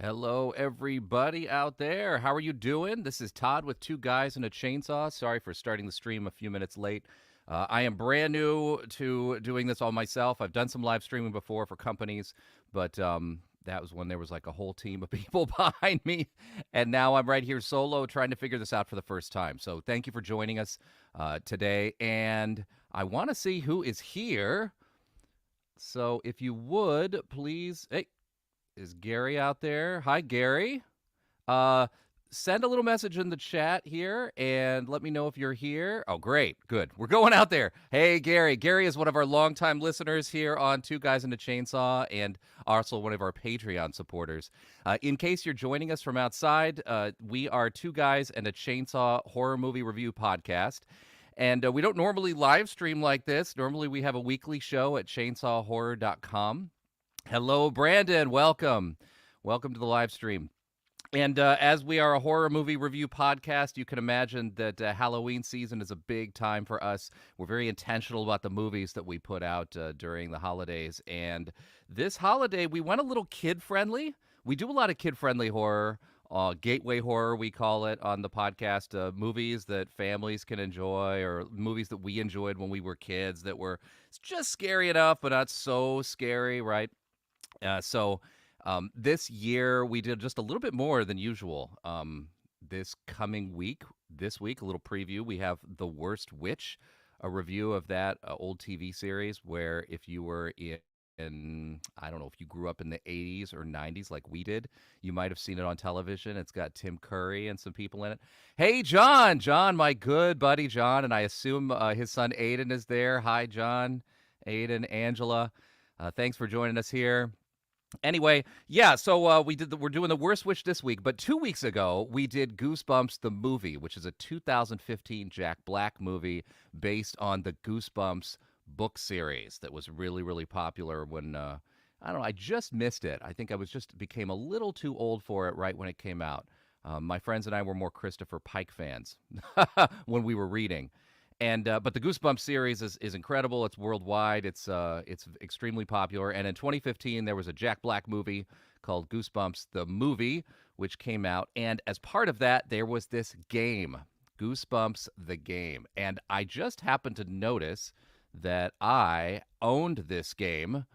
Hello, everybody out there. How are you doing? This is Todd with Two Guys and a Chainsaw. Sorry for starting the stream a few minutes late. I am brand new to doing this all myself. I've done some live streaming before for companies, but that was when there was like a whole team of people behind me. And now I'm right here solo trying to figure this out for the first time. So thank you for joining us today. And I want to see who is here. So if you would please, hey, is Gary out there? Hi, Gary. Uh, Send a little message in the chat here and let me know if you're here. Oh, great. Good. We're going out there. Hey, Gary. Gary is one of our longtime listeners here on Two Guys and a Chainsaw and also one of our Patreon supporters. In case you're joining us from outside, we are Two Guys and a Chainsaw horror movie review podcast. And we don't normally live stream like this. Normally, we have a weekly show at chainsawhorror.com. Hello, Brandon. Welcome. Welcome to the live stream. And as we are a horror movie review podcast, you can imagine that Halloween season is a big time for us. We're very intentional about the movies that we put out during the holidays. And this holiday, we went a little kid-friendly. We do a lot of kid-friendly horror. Gateway horror, we call it on the podcast. Movies that families can enjoy, or movies that we enjoyed when we were kids that were just scary enough, but not so scary, right? This year we did just a little bit more than usual. This coming week, this week, a little preview, we have The Worst Witch, a review of that old TV series where if you were in, I don't know, if you grew up in the 80s or 90s like we did, you might have seen it on television. It's got Tim Curry and some people in it. Hey, John, my good buddy John, and I assume his son Aiden is there. Hi, John, Aiden, Angela. Thanks for joining us here. Anyway, yeah, so we're doing The Worst Witch this week, but 2 weeks ago we did Goosebumps the movie, which is a 2015 Jack Black movie based on the Goosebumps book series that was really, really popular when I don't know, I just missed it. I think I was just became a little too old for it right when it came out. My friends and I were more Christopher Pike fans when we were reading. And but the Goosebumps series is incredible. It's worldwide. It's extremely popular. And in 2015, there was a Jack Black movie called Goosebumps the movie, which came out. And as part of that, there was this game, Goosebumps the game. And I just happened to notice that I owned this game.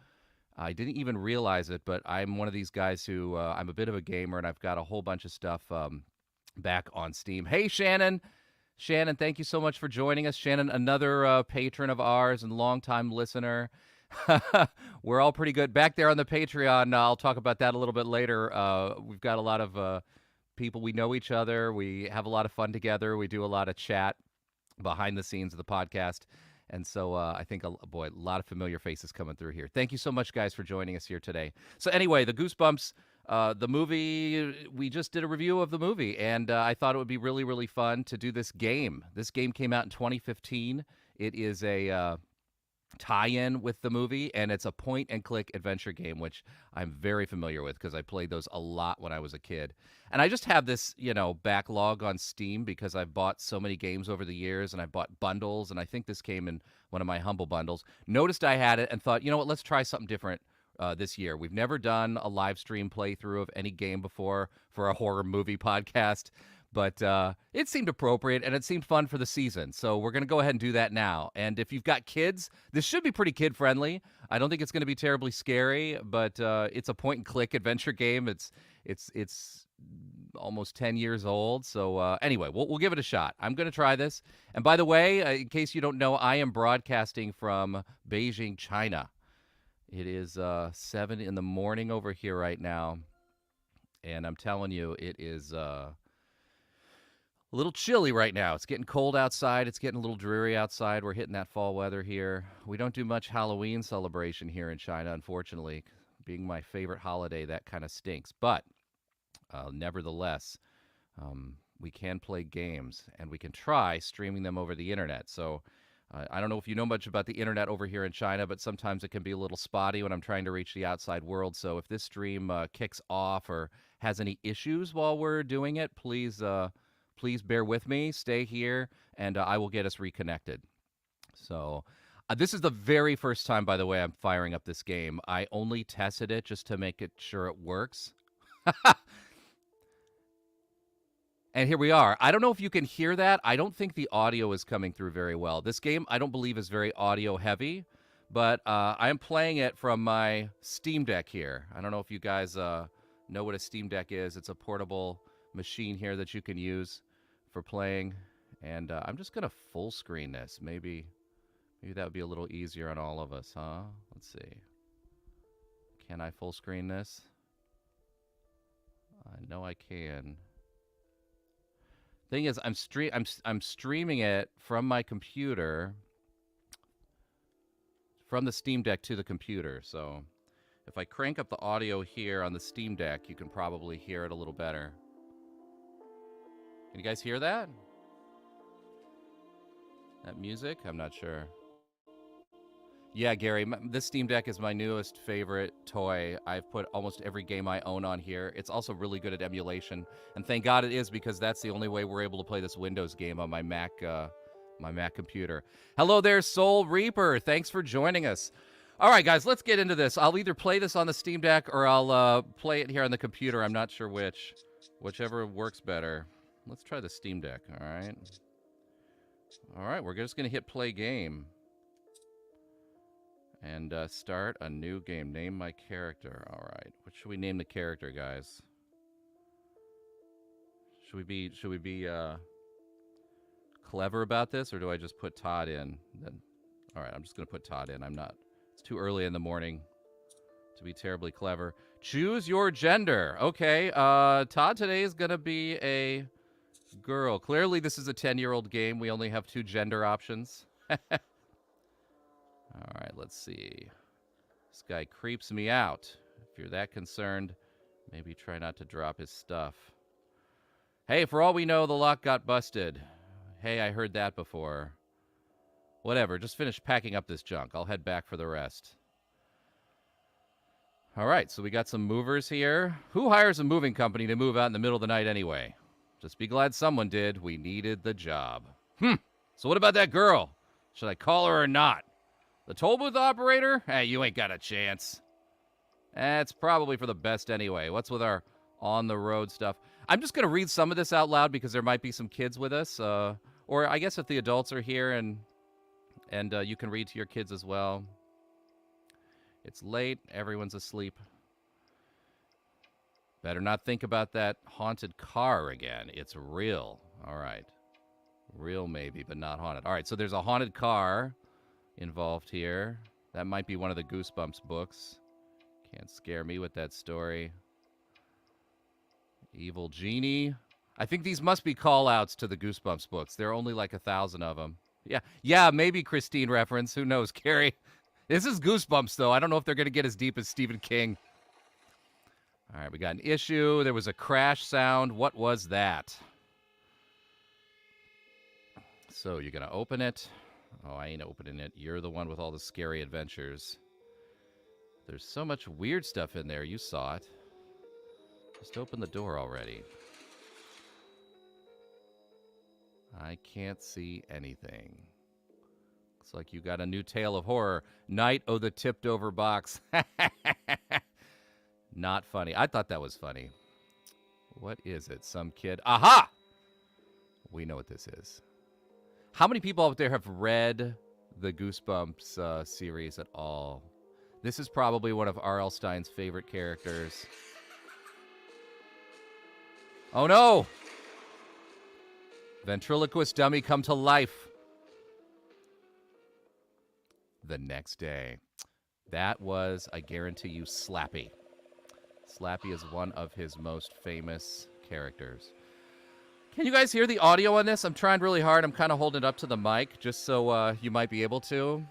I didn't even realize it, but I'm one of these guys who I'm a bit of a gamer, and I've got a whole bunch of stuff back on Steam. Hey, Shannon. Shannon, thank you so much for joining us. Shannon, another patron of ours and longtime listener. We're all pretty good. Back there on the Patreon, I'll talk about that a little bit later. We've got a lot of people. We know each other. We have a lot of fun together. We do a lot of chat behind the scenes of the podcast. And so I think, boy, a lot of familiar faces coming through here. Thank you so much, guys, for joining us here today. So anyway, the Goosebumps, the movie, we just did a review of the movie, and I thought it would be really, really fun to do this game. This game came out in 2015. It is a tie-in with the movie, and it's a point-and-click adventure game, which I'm very familiar with because I played those a lot when I was a kid. And I just have this, backlog on Steam because I've bought so many games over the years, and I bought bundles, and I think this came in one of my humble bundles. Noticed I had it and thought, you know what, let's try something different this year. We've never done a live stream playthrough of any game before for a horror movie podcast. But it seemed appropriate, and it seemed fun for the season. So we're going to go ahead and do that now. And if you've got kids, this should be pretty kid-friendly. I don't think it's going to be terribly scary, but it's a point-and-click adventure game. It's almost 10 years old. So anyway, we'll give it a shot. I'm going to try this. And by the way, in case you don't know, I am broadcasting from Beijing, China. It is 7 in the morning over here right now. And I'm telling you, it is... a little chilly right now. It's getting cold outside. It's getting a little dreary outside. We're hitting that fall weather here. We don't do much Halloween celebration here in China, unfortunately. Being my favorite holiday, that kind of stinks. But nevertheless, we can play games, and we can try streaming them over the internet. So I don't know if you know much about the internet over here in China, but sometimes it can be a little spotty when I'm trying to reach the outside world. So if this stream kicks off or has any issues while we're doing it, please bear with me, stay here, and I will get us reconnected. So this is the very first time, by the way, I'm firing up this game. I only tested it just to make it sure it works. And here we are. I don't know if you can hear that. I don't think the audio is coming through very well. This game, I don't believe, is very audio heavy, but I am playing it from my Steam Deck here. I don't know if you guys know what a Steam Deck is. It's a portable machine here that you can use for playing. And I'm just going to full screen this. Maybe that would be a little easier on all of us, huh? Let's see. Can I full screen this? I know I can. Thing is, I'm streaming it from my computer, from the Steam Deck to the computer. So if I crank up the audio here on the Steam Deck, you can probably hear it a little better. Can you guys hear that? That music? I'm not sure. Yeah, Gary, this Steam Deck is my newest favorite toy. I've put almost every game I own on here. It's also really good at emulation, and thank God it is, because that's the only way we're able to play this Windows game on my Mac computer. Hello there, Soul Reaper. Thanks for joining us. All right, guys, let's get into this. I'll either play this on the Steam Deck or I'll play it here on the computer. I'm not sure which. Whichever works better. Let's try the Steam Deck, all right? All right, we're just going to hit play game. And start a new game. Name my character. All right. What should we name the character, guys? Should we be clever about this, or do I just put Todd in? Then, all right. I'm just gonna put Todd in. I'm not. It's too early in the morning to be terribly clever. Choose your gender. Okay. Todd today is gonna be a girl. Clearly, this is a 10-year-old game. We only have 2 gender options. All right, let's see. This guy creeps me out. If you're that concerned, maybe try not to drop his stuff. Hey, for all we know, the lock got busted. Hey, I heard that before. Whatever, just finish packing up this junk. I'll head back for the rest. All right, so we got some movers here. Who hires a moving company to move out in the middle of the night anyway? Just be glad someone did. We needed the job. So what about that girl? Should I call her or not? The toll booth operator? Hey, you ain't got a chance. It's probably for the best anyway. What's with our on-the-road stuff? I'm just going to read some of this out loud because there might be some kids with us. Or I guess if the adults are here and you can read to your kids as well. It's late. Everyone's asleep. Better not think about that haunted car again. It's real. All right. Real maybe, but not haunted. All right, so there's a haunted car involved here. That might be one of the Goosebumps books. Can't scare me with that story. Evil genie. I think these must be call-outs to the Goosebumps books. There are only like 1,000 of them. Yeah, maybe Christine reference. Who knows, Carrie? This is Goosebumps, though. I don't know if they're going to get as deep as Stephen King. All right, we got an issue. There was a crash sound. What was that? So you're going to open it. Oh, I ain't opening it. You're the one with all the scary adventures. There's so much weird stuff in there. You saw it. Just open the door already. I can't see anything. Looks like you got a new tale of horror. Night of the Tipped Over Box. Not funny. I thought that was funny. What is it? Some kid. Aha! We know what this is. How many people out there have read the Goosebumps series at all? This is probably one of R.L. Stine's favorite characters. Oh no! Ventriloquist dummy come to life. The next day. That was, I guarantee you, Slappy. Slappy is one of his most famous characters. Can you guys hear the audio on this? I'm trying really hard. I'm kind of holding it up to the mic just so you might be able to.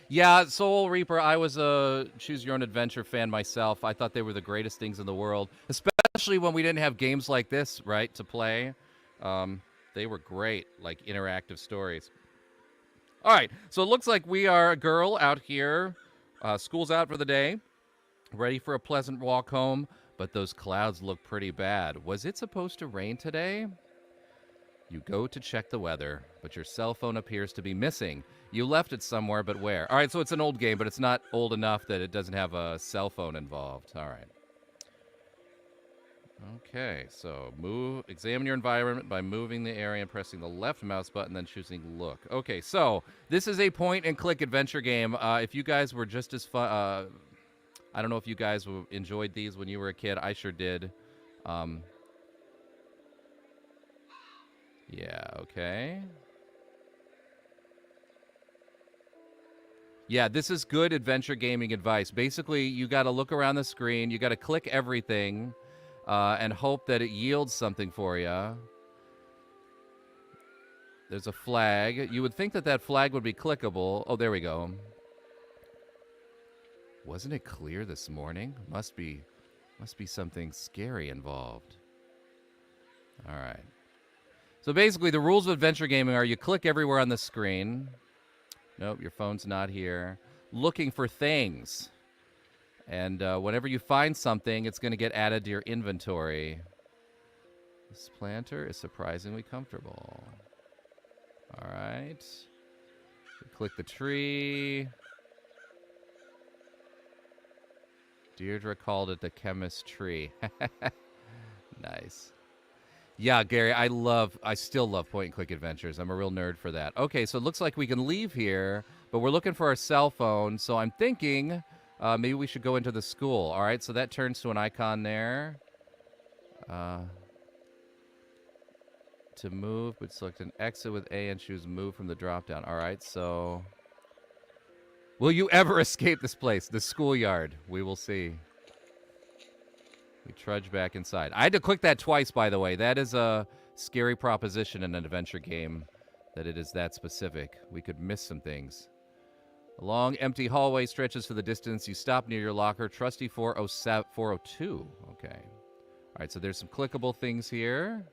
Yeah, Soul Reaper, I was a Choose Your Own Adventure fan myself. I thought they were the greatest things in the world, especially when we didn't have games like this, right, to play. They were great, like interactive stories. All right, so it looks like we are a girl out here. School's out for the day, ready for a pleasant walk home, but those clouds look pretty bad. Was it supposed to rain today? You go to check the weather, but your cell phone appears to be missing. You left it somewhere, but where? All right, so it's an old game, but it's not old enough that it doesn't have a cell phone involved. All right. Okay, so examine your environment by moving the area and pressing the left mouse button, then choosing look. Okay, so this is a point-and-click adventure game. If you guys were just as fun, I don't know if you guys enjoyed these when you were a kid. I sure did. Yeah, okay. Yeah, this is good adventure gaming advice. Basically, you got to look around the screen. You got to click everything. And hope that it yields something for you. There's a flag. You would think that that flag would be clickable. Oh, there we go. Wasn't it clear this morning? Must be something scary involved. All right. So basically, the rules of adventure gaming are you click everywhere on the screen. Nope, your phone's not here. Looking for things. And whenever you find something, it's going to get added to your inventory. This planter is surprisingly comfortable. All right. Click the tree. Deirdre called it the chemist tree. Nice. Yeah, Gary, I still love point-and-click adventures. I'm a real nerd for that. Okay, so it looks like we can leave here, but we're looking for our cell phone, so I'm thinking... maybe we should go into the school. All right, so that turns to an icon there. To move, but select an exit with A and choose move from the drop-down. All right, so... Will you ever escape this place? The schoolyard. We will see. We trudge back inside. I had to click that twice, by the way. That is a scary proposition in an adventure game, that it is that specific. We could miss some things. A long, empty hallway stretches to the distance. You stop near your locker. Trusty 402. Okay. All right, so there's some clickable things here.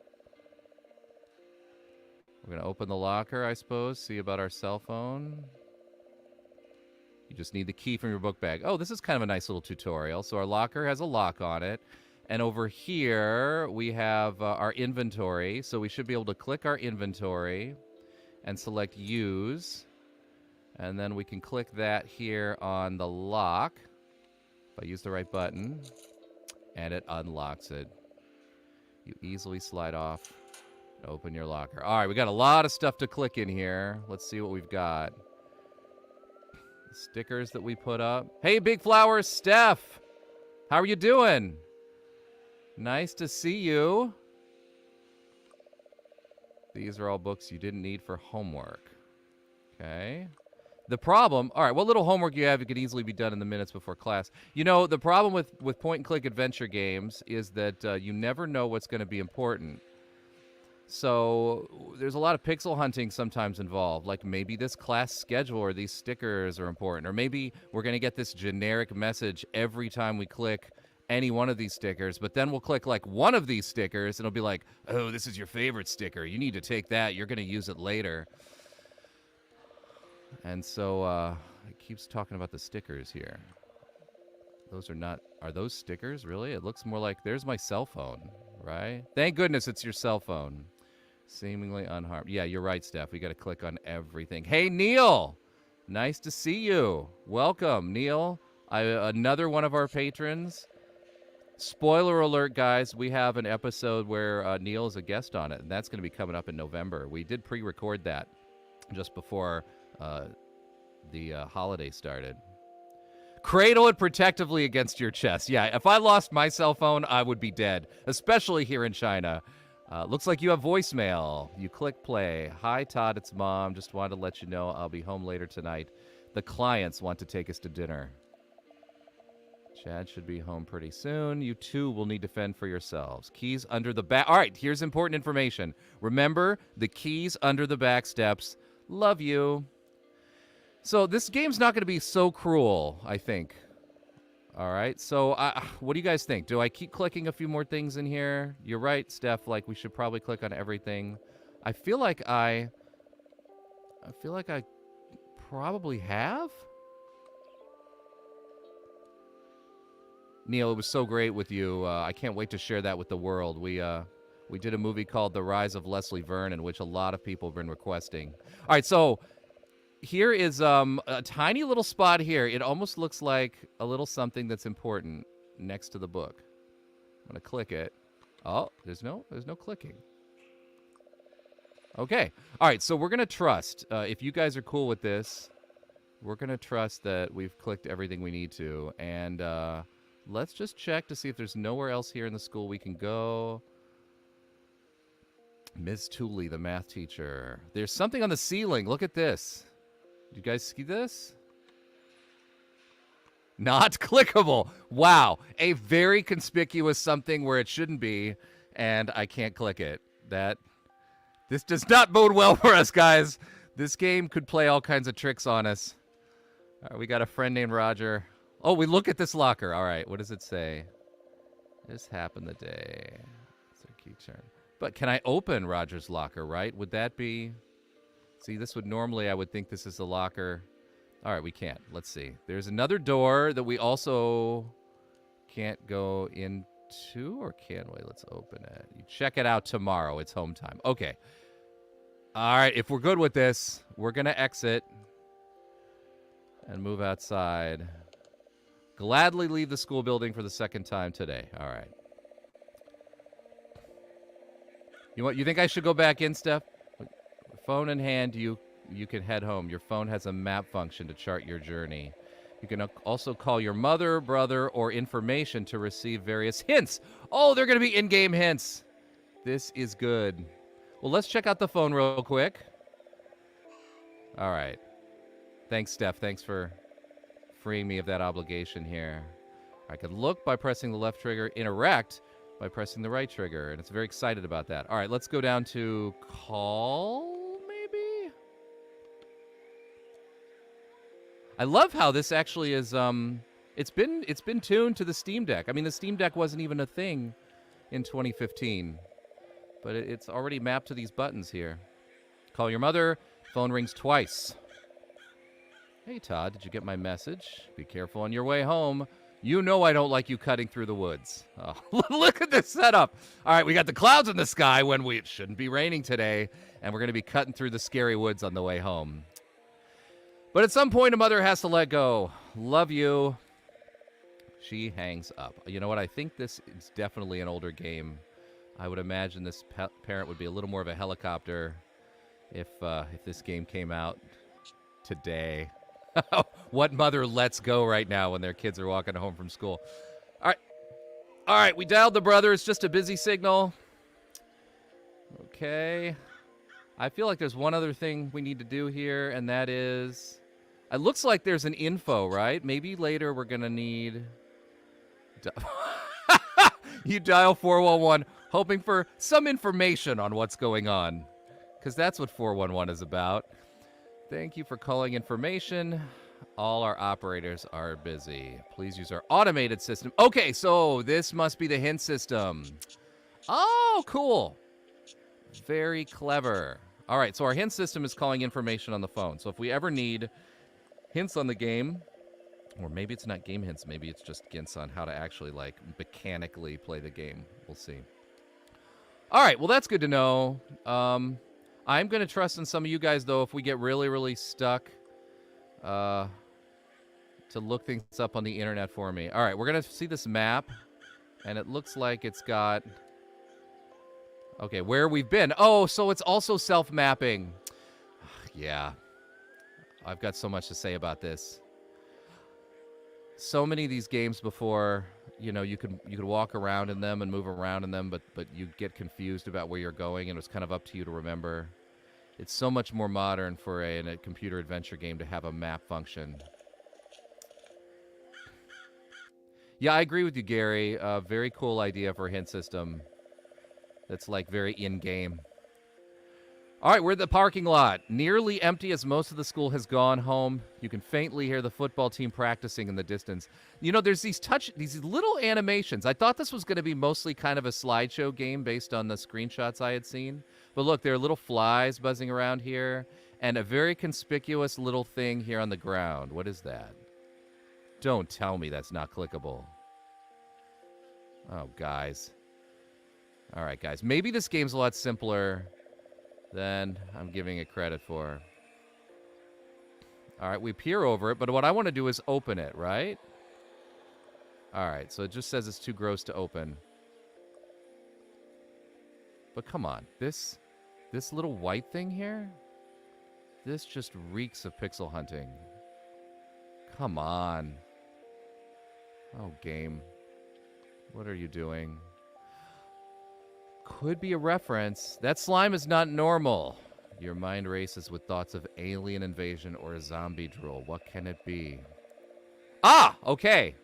We're going to open the locker, I suppose, see about our cell phone. You just need the key from your book bag. Oh, this is kind of a nice little tutorial. So our locker has a lock on it. And over here, we have our inventory. So we should be able to click our inventory and select use. And then we can click that here on the lock. If I use the right button. And it unlocks it. You easily slide off and open your locker. All right, we got a lot of stuff to click in here. Let's see what we've got. Stickers that we put up. Hey, Big Flower Steph. How are you doing? Nice to see you. These are all books you didn't need for homework. Okay. The problem, all right, what little homework you have, it could easily be done in the minutes before class. You know, the problem with point-and-click adventure games is that you never know what's going to be important. So there's a lot of pixel hunting sometimes involved. Like maybe this class schedule or these stickers are important. Or maybe we're going to get this generic message every time we click any one of these stickers. But then we'll click like one of these stickers and it'll be like, oh, this is your favorite sticker. You need to take that. You're going to use it later. And so it keeps talking about the stickers here. Those are not... Are those stickers, really? It looks more like... There's my cell phone, right? Thank goodness it's your cell phone. Seemingly unharmed. Yeah, you're right, Steph. We got to click on everything. Hey, Neil! Nice to see you. Welcome, Neil. Another one of our patrons. Spoiler alert, guys. We have an episode where Neil is a guest on it, and that's going to be coming up in November. We did pre-record that just before the holiday started. Cradle it protectively against your chest. Yeah, if I lost my cell phone, I would be dead, especially here in China. Looks like you have voicemail. You click play. Hi, Todd, it's Mom. Just wanted to let you know I'll be home later tonight. The clients want to take us to dinner. Chad should be home pretty soon. You too will need to fend for yourselves. Keys under the back. All right, here's important information. Remember, the keys under the back steps. Love you. So this game's not going to be so cruel, I think. All right, so what do you guys think? Do I keep clicking a few more things in here? You're right, Steph, like we should probably click on everything. I feel like I probably have. Neil, it was so great with you. I can't wait to share that with the world. We We did a movie called The Rise of Leslie Vernon, which a lot of people have been requesting. All right, so here is a tiny little spot here. It almost looks like a little something that's important next to the book. I'm going to click it. Oh, there's no clicking. Okay. All right, so we're going to trust. If you guys are cool with this, we're going to trust that we've clicked everything we need to. And let's just check to see if there's nowhere else here in the school we can go. Ms. Tooley, the math teacher. There's something on the ceiling. Look at this. You guys see this? Not clickable. Wow. A very conspicuous something where it shouldn't be, and I can't click it. This does not bode well for us, guys. This game could play all kinds of tricks on us. All right, we got a friend named Roger. Oh, we look at this locker. All right, what does it say? This happened the day. It's a key turn. But can I open Roger's locker, right? Would that be... See, this would normally, I would think this is the locker. All right, we can't. Let's see. There's another door that we also can't go into, or can we? Let's open it. You check it out tomorrow. It's home time. Okay. All right, if we're good with this, we're going to exit and move outside. Gladly leave the school building for the second time today. All right. You think I should go back in, Steph? Phone in hand, you can head home. Your phone has a map function to chart your journey. You can also call your mother, brother, or information to receive various hints. Oh, they're going to be in-game hints. This is good. Well, let's check out the phone real quick. All right. Thanks, Steph. Thanks for freeing me of that obligation here. I could look by pressing the left trigger, interact by pressing the right trigger, and it's very excited about that. All right, let's go down to call, maybe? I love how this actually is, it's been tuned to the Steam Deck. I mean, the Steam Deck wasn't even a thing in 2015, but it's already mapped to these buttons here. Call your mother, phone rings twice. Hey, Todd, did you get my message? Be careful on your way home. You know I don't like you cutting through the woods. Oh, look at this setup. All right, we got the clouds in the sky when it shouldn't be raining today, and we're going to be cutting through the scary woods on the way home. But at some point, a mother has to let go. Love you. She hangs up. You know what? I think this is definitely an older game. I would imagine this parent would be a little more of a helicopter if this game came out today. What mother lets go right now when their kids are walking home from school? All right, we dialed the brother. It's just a busy signal. Okay. I feel like there's one other thing we need to do here, and that is... It looks like there's an info, right? Maybe later we're going to need... You dial 411, hoping for some information on what's going on, because that's what 411 is about. Thank you for calling information. All our operators are busy. Please use our automated system. Okay, so this must be the hint system. Oh, cool. Very clever. All right, so our hint system is calling information on the phone. So if we ever need hints on the game, or maybe it's not game hints, maybe it's just hints on how to actually, like, mechanically play the game. We'll see. All right, well, that's good to know. I'm going to trust in some of you guys, though, if we get really, really stuck, to look things up on the internet for me. All right, we're going to see this map, and it looks like it's got... Okay, where we've been. Oh, so it's also self-mapping. Yeah. I've got so much to say about this. So many of these games before, you know, you could walk around in them and move around in them, but you'd get confused about where you're going, and it was kind of up to you to remember. It's so much more modern for a computer adventure game to have a map function. Yeah, I agree with you, Gary. Very cool idea for a hint system that's, like, very in-game. All right, we're at the parking lot. Nearly empty as most of the school has gone home. You can faintly hear the football team practicing in the distance. You know, there's these little animations. I thought this was going to be mostly kind of a slideshow game based on the screenshots I had seen. But look, there are little flies buzzing around here, and a very conspicuous little thing here on the ground. What is that? Don't tell me that's not clickable. Oh, guys. All right, guys. Maybe this game's a lot simpler than I'm giving it credit for. All right, we peer over it, but what I want to do is open it, right? All right, so it just says it's too gross to open. But come on, this little white thing here, this just reeks of pixel hunting. Come on. Oh, game. What are you doing? Could be a reference. That slime is not normal. Your mind races with thoughts of alien invasion or a zombie drool. What can it be? Ah, okay.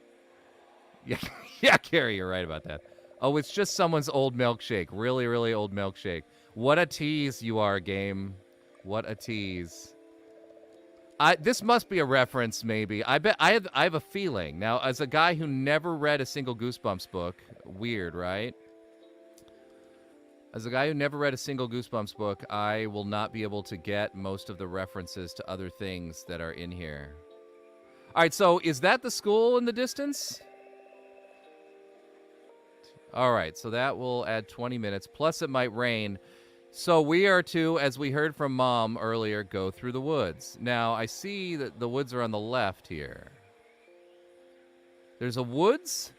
Yeah, yeah, Carrie, you're right about that. Oh, it's just someone's old milkshake. Really, really old milkshake. What a tease you are, game. What a tease. This must be a reference, maybe. I have a feeling. Now, as a guy who never read a single Goosebumps book, weird, right? As a guy who never read a single Goosebumps book, I will not be able to get most of the references to other things that are in here. All right, so is that the school in the distance? All right, so that will add 20 minutes, plus it might rain. So we are to, as we heard from Mom earlier, go through the woods. Now, I see that the woods are on the left here. There's a woods,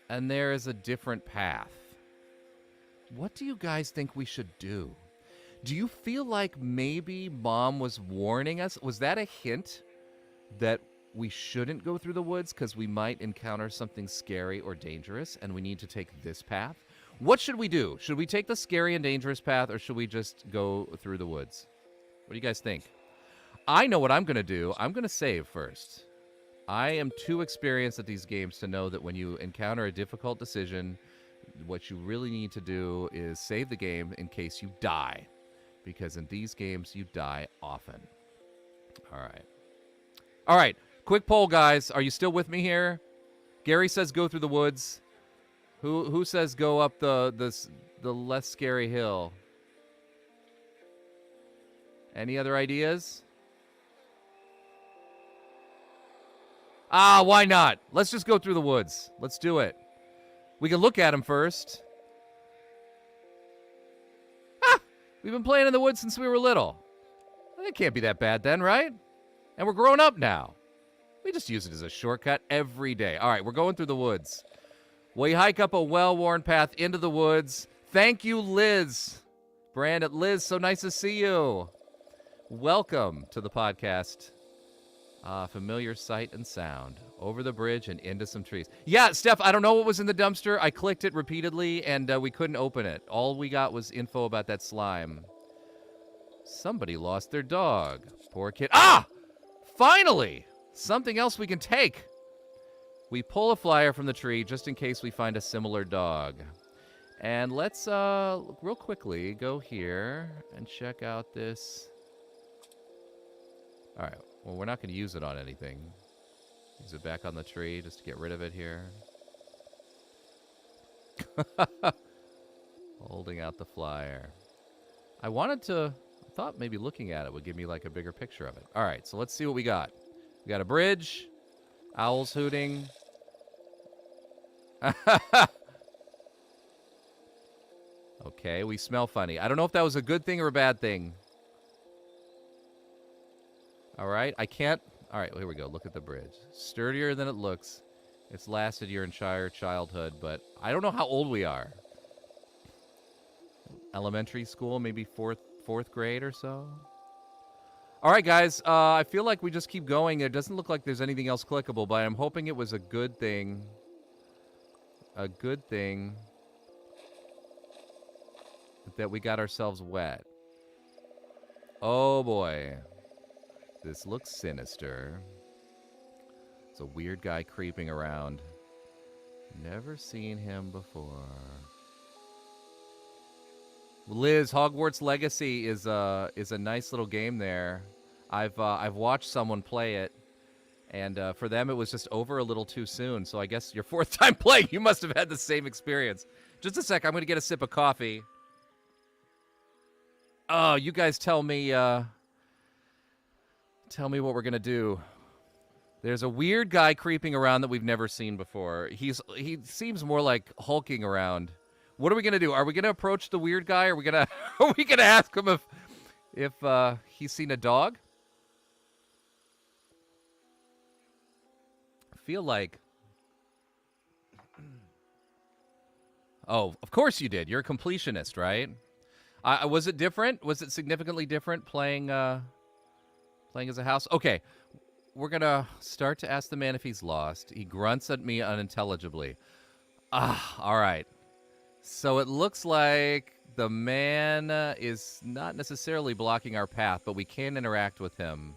and there is a different path. What do you guys think we should do? Do you feel like maybe Mom was warning us? Was that a hint that we shouldn't go through the woods because we might encounter something scary or dangerous and we need to take this path? What should we do? Should we take the scary and dangerous path or should we just go through the woods? What do you guys think? I know what I'm going to do. I'm going to save first. I am too experienced at these games to know that when you encounter a difficult decision, what you really need to do is save the game in case you die. Because in these games, you die often. All right. All right. Quick poll, guys. Are you still with me here? Gary says go through the woods. Who says go up the less scary hill? Any other ideas? Ah, why not? Let's just go through the woods. Let's do it. We can look at him first. Ah! We've been playing in the woods since we were little. It can't be that bad then, right? And we're grown up now. We just use it as a shortcut every day. All right, we're going through the woods. We hike up a well-worn path into the woods. Thank you, Liz. Brandon, Liz, so nice to see you. Welcome to the podcast. Familiar sight and sound. Over the bridge and into some trees. Yeah, Steph, I don't know what was in the dumpster. I clicked it repeatedly, and we couldn't open it. All we got was info about that slime. Somebody lost their dog. Poor kid. Ah! Finally! Something else we can take. We pull a flyer from the tree just in case we find a similar dog. And let's, real quickly, go here and check out this. All right. Well, we're not going to use it on anything. Use it back on the tree just to get rid of it here. Holding out the flyer. I thought maybe looking at it would give me like a bigger picture of it. All right, so let's see what we got. We got a bridge, owls hooting. Okay, we smell funny. I don't know if that was a good thing or a bad thing. All right, I can't. All right, here we go. Look at the bridge. Sturdier than it looks. It's lasted your entire childhood, but I don't know how old we are. Elementary school, maybe fourth grade or so. All right, guys. I feel like we just keep going. It doesn't look like there's anything else clickable, but I'm hoping it was a good thing. A good thing that we got ourselves wet. Oh, boy. This looks sinister. It's a weird guy creeping around. Never seen him before. Liz, Hogwarts Legacy is a nice little game there. I've watched someone play it, and for them it was just over a little too soon. So I guess your fourth time playing, you must have had the same experience. Just a sec, I'm gonna get a sip of coffee. Oh, you guys tell me what we're gonna do. There's a weird guy creeping around that we've never seen before. He seems more like hulking around. What are we gonna do? Are we gonna approach the weird guy? Are we gonna ask him if he's seen a dog? I feel like. Oh, of course you did. You're a completionist, right? Was it different? Was it significantly different playing as a house? Okay, we're gonna start to ask the man if he's lost. He grunts at me unintelligibly. All right. So it looks like the man is not necessarily blocking our path, but we can interact with him.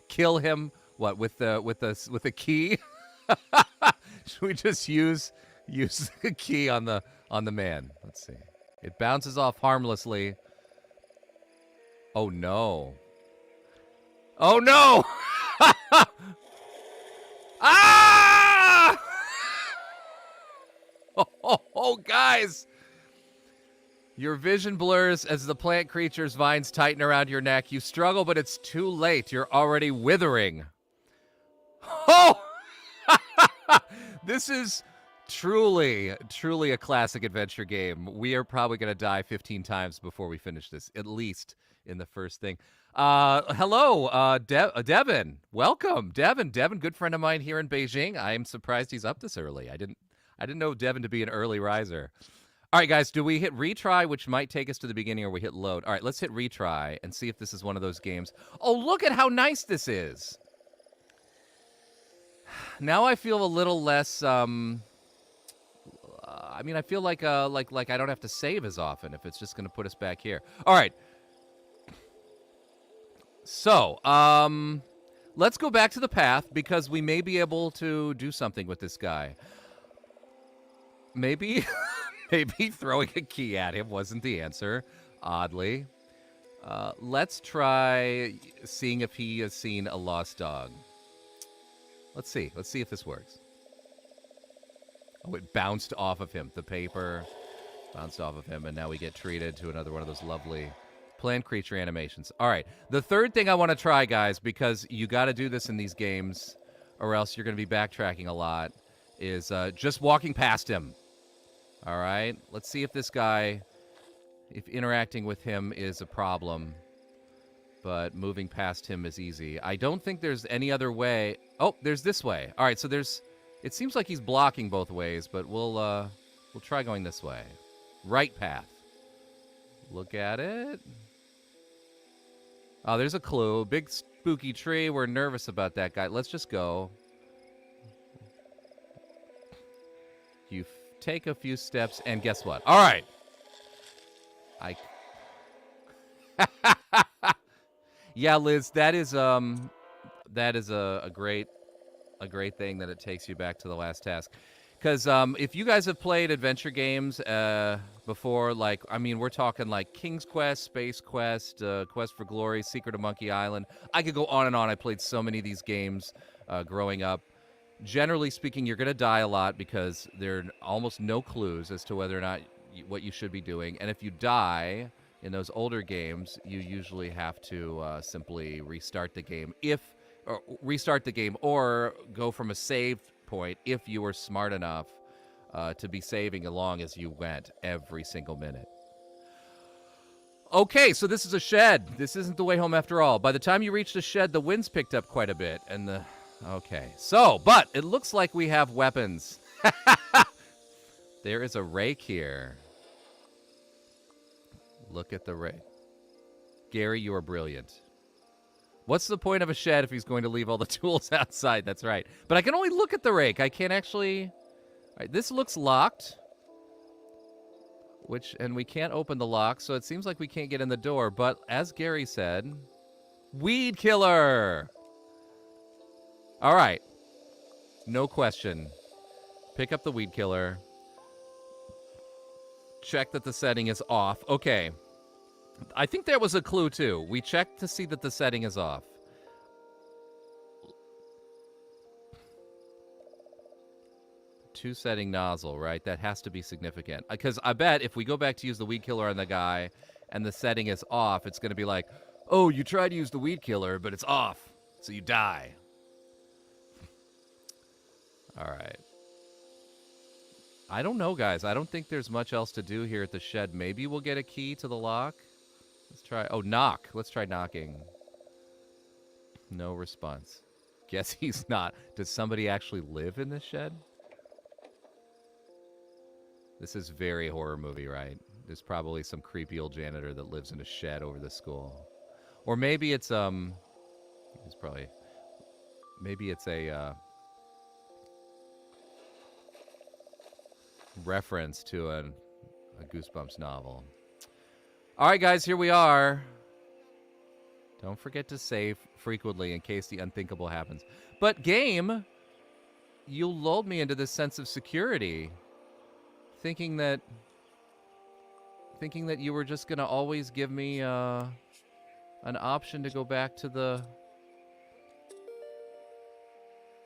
Kill him? What, with the key? Should we just use the key on the man? Let's see. It bounces off harmlessly. Oh no. Oh no! Ah! Oh, guys! Your vision blurs as the plant creature's vines tighten around your neck. You struggle, but it's too late. You're already withering. Oh! This is truly a classic adventure game. We are probably going to die 15 times before we finish this, at least in the first thing. Hello, Devin. Welcome, Devin. Devin, good friend of mine here in Beijing. I am surprised he's up this early. I didn't know Devin to be an early riser. All right, guys, do we hit retry, which might take us to the beginning, or we hit load? All right, let's hit retry and see if this is one of those games. Oh, look at how nice this is. Now I feel a little less, I mean, I feel like I don't have to save as often if it's just going to put us back here. All right. So, let's go back to the path because we may be able to do something with this guy. Maybe throwing a key at him wasn't the answer, oddly. Let's try seeing if he has seen a lost dog. Let's see. Let's see if this works. Oh, it bounced off of him. The paper bounced off of him, and now we get treated to another one of those lovely plant creature animations. All right. The third thing I want to try, guys, because you got to do this in these games, or else you're going to be backtracking a lot, is just walking past him. All right. Let's see if this guy, if interacting with him is a problem, but moving past him is easy. I don't think there's any other way. Oh, there's this way. All right. So it seems like he's blocking both ways, but we'll try going this way. Right path. Look at it. Oh, there's a clue. Big spooky tree. We're nervous about that guy. Let's just go. You take a few steps, and guess what? All right. Yeah, Liz, that is a great thing that it takes you back to the last task. Because if you guys have played adventure games before, like, I mean, we're talking like King's Quest, Space Quest, Quest for Glory, Secret of Monkey Island. I could go on and on. I played so many of these games growing up. Generally speaking, you're going to die a lot because there are almost no clues as to whether or not what you should be doing. And if you die in those older games, you usually have to simply restart the game or go from a save point if you were smart enough to be saving along as you went every single minute. Okay, so this is a shed. This isn't the way home after all. By the time you reach the shed, the wind's picked up quite a bit, and okay. So, but it looks like we have weapons. There is a rake here. Look at the rake. Gary, you are brilliant. What's the point of a shed if he's going to leave all the tools outside? That's right. But I can only look at the rake. I can't actually... All right, this looks locked. And we can't open the lock, so it seems like we can't get in the door. But as Gary said, weed killer! All right. No question. Pick up the weed killer. Check that the setting is off. Okay. I think there was a clue, too. We checked to see that the setting is off. Two-setting nozzle, right? That has to be significant. Because I bet if we go back to use the weed killer on the guy and the setting is off, it's going to be like, oh, you tried to use the weed killer, but it's off, so you die. All right. I don't know, guys. I don't think there's much else to do here at the shed. Maybe we'll get a key to the lock. Let's try. Oh, knock. Let's try knocking. No response. Guess he's not. Does somebody actually live in this shed? This is very horror movie, right? There's probably some creepy old janitor that lives in a shed over the school. Or maybe it's probably maybe it's a reference to a Goosebumps novel. All right, guys, here we are. Don't forget to save frequently in case the unthinkable happens. But game, you lulled me into this sense of security, thinking that you were just going to always give me an option to go back to the...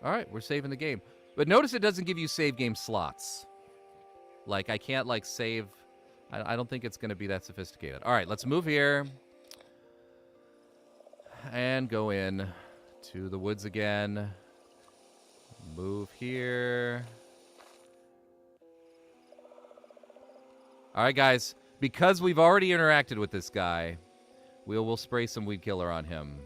All right, we're saving the game. But notice it doesn't give you save game slots. Like, I can't, like, save... I don't think it's going to be that sophisticated. All right, let's move here. And go in to the woods again. Move here. All right, guys. Because we've already interacted with this guy, we'll spray some weed killer on him.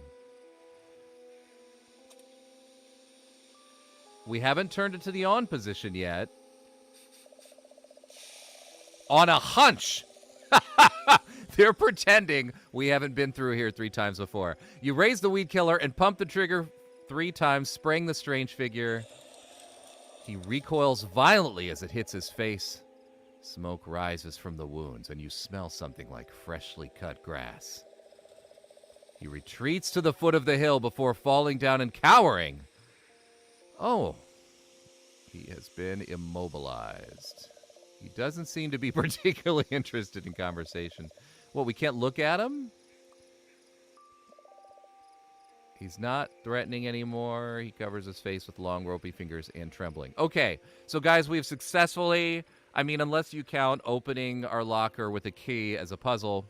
We haven't turned it to the on position yet. On a hunch. They're pretending we haven't been through here 3 times before. You raise the weed killer and pump the trigger 3 times, spraying the strange figure. He recoils violently as it hits his face. Smoke rises from the wounds, and you smell something like freshly cut grass. He retreats to the foot of the hill before falling down and cowering. Oh, he has been immobilized. He doesn't seem to be particularly interested in conversation. What, we can't look at him? He's not threatening anymore. He covers his face with long, ropey fingers and trembling. Okay, so guys, we've successfully, I mean, unless you count opening our locker with a key as a puzzle,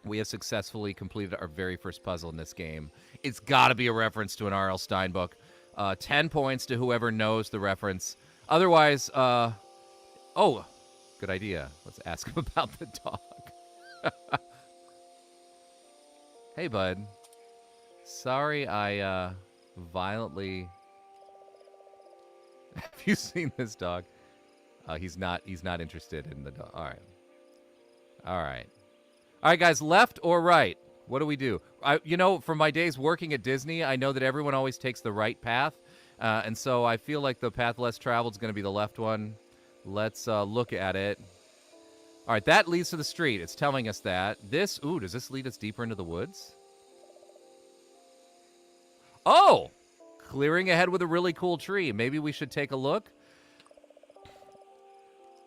we have successfully completed our very first puzzle in this game. It's got to be a reference to an R.L. Stine book. 10 points to whoever knows the reference. Otherwise, oh, good idea. Let's ask him about the dog. Hey, bud. Sorry I violently... Have you seen this dog? He's not interested in the dog. All right. All right, guys, left or right? What do we do? You know, from my days working at Disney, I know that everyone always takes the right path. And so I feel like the path less traveled is going to be the left one. Let's look at it. All right, that leads to the street. It's telling us that. This, ooh, does this lead us deeper into the woods? Oh! Clearing ahead with a really cool tree. Maybe we should take a look?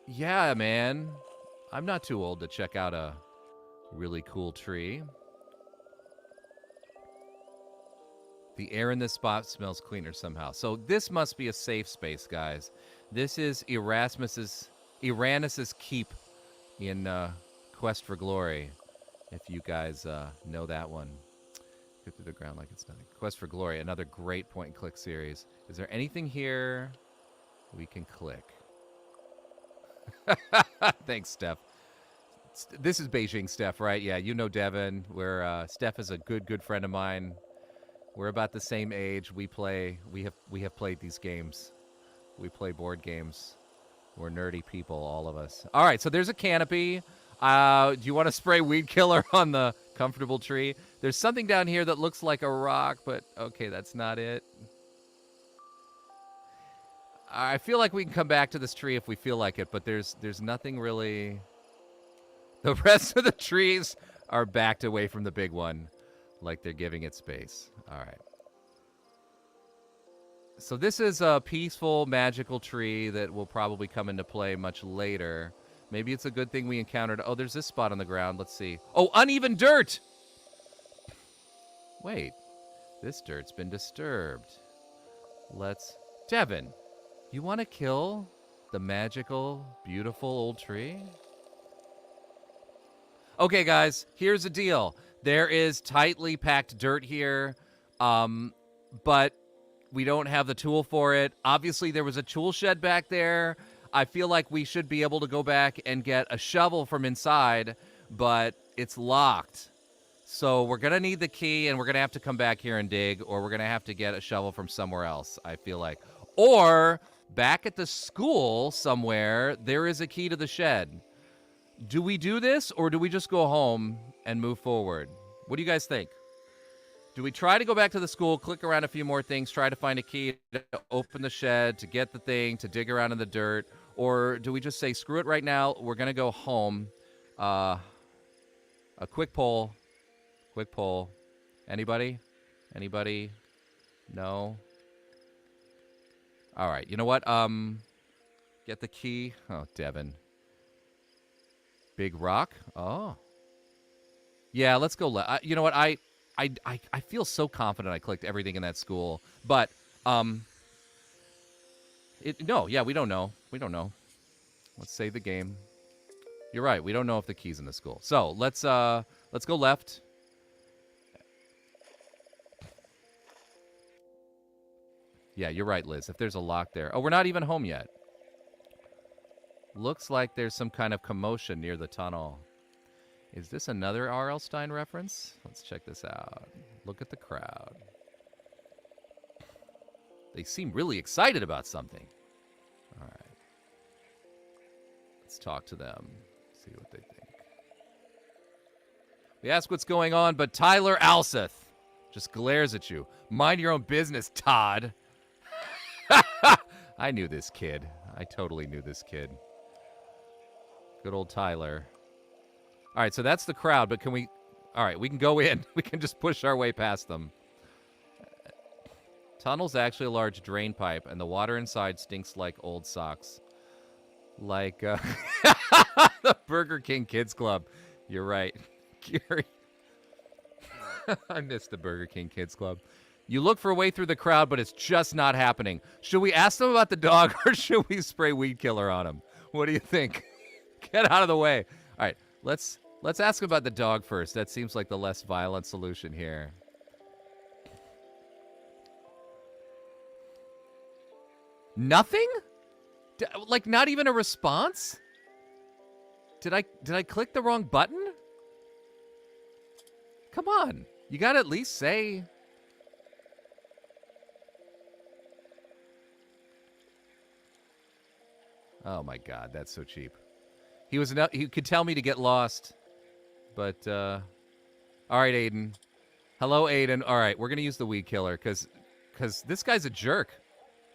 Yeah, man. I'm not too old to check out a really cool tree. The air in this spot smells cleaner somehow. So this must be a safe space, guys. This is Uranus's Keep in Quest for Glory, if you guys know that one. Go through the ground like it's nothing. Quest for Glory, another great point-and-click series. Is there anything here we can click? Thanks, Steph. This is Beijing Steph, right? Yeah, you know Devin. Steph is a good friend of mine. We're about the same age. We have played these games. We play board games. We're nerdy people, all of us. All right, so there's a canopy. Do you want to spray weed killer on the comfortable tree? There's something down here that looks like a rock, but okay, that's not it. I feel like we can come back to this tree if we feel like it, but there's nothing really. The rest of the trees are backed away from the big one, like they're giving it space. All right. So this is a peaceful, magical tree that will probably come into play much later. Maybe it's a good thing we encountered. Oh, there's this spot on the ground. Let's see. Oh, uneven dirt! Wait. This dirt's been disturbed. Devin, you want to kill the magical, beautiful old tree? Okay, guys, here's the deal. There is tightly packed dirt here, but we don't have the tool for it. Obviously, there was a tool shed back there. I feel like we should be able to go back and get a shovel from inside, but it's locked. So we're going to need the key, and we're going to have to come back here and dig, or we're going to have to get a shovel from somewhere else, I feel like. Or back at the school somewhere, there is a key to the shed. Do we do this, or do we just go home and move forward? What do you guys think? Do we try to go back to the school, click around a few more things, try to find a key to open the shed, to get the thing, to dig around in the dirt? Or do we just say, screw it right now, we're going to go home? A quick poll. Quick poll. Anybody? Anybody? No? All right. You know what? Get the key. Oh, Devin. Big rock? Oh. Yeah, let's go. You know what? I feel so confident I clicked everything in that school. But, no, yeah, we don't know. We don't know. Let's save the game. You're right. We don't know if the key's in the school. So, let's go left. Yeah, you're right, Liz. If there's a lock there. Oh, we're not even home yet. Looks like there's some kind of commotion near the tunnel. Is this another R.L. Stine reference? Let's check this out. Look at the crowd. They seem really excited about something. All right. Let's talk to them. See what they think. We ask what's going on, but Tyler Alseth just glares at you. Mind your own business, Todd. I knew this kid. I totally knew this kid. Good old Tyler. All right, so that's the crowd, but can we... All right, we can go in. We can just push our way past them. Tunnel's actually a large drain pipe, and the water inside stinks like old socks. Like the Burger King Kids Club. You're right. Gary. I missed the Burger King Kids Club. You look for a way through the crowd, but it's just not happening. Should we ask them about the dog, or should we spray weed killer on him? What do you think? Get out of the way. All right, let's ask about the dog first. That seems like the less violent solution here. Nothing? Like, not even a response? Did I click the wrong button? Come on. You gotta at least say... Oh my God, that's so cheap. He could tell me to get lost, but all right, Aiden. Hello, Aiden. All right, we're gonna use the weed killer because this guy's a jerk.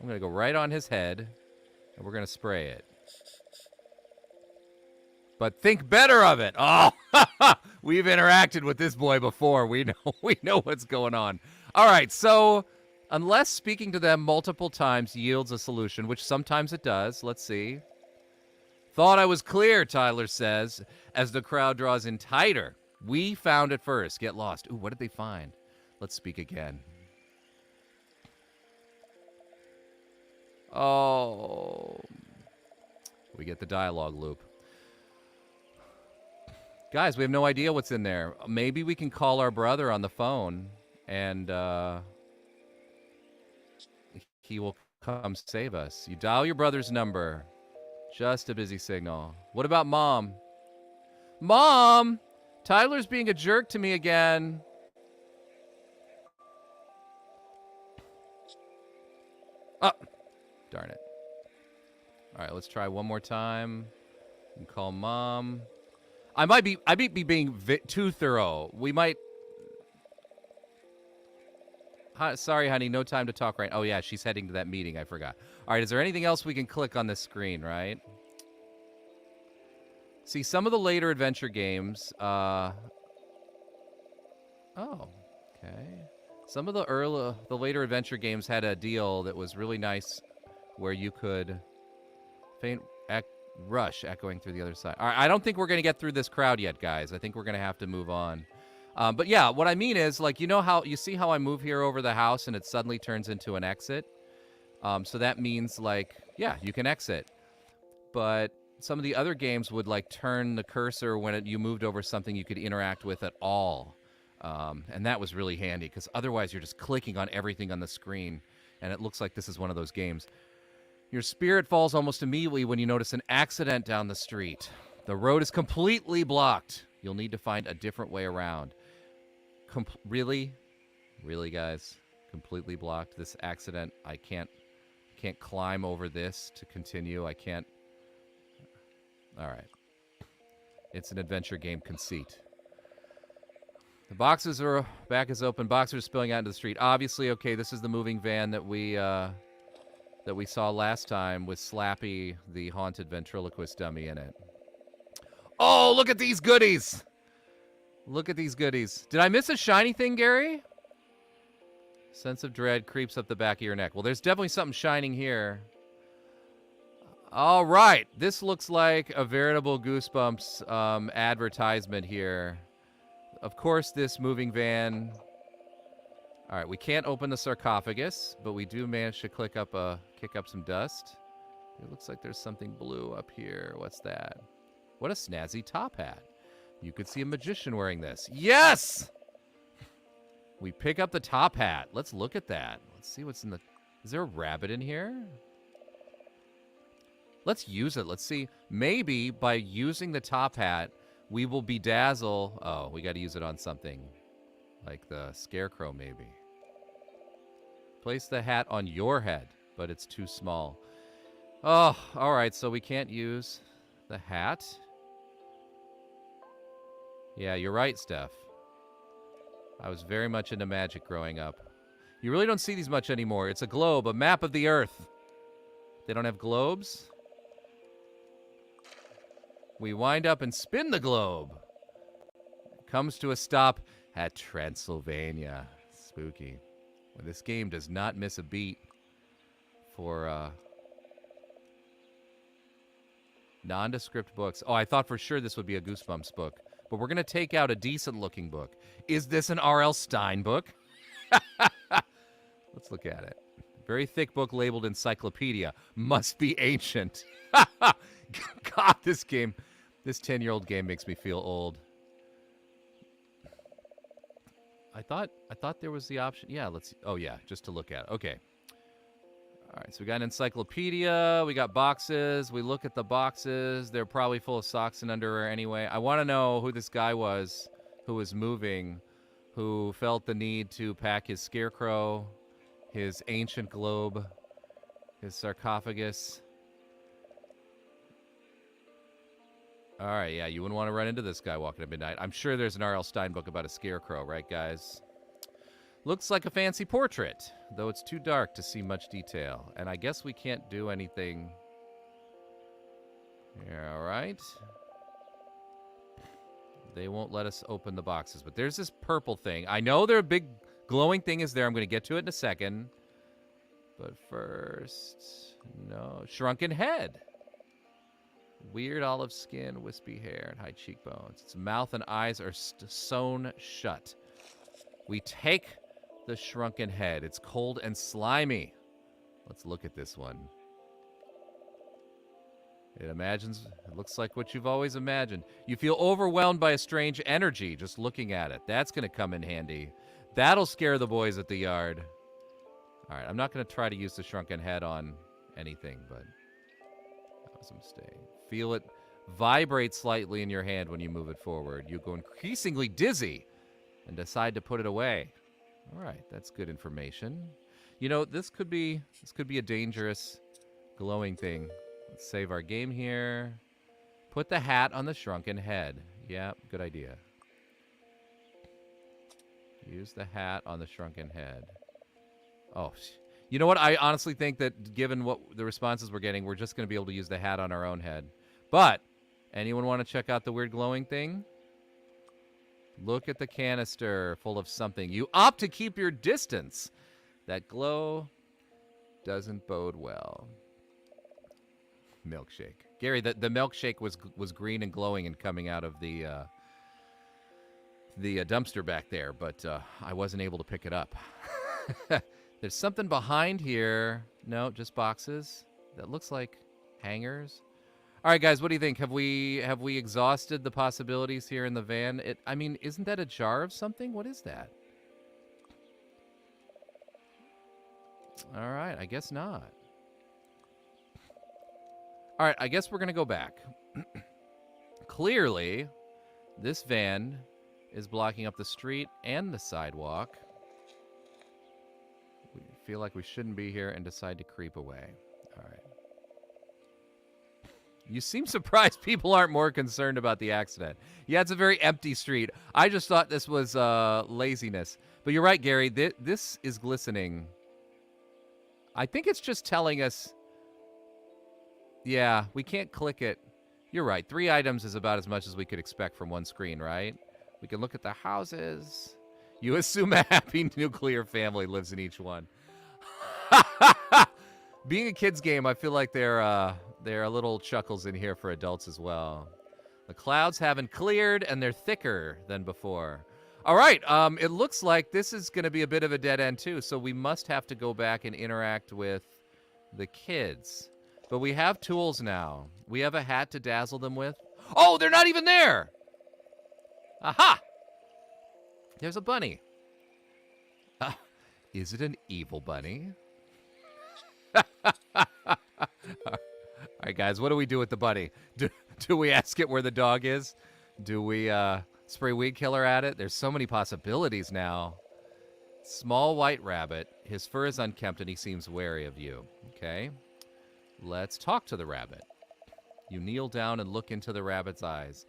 I'm gonna go right on his head, and we're gonna spray it. But think better of it. Oh, we've interacted with this boy before. We know what's going on. All right, so. Unless speaking to them multiple times yields a solution, which sometimes it does. Let's see. Thought I was clear, Tyler says, as the crowd draws in tighter. We found it first. Get lost. Ooh, what did they find? Let's speak again. Oh. We get the dialogue loop. Guys, we have no idea what's in there. Maybe we can call our brother on the phone and, he will come save us. You dial your brother's number. Just a busy signal. What about Mom? Mom! Tyler's being a jerk to me again. Oh, darn it. All right, let's try one more time. And call Mom. I might be being too thorough. We might... Sorry, honey, no time to talk right. Oh, yeah, she's heading to that meeting. I forgot. All right, is there anything else we can click on this screen, right? See, some of the later adventure games... Oh, okay. Some of the later adventure games had a deal that was really nice where you could rush echoing through the other side. All right, I don't think we're going to get through this crowd yet, guys. I think we're going to have to move on. But yeah, what I mean is, like, you see how I move here over the house and it suddenly turns into an exit? So that means, like, yeah, you can exit. But some of the other games would, like, turn the cursor when you moved over something you could interact with at all. And that was really handy, because otherwise you're just clicking on everything on the screen, and it looks like this is one of those games. Your spirit falls almost immediately when you notice an accident down the street. The road is completely blocked. You'll need to find a different way around. Really? Really, guys? Completely blocked? This accident, I can't climb over this to continue. I can't. All right. It's an adventure game conceit. The boxes are back is open. Boxers are spilling out into the street. Obviously, okay, this is the moving van that we saw last time with Slappy, the haunted ventriloquist dummy, in it. Oh, look at these goodies! Look at these goodies. Did I miss a shiny thing, Gary? Sense of dread creeps up the back of your neck. Well, there's definitely something shining here. All right. This looks like a veritable Goosebumps advertisement here. Of course, this moving van... All right, we can't open the sarcophagus, but we do manage to kick up some dust. It looks like there's something blue up here. What's that? What a snazzy top hat. You could see a magician wearing this. Yes! We pick up the top hat. Let's look at that. Let's see what's in the... Is there a rabbit in here? Let's use it. Let's see. Maybe by using the top hat, we will bedazzle... Oh, we got to use it on something. Like the scarecrow, maybe. Place the hat on your head, but it's too small. Oh, all right. So we can't use the hat. Yeah, you're right, Steph. I was very much into magic growing up. You really don't see these much anymore. It's a globe, a map of the Earth. They don't have globes. We wind up and spin the globe. Comes to a stop at Transylvania. Spooky. Well, this game does not miss a beat for nondescript books. Oh, I thought for sure this would be a Goosebumps book. But we're going to take out a decent-looking book. Is this an R.L. Stine book? Let's look at it. Very thick book labeled encyclopedia. Must be ancient. God, this 10-year-old game makes me feel old. I thought there was the option. Yeah, let's... Oh, yeah, just to look at it. Okay. All right, so we got an encyclopedia. We got boxes. We look at the boxes. They're probably full of socks and underwear anyway. I want to know who this guy was who was moving, who felt the need to pack his scarecrow, his ancient globe, his sarcophagus. All right, yeah, you wouldn't want to run into this guy walking at midnight. I'm sure there's an R.L. Stine book about a scarecrow, right, guys? Looks like a fancy portrait, though it's too dark to see much detail. And I guess we can't do anything. Yeah, all right. They won't let us open the boxes, but there's this purple thing. I know their big glowing thing is there. I'm going to get to it in a second. But first, no. Shrunken head. Weird olive skin, wispy hair, and high cheekbones. Its mouth and eyes are sewn shut. We take the shrunken head. It's cold and slimy. Let's look at this one. It looks like what you've always imagined. You feel overwhelmed by a strange energy just looking at it. That's going to come in handy. That'll scare the boys at the yard. All right, I'm not going to try to use the shrunken head on anything, but that was a mistake. Feel it vibrate slightly in your hand when you move it forward. You go increasingly dizzy and decide to put it away. All right, that's good information. You know, this could be a dangerous glowing thing. Let's save our game here. Put the hat on the shrunken head. Yeah, good idea. Use the hat on the shrunken head. Oh, you know what? I honestly think that given what the responses we're getting, we're just going to be able to use the hat on our own head. But, anyone want to check out the weird glowing thing? Look at the canister full of something. You opt to keep your distance. That glow doesn't bode well. Milkshake. Gary, the milkshake was green and glowing and coming out of the dumpster back there, but I wasn't able to pick it up. There's something behind here. No, just boxes. That looks like hangers. All right, guys, what do you think? Have we exhausted the possibilities here in the van? I mean, isn't that a jar of something? What is that? All right, I guess not. All right, I guess we're going to go back. Clearly, this van is blocking up the street and the sidewalk. We feel like we shouldn't be here and decide to creep away. All right. You seem surprised people aren't more concerned about the accident. Yeah, it's a very empty street. I just thought this was laziness. But you're right, Gary. This is glistening. I think it's just telling us... Yeah, we can't click it. You're right. 3 items is about as much as we could expect from one screen, right? We can look at the houses. You assume a happy nuclear family lives in each one. Being a kid's game, I feel like there are little chuckles in here for adults as well. The clouds haven't cleared, and they're thicker than before. All right, it looks like this is going to be a bit of a dead end, too, so we must have to go back and interact with the kids. But we have tools now. We have a hat to dazzle them with. Oh, they're not even there! Aha! There's a bunny. Is it an evil bunny? All right, guys, what do we do with the bunny? Do we ask it where the dog is? Do we spray weed killer at it? There's so many possibilities now. Small white rabbit. His fur is unkempt and he seems wary of you. Okay. Let's talk to the rabbit. You kneel down and look into the rabbit's eyes.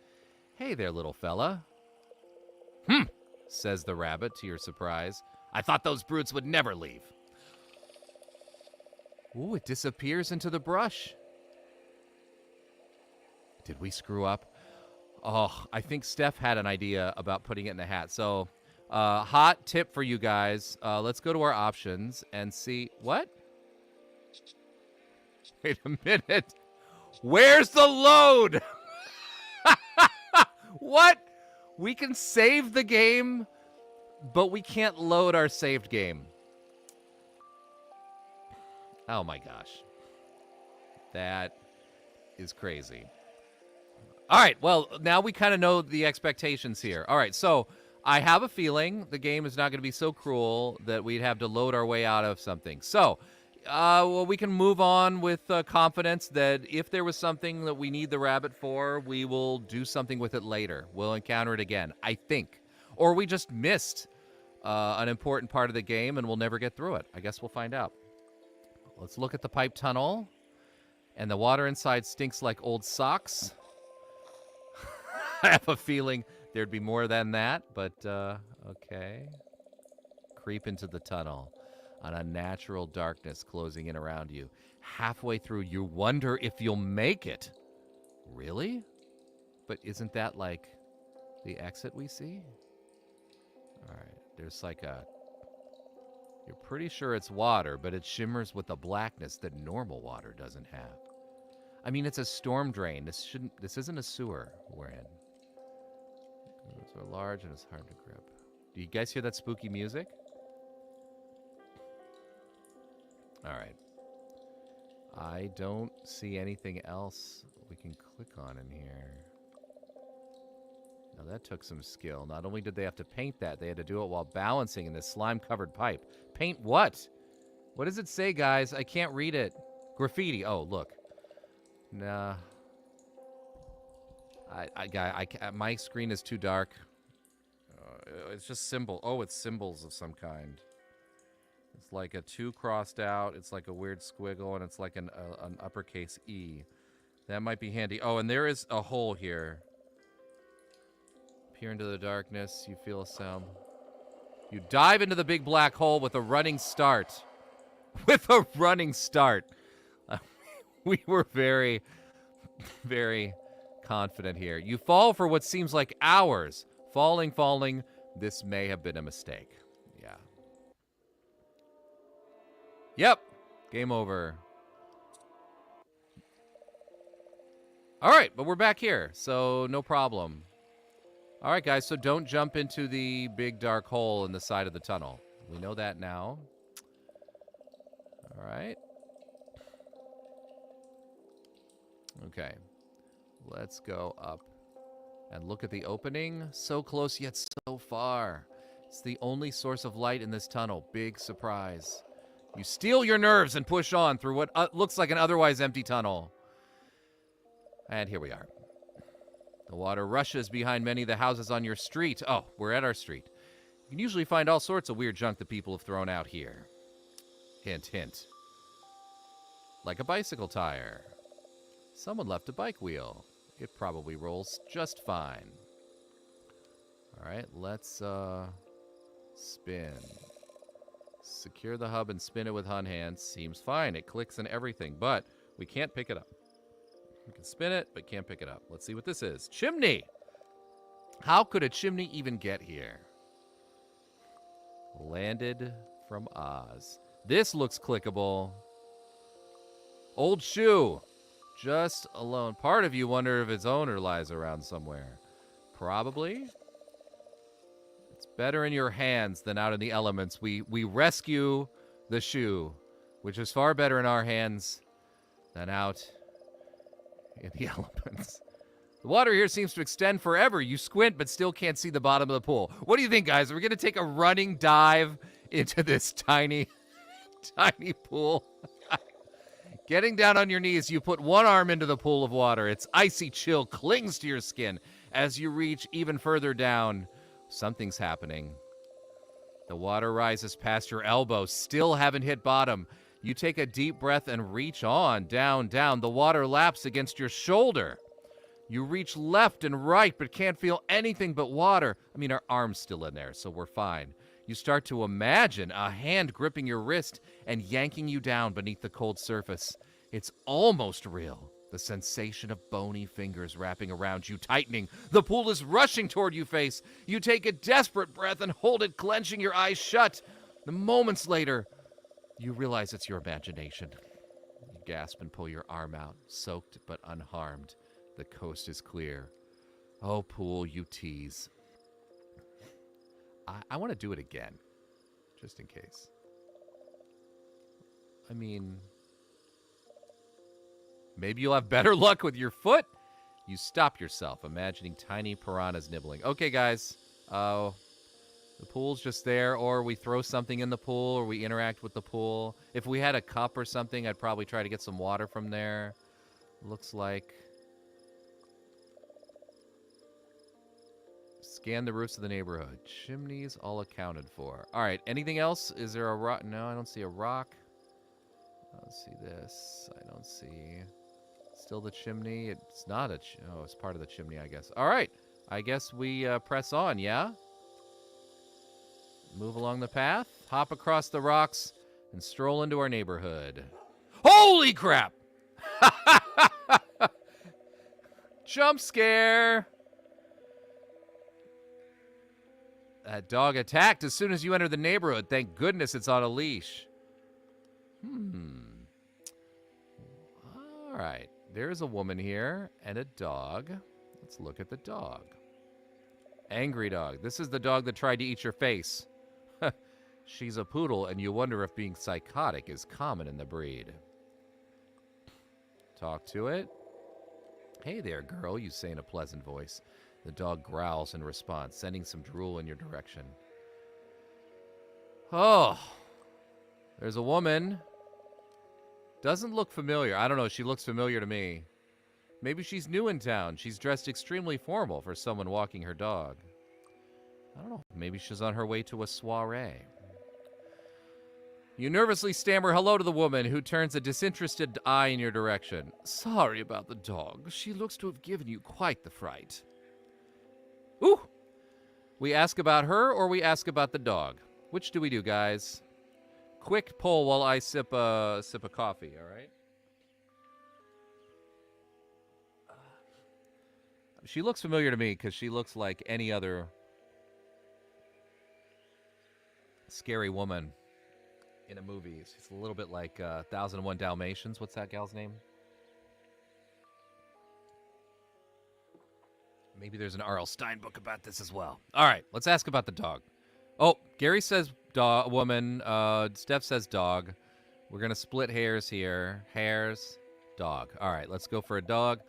Hey there, little fella. Says the rabbit to your surprise. I thought those brutes would never leave. Ooh, it disappears into the brush. Did we screw up? Oh, I think Steph had an idea about putting it in the hat. So, hot tip for you guys. Let's go to our options and see... What? Wait a minute. Where's the load? What? We can save the game, but we can't load our saved game. Oh my gosh. That is crazy. All right, well, now we kind of know the expectations here. All right, so I have a feeling the game is not going to be so cruel that we'd have to load our way out of something. So, well, we can move on with confidence that if there was something that we need the rabbit for, we will do something with it later. We'll encounter it again, I think. Or we just missed an important part of the game and we'll never get through it. I guess we'll find out. Let's look at the pipe tunnel. And the water inside stinks like old socks. I have a feeling there'd be more than that, but okay. Creep into the tunnel. An unnatural darkness closing in around you. Halfway through, you wonder if you'll make it. Really? But isn't that like the exit we see? All right, there's like a... You're pretty sure it's water, but it shimmers with a blackness that normal water doesn't have. I mean, it's a storm drain. This isn't a sewer we're in. It's so large and it's hard to grip. Do you guys hear that spooky music? All right. I don't see anything else we can click on in here. Now that took some skill. Not only did they have to paint that, they had to do it while balancing in this slime-covered pipe. Paint what? What does it say, guys? I can't read it. Graffiti. Oh, look. Nah. My screen is too dark. It's just symbol. Oh, it's symbols of some kind. It's like a 2 crossed out. It's like a weird squiggle, and it's like an uppercase E. That might be handy. Oh, and there is a hole here. Peer into the darkness. You feel a sound. You dive into the big black hole with a running start. With a running start. We were very, very confident here. You fall for what seems like hours. Falling. This may have been a mistake. Yeah. Yep. Game over. All right, but we're back here, so no problem. All right, guys, so don't jump into the big dark hole in the side of the tunnel. We know that now. All right. Okay. Let's go up and look at the opening. So close yet so far. It's the only source of light in this tunnel. Big surprise. You steel your nerves and push on through what looks like an otherwise empty tunnel. And here we are. The water rushes behind many of the houses on your street. Oh, we're at our street. You can usually find all sorts of weird junk that people have thrown out here. Hint, hint. Like a bicycle tire. Someone left a bike wheel. It probably rolls just fine. All right, let's spin. Secure the hub and spin it with Hun hands. Seems fine. It clicks and everything, but we can't pick it up. We can spin it, but can't pick it up. Let's see what this is. Chimney! How could a chimney even get here? Landed from Oz. This looks clickable. Old shoe. Just alone. Part of you wonder if its owner lies around somewhere. Probably. It's better in your hands than out in the elements. We rescue the shoe, which is far better in our hands than out in the elements. The water here seems to extend forever. You squint, but still can't see the bottom of the pool. What do you think, guys? Are we going to take a running dive into this tiny, tiny pool? Getting down on your knees, you put one arm into the pool of water. Its icy chill clings to your skin. As you reach even further down, something's happening. The water rises past your elbow. Still haven't hit bottom. You take a deep breath and reach on, down, down. The water laps against your shoulder. You reach left and right, but can't feel anything but water. I mean, our arm's still in there, so we're fine. You start to imagine a hand gripping your wrist and yanking you down beneath the cold surface. It's almost real. The sensation of bony fingers wrapping around you, tightening. The pool is rushing toward you face. You take a desperate breath and hold it, clenching your eyes shut. The moments later, you realize it's your imagination. You gasp and pull your arm out, soaked but unharmed. The coast is clear. Oh, pool, you tease. I want to do it again, just in case. I mean, maybe you'll have better luck with your foot. You stop yourself, imagining tiny piranhas nibbling. Okay, guys. The pool's just there, or we throw something in the pool, or we interact with the pool. If we had a cup or something, I'd probably try to get some water from there. Looks like... Scan the roofs of the neighborhood. Chimneys all accounted for. All right, anything else? Is there a rock? No, I don't see a rock. I don't see this. I don't see... Still the chimney. It's not a... Oh, it's part of the chimney, I guess. All right. I guess we press on, yeah? Move along the path. Hop across the rocks and stroll into our neighborhood. Holy crap! Jump scare! That dog attacked as soon as you entered the neighborhood. Thank goodness it's on a leash. All right. There's a woman here and a dog. Let's look at the dog. Angry dog. This is the dog that tried to eat your face. She's a poodle, and you wonder if being psychotic is common in the breed. Talk to it. Hey there, girl, you say in a pleasant voice. The dog growls in response, sending some drool in your direction. Oh, there's a woman. Doesn't look familiar. I don't know. She looks familiar to me. Maybe she's new in town. She's dressed extremely formal for someone walking her dog. I don't know. Maybe she's on her way to a soiree. You nervously stammer hello to the woman, who turns a disinterested eye in your direction. Sorry about the dog. She looks to have given you quite the fright. Ooh! We ask about her or we ask about the dog? Which do we do, guys? Quick poll while I sip a coffee, all right? She looks familiar to me because she looks like any other scary woman in a movie. She's a little bit like 1001 Dalmatians. What's that gal's name? Maybe there's an R.L. Stine book about this as well. All right, let's ask about the dog. Oh, Gary says woman. Steph says dog. We're going to split hairs here. Hairs, dog. All right, let's go for a dog.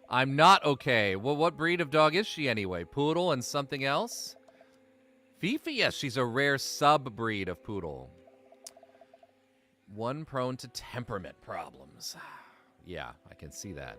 I'm not okay. Well, what breed of dog is she anyway? Poodle and something else? Fifi, yes, she's a rare sub-breed of poodle. One prone to temperament problems. Yeah, I can see that.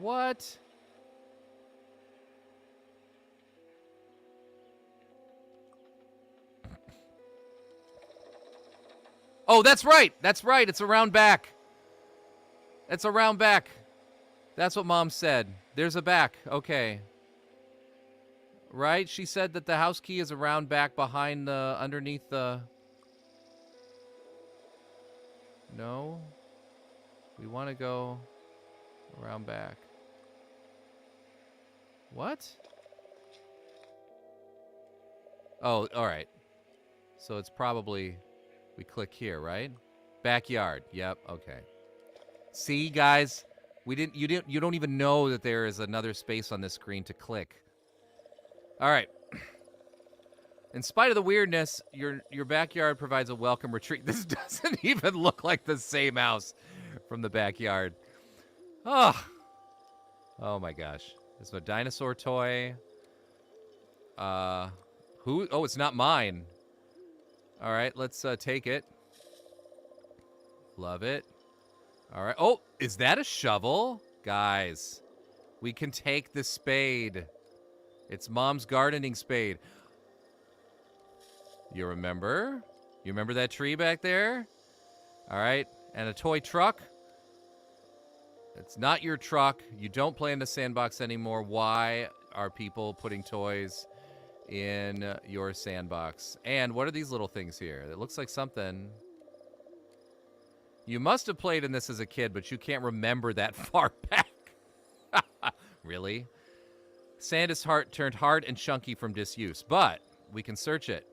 What? Oh, that's right. That's right. It's around back. It's around back. That's what Mom said. There's a back. Okay. Right? She said that the house key is around back behind the, underneath the... No? We want to go around back. What? Oh, all right. So it's probably... We click here, right? Backyard. Yep, okay. See, guys? You don't even know that there is another space on this screen to click. All right. In spite of the weirdness, your backyard provides a welcome retreat. This doesn't even look like the same house from the backyard. Oh my gosh. There's no dinosaur toy. Who? Oh, it's not mine. All right, let's take it. Love it. All right. Oh, is that a shovel? Guys, we can take the spade. It's Mom's gardening spade. You remember? You remember that tree back there? All right. And a toy truck. It's not your truck. You don't play in the sandbox anymore. Why are people putting toys in your sandbox? And what are these little things here? It looks like something. You must have played in this as a kid, but you can't remember that far back. Really? Sand is turned hard and chunky from disuse, but we can search it.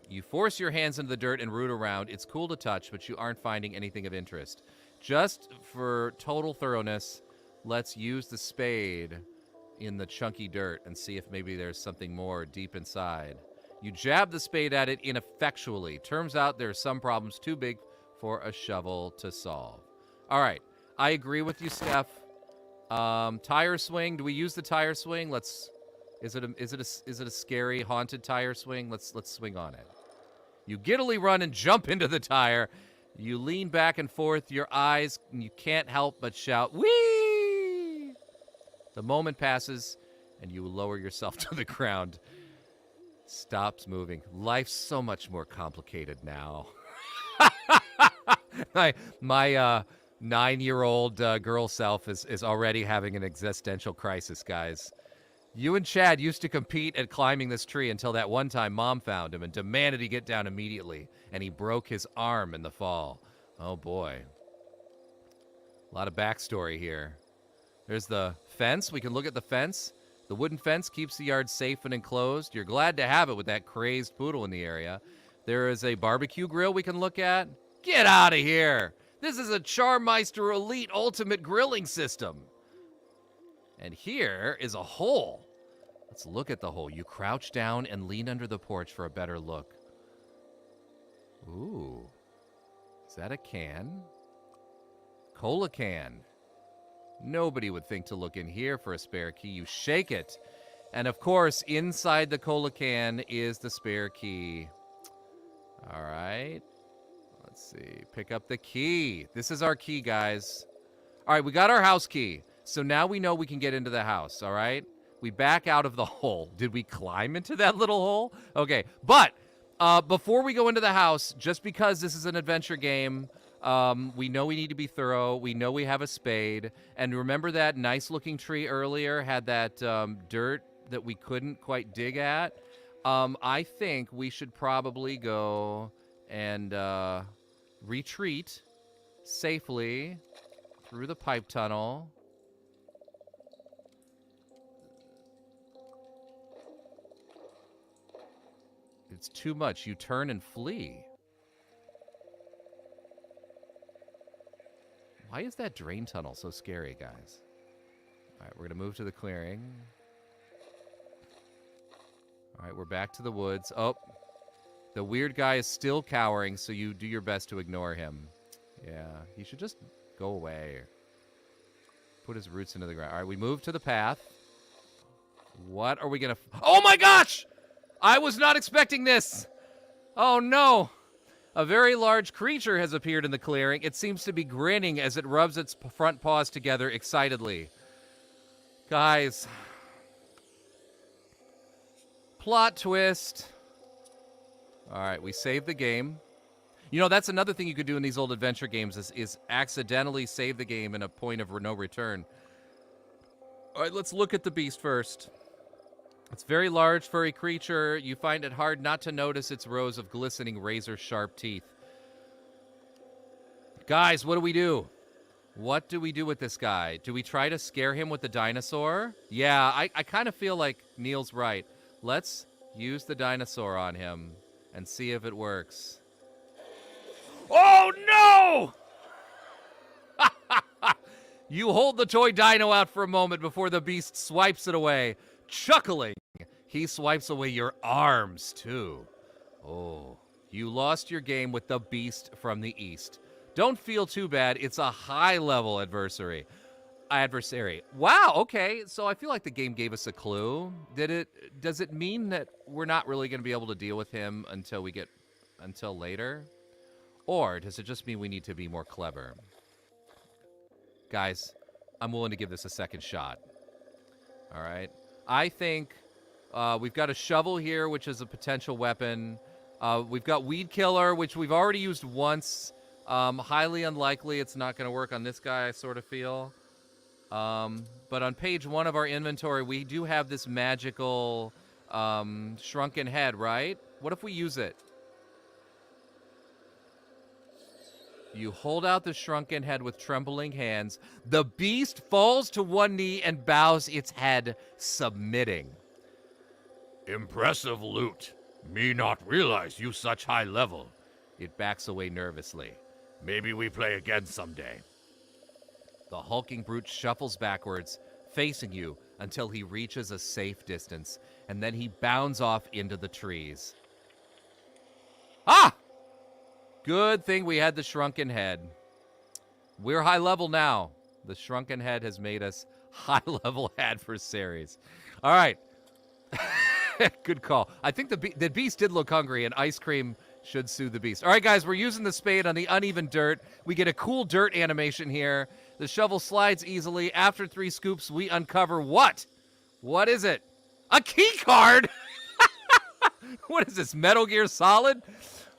You force your hands into the dirt and root around. It's cool to touch, but you aren't finding anything of interest. Just for total thoroughness, let's use the spade in the chunky dirt and see if maybe there's something more deep inside. You jab the spade at it ineffectually. Turns out there's some problems too big for a shovel to solve. All right, I agree with you, Steph. Tire swing. Do we use the tire swing? Is it a scary haunted tire swing? Let's swing on it. You giddily run and jump into the tire. You lean back and forth, your eyes, and you can't help but shout, "Whee!" The moment passes, and you lower yourself to the ground. Stops moving. Life's so much more complicated now. my 9-year-old girl self is already having an existential crisis, guys. You and Chad used to compete at climbing this tree until that one time Mom found him and demanded he get down immediately, and he broke his arm in the fall. Oh, boy. A lot of backstory here. There's the fence. We can look at the fence. The wooden fence keeps the yard safe and enclosed. You're glad to have it with that crazed poodle in the area. There is a barbecue grill we can look at. Get out of here! This is a Charmeister Elite Ultimate Grilling System. And here is a hole. Let's look at the hole. You crouch down and lean under the porch for a better look. Ooh. Is that a can? Cola can. Nobody would think to look in here for a spare key. You shake it. And of course, inside the cola can is the spare key. All right. Let's see. Pick up the key. This is our key, guys. All right, we got our house key. So now we know we can get into the house, all right? We back out of the hole. Did we climb into that little hole? Okay, but before we go into the house, just because this is an adventure game, we know we need to be thorough. We know we have a spade. And remember that nice-looking tree earlier had that dirt that we couldn't quite dig at? I think we should probably go and retreat safely through the pipe tunnel. It's too much. You turn and flee. Why is that drain tunnel so scary, guys? All right, we're going to move to the clearing. All right, we're back to the woods. Oh, the weird guy is still cowering, so you do your best to ignore him. Yeah, he should just go away. Put his roots into the ground. All right, we move to the path. What are we going to... Oh, my gosh! I was not expecting this. Oh, no. A very large creature has appeared in the clearing. It seems to be grinning as it rubs its front paws together excitedly. Guys, plot twist. All right, we saved the game. You know, that's another thing you could do in these old adventure games is accidentally save the game in a point of no return. All right, let's look at the beast first. It's a very large, furry creature. You find it hard not to notice its rows of glistening razor-sharp teeth. Guys, what do we do? What do we do with this guy? Do we try to scare him with the dinosaur? Yeah, I kind of feel like Neil's right. Let's use the dinosaur on him and see if it works. Oh, no! You hold the toy dino out for a moment before the beast swipes it away. Chuckling, he swipes away your arms, too. Oh, you lost your game with the beast from the east. Don't feel too bad. It's a high-level adversary. Wow, okay. So I feel like the game gave us a clue. Does it mean that we're not really going to be able to deal with him until later? Or does it just mean we need to be more clever? Guys, I'm willing to give this a second shot. All right. I think we've got a shovel here, which is a potential weapon. We've got weed killer, which we've already used once. Highly unlikely it's not going to work on this guy, I sort of feel. But on page 1 of our inventory, we do have this magical shrunken head, right? What if we use it? You hold out the shrunken head with trembling hands. The beast falls to one knee and bows its head, submitting. Impressive loot. Me not realize you such high level. It backs away nervously. Maybe we play again someday. The hulking brute shuffles backwards, facing you until he reaches a safe distance, and then he bounds off into the trees. Ah! Good thing we had the shrunken head. We're high level now. The shrunken head has made us high level adversaries. All right. Good call. I think the beast did look hungry, and ice cream should soothe the beast. All right, guys, we're using the spade on the uneven dirt. We get a cool dirt animation here. The shovel slides easily. After 3 scoops, we uncover what? What is it? A key card? What is this, Metal Gear Solid?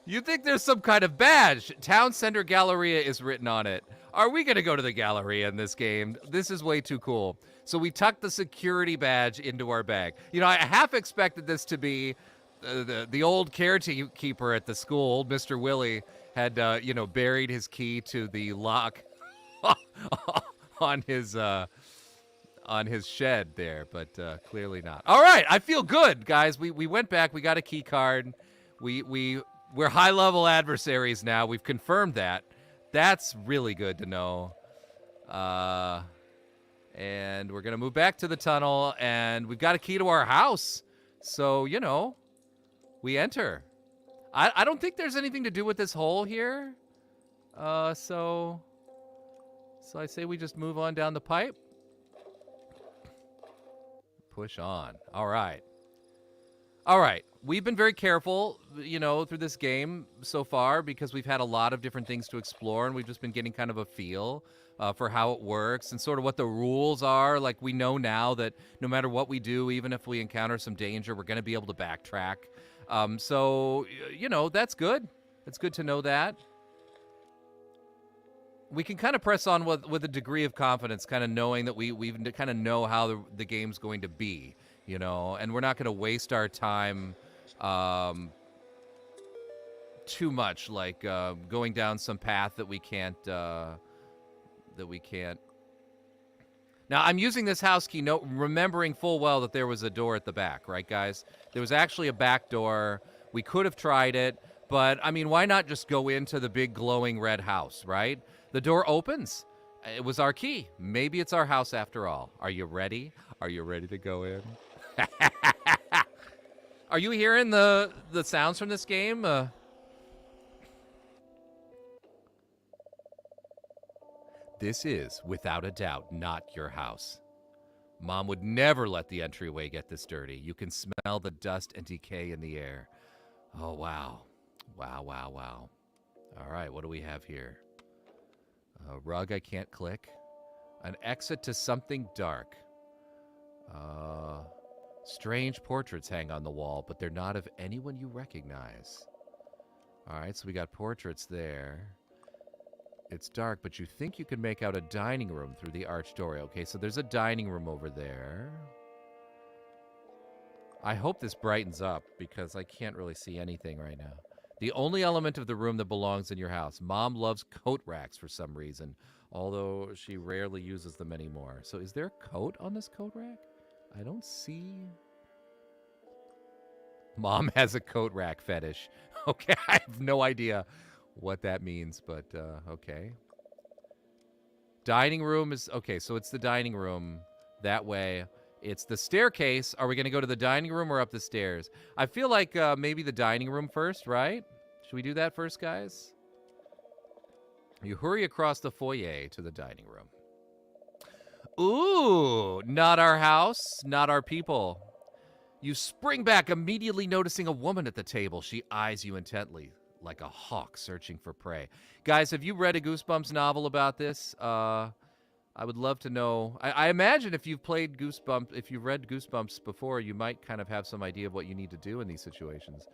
You think there's some kind of badge. Town Center Galleria is written on it. Are we going to go to the Galleria in this game? This is way too cool. So we tucked the security badge into our bag. You know, I half expected this to be the old caretaker at the school, old Mr. Willie, had, buried his key to the lock on his shed there, but clearly not. All right, I feel good, guys. We went back. We got a key card. We're high-level adversaries now. We've confirmed that. That's really good to know. And we're going to move back to the tunnel, and we've got a key to our house. So, we enter. I don't think there's anything to do with this hole here. So I say we just move on down the pipe. Push on. All right. All right. We've been very careful, through this game so far because we've had a lot of different things to explore, and we've just been getting kind of a feel for how it works and sort of what the rules are. Like, we know now that no matter what we do, even if we encounter some danger, we're going to be able to backtrack. So, that's good. It's good to know that. We can kind of press on with a degree of confidence, kind of knowing that we kind of know how the game's going to be, and we're not going to waste our time too much, like going down some path that we can't. Now, I'm using this house key, remembering full well that there was a door at the back, right, guys? There was actually a back door. We could have tried it, but, I mean, why not just go into the big glowing red house, right? The door opens. It was our key. Maybe it's our house after all. Are you ready? Are you ready to go in? Are you hearing the sounds from this game? This is, without a doubt, not your house. Mom would never let the entryway get this dirty. You can smell the dust and decay in the air. Oh, wow. Wow, wow, wow. All right, what do we have here? A rug I can't click. An exit to something dark. Strange portraits hang on the wall, but they're not of anyone you recognize. All right, so we got portraits there. It's dark, but you think you can make out a dining room through the arched doorway. Okay, so there's a dining room over there. I hope this brightens up because I can't really see anything right now. The only element of the room that belongs in your house. Mom loves coat racks for some reason, although she rarely uses them anymore. So is there a coat on this coat rack? I don't see. Mom has a coat rack fetish. Okay, I have no idea what that means, but okay. Dining room is, okay, so it's the dining room that way. It's the staircase. Are we going to go to the dining room or up the stairs? I feel like maybe the dining room first, right? Should we do that first, guys? You hurry across the foyer to the dining room. Ooh, not our house, not our people. You spring back, immediately noticing a woman at the table. She eyes you intently, like a hawk searching for prey. Guys, have you read a Goosebumps novel about this? I would love to know. I imagine if you've played Goosebumps, if you've read Goosebumps before, you might kind of have some idea of what you need to do in these situations.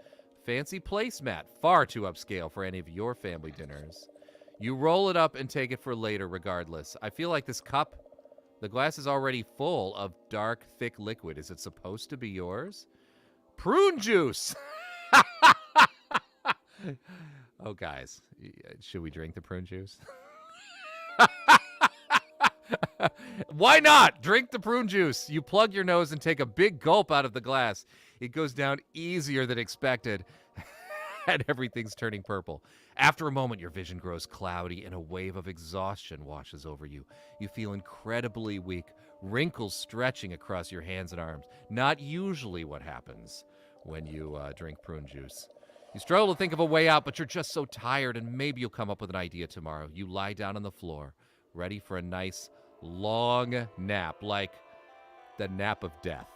Fancy placemat, far too upscale for any of your family dinners. You roll it up and take it for later regardless. I feel like this cup, the glass is already full of dark, thick liquid. Is it supposed to be yours? Prune juice! Oh, guys, should we drink the prune juice? Why not? Drink the prune juice. You plug your nose and take a big gulp out of the glass. It goes down easier than expected, and everything's turning purple. After a moment, your vision grows cloudy, and a wave of exhaustion washes over you. You feel incredibly weak, wrinkles stretching across your hands and arms. Not usually what happens when you drink prune juice. You struggle to think of a way out, but you're just so tired, and maybe you'll come up with an idea tomorrow. You lie down on the floor, ready for a nice, long nap, like the nap of death.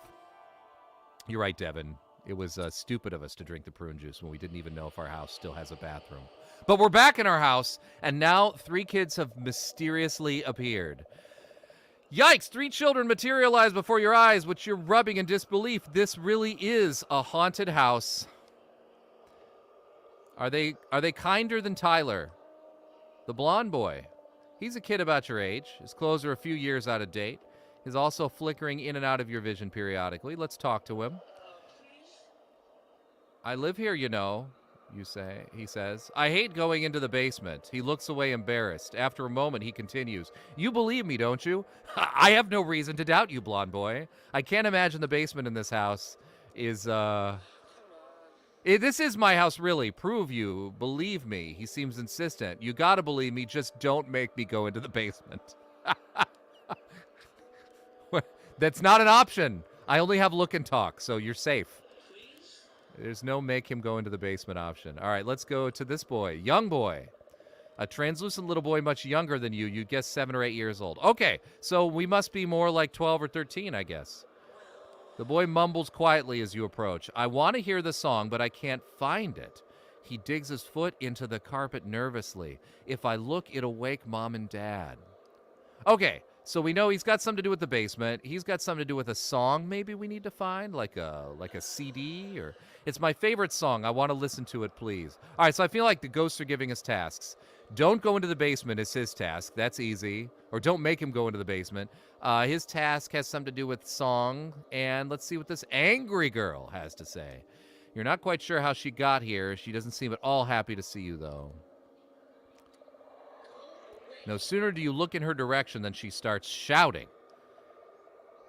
You're right, Devin. It was stupid of us to drink the prune juice when we didn't even know if our house still has a bathroom. But we're back in our house, and now 3 kids have mysteriously appeared. Yikes, 3 children materialize before your eyes, which you're rubbing in disbelief. This really is a haunted house. Are they kinder than Tyler, the blonde boy? He's a kid about your age. His clothes are a few years out of date. He's also flickering in and out of your vision periodically. Let's talk to him. I live here, you know, he says. I hate going into the basement. He looks away embarrassed. After a moment, he continues. You believe me, don't you? I have no reason to doubt you, blonde boy. I can't imagine the basement in this house is, this is my house, really. Prove you. Believe me. He seems insistent. You gotta believe me. Just don't make me go into the basement. That's not an option. I only have look and talk, so you're safe. There's no make him go into the basement option. All right, let's go to this boy. Young boy. A translucent little boy much younger than you. You'd guess 7 or 8 years old. Okay, so we must be more like 12 or 13, I guess. The boy mumbles quietly as you approach. I want to hear the song, but I can't find it. He digs his foot into the carpet nervously. If I look, it'll wake Mom and Dad. Okay, so we know he's got something to do with the basement. He's got something to do with a song maybe we need to find, like a CD, or... It's my favorite song. I want to listen to it, please. All right, so I feel like the ghosts are giving us tasks. Don't go into the basement is his task. That's easy. Or don't make him go into the basement. His task has something to do with song, and let's see what this angry girl has to say. You're not quite sure how she got here. She doesn't seem at all happy to see you, though. No sooner do you look in her direction than she starts shouting.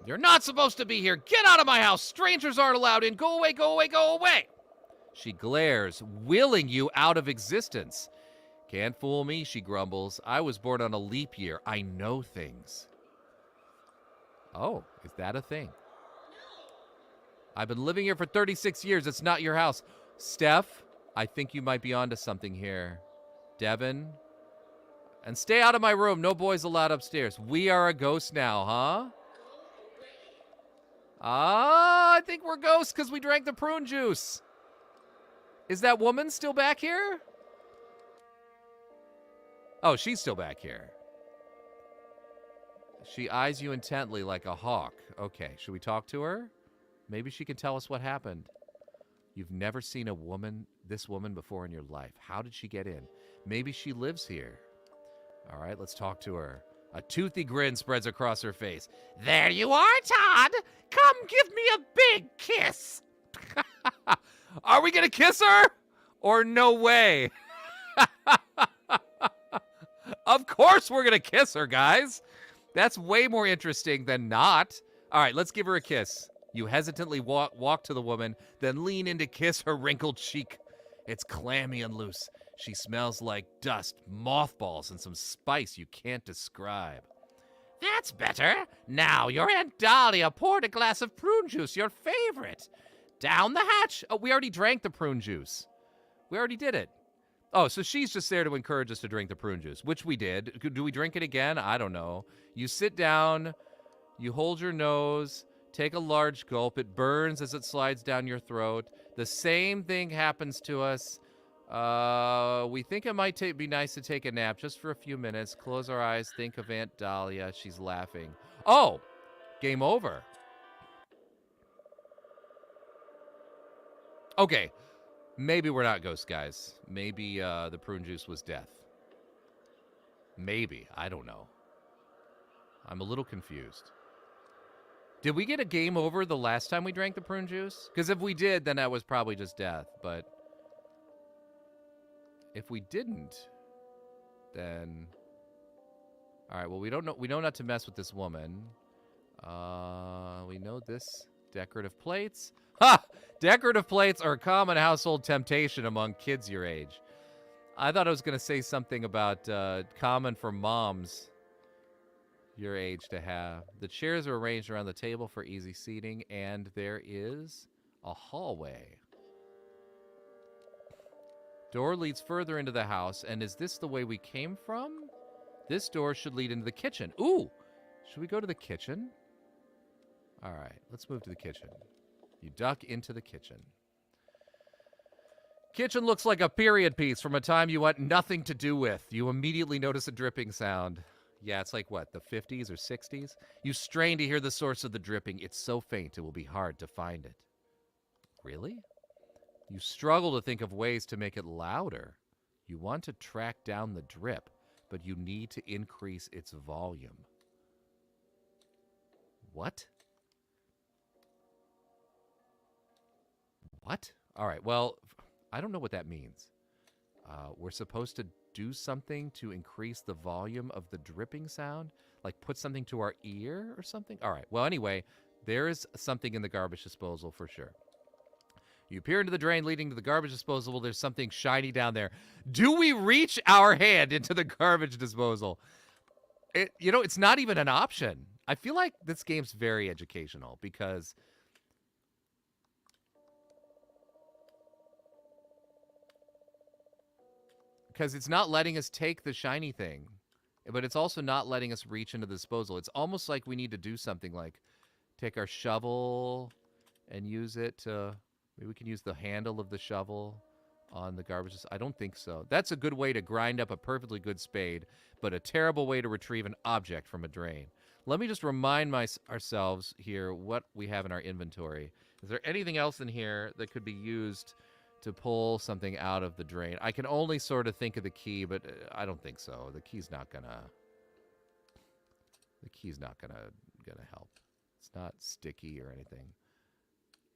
You're not supposed to be here. Get out of my house. Strangers aren't allowed in. Go away, go away, go away. She glares, willing you out of existence. Can't fool me, she grumbles. I was born on a leap year. I know things. Oh, is that a thing? I've been living here for 36 years. It's not your house. Steph, I think you might be onto something here. Devin. And stay out of my room. No boys allowed upstairs. We are a ghost now, huh? I think we're ghosts because we drank the prune juice. Is that woman still back here? Oh, she's still back here. She eyes you intently like a hawk. Okay, should we talk to her? Maybe she can tell us what happened. You've never seen this woman before in your life. How did she get in? Maybe she lives here. All right, let's talk to her. A toothy grin spreads across her face. There you are, Todd. Come give me a big kiss. Are we going to kiss her? Or no way? Of course we're going to kiss her, guys. That's way more interesting than not. All right, let's give her a kiss. You hesitantly walk to the woman, then lean in to kiss her wrinkled cheek. It's clammy and loose. She smells like dust, mothballs, and some spice you can't describe. That's better. Now your Aunt Dahlia poured a glass of prune juice, your favorite. Down the hatch. Oh, we already drank the prune juice. We already did it. Oh, so she's just there to encourage us to drink the prune juice, which we did. Do we drink it again? I don't know. You sit down, you hold your nose, take a large gulp. It burns as it slides down your throat. The same thing happens to us. We think it might be nice to take a nap just for a few minutes. Close our eyes, think of Aunt Dahlia. She's laughing. Oh, game over. Okay. Maybe we're not ghost guys. Maybe the prune juice was death. Maybe. I don't know. I'm a little confused. Did we get a game over the last time we drank the prune juice? Because if we did, then that was probably just death. But if we didn't, then... All right, well, we don't know. We know not to mess with this woman. We know this. Decorative plates. Ha! Decorative plates are a common household temptation among kids your age. I thought I was going to say something about common for moms your age to have. The chairs are arranged around the table for easy seating, and there is a hallway. Door leads further into the house, and is this the way we came from? This door should lead into the kitchen. Ooh! Should we go to the kitchen? All right, let's move to the kitchen. You duck into the kitchen. Kitchen looks like a period piece from a time you want nothing to do with. You immediately notice a dripping sound. Yeah, it's like what, the 50s or 60s? You strain to hear the source of the dripping. It's so faint it will be hard to find it. Really? You struggle to think of ways to make it louder. You want to track down the drip, but you need to increase its volume. What? What? All right, well, I don't know what that means. We're supposed to do something to increase the volume of the dripping sound? Like put something to our ear or something? All right, well, anyway, there is something in the garbage disposal for sure. You peer into the drain leading to the garbage disposal. There's something shiny down there. Do we reach our hand into the garbage disposal? It's not even an option. I feel like this game's very educational because... Because it's not letting us take the shiny thing, but it's also not letting us reach into the disposal. It's almost like we need to do something like take our shovel and use it to... Maybe we can use the handle of the shovel on the garbage. I don't think so. That's a good way to grind up a perfectly good spade, but a terrible way to retrieve an object from a drain. Let me just remind ourselves here what we have in our inventory. Is there anything else in here that could be used to pull something out of the drain? I can only sort of think of the key, but I don't think so. The key's not gonna help. It's not sticky or anything.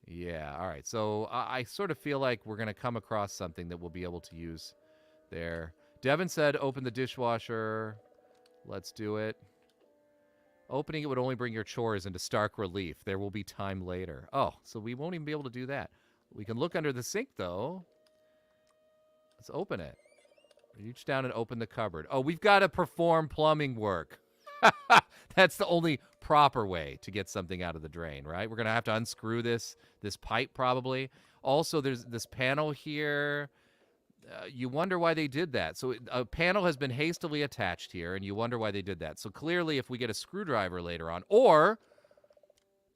Yeah, all right. So I sort of feel like we're gonna come across something that we'll be able to use there. Devin said open the dishwasher. Let's do it. Opening it would only bring your chores into stark relief. There will be time later. Oh, so we won't even be able to do that. We can look under the sink, though. Let's open it. Reach down and open the cupboard. Oh, we've got to perform plumbing work. That's the only proper way to get something out of the drain, right? We're going to have to unscrew this pipe, probably. Also, there's this panel here. You wonder why they did that. So a panel has been hastily attached here, and you wonder why they did that. So clearly, if we get a screwdriver later on, or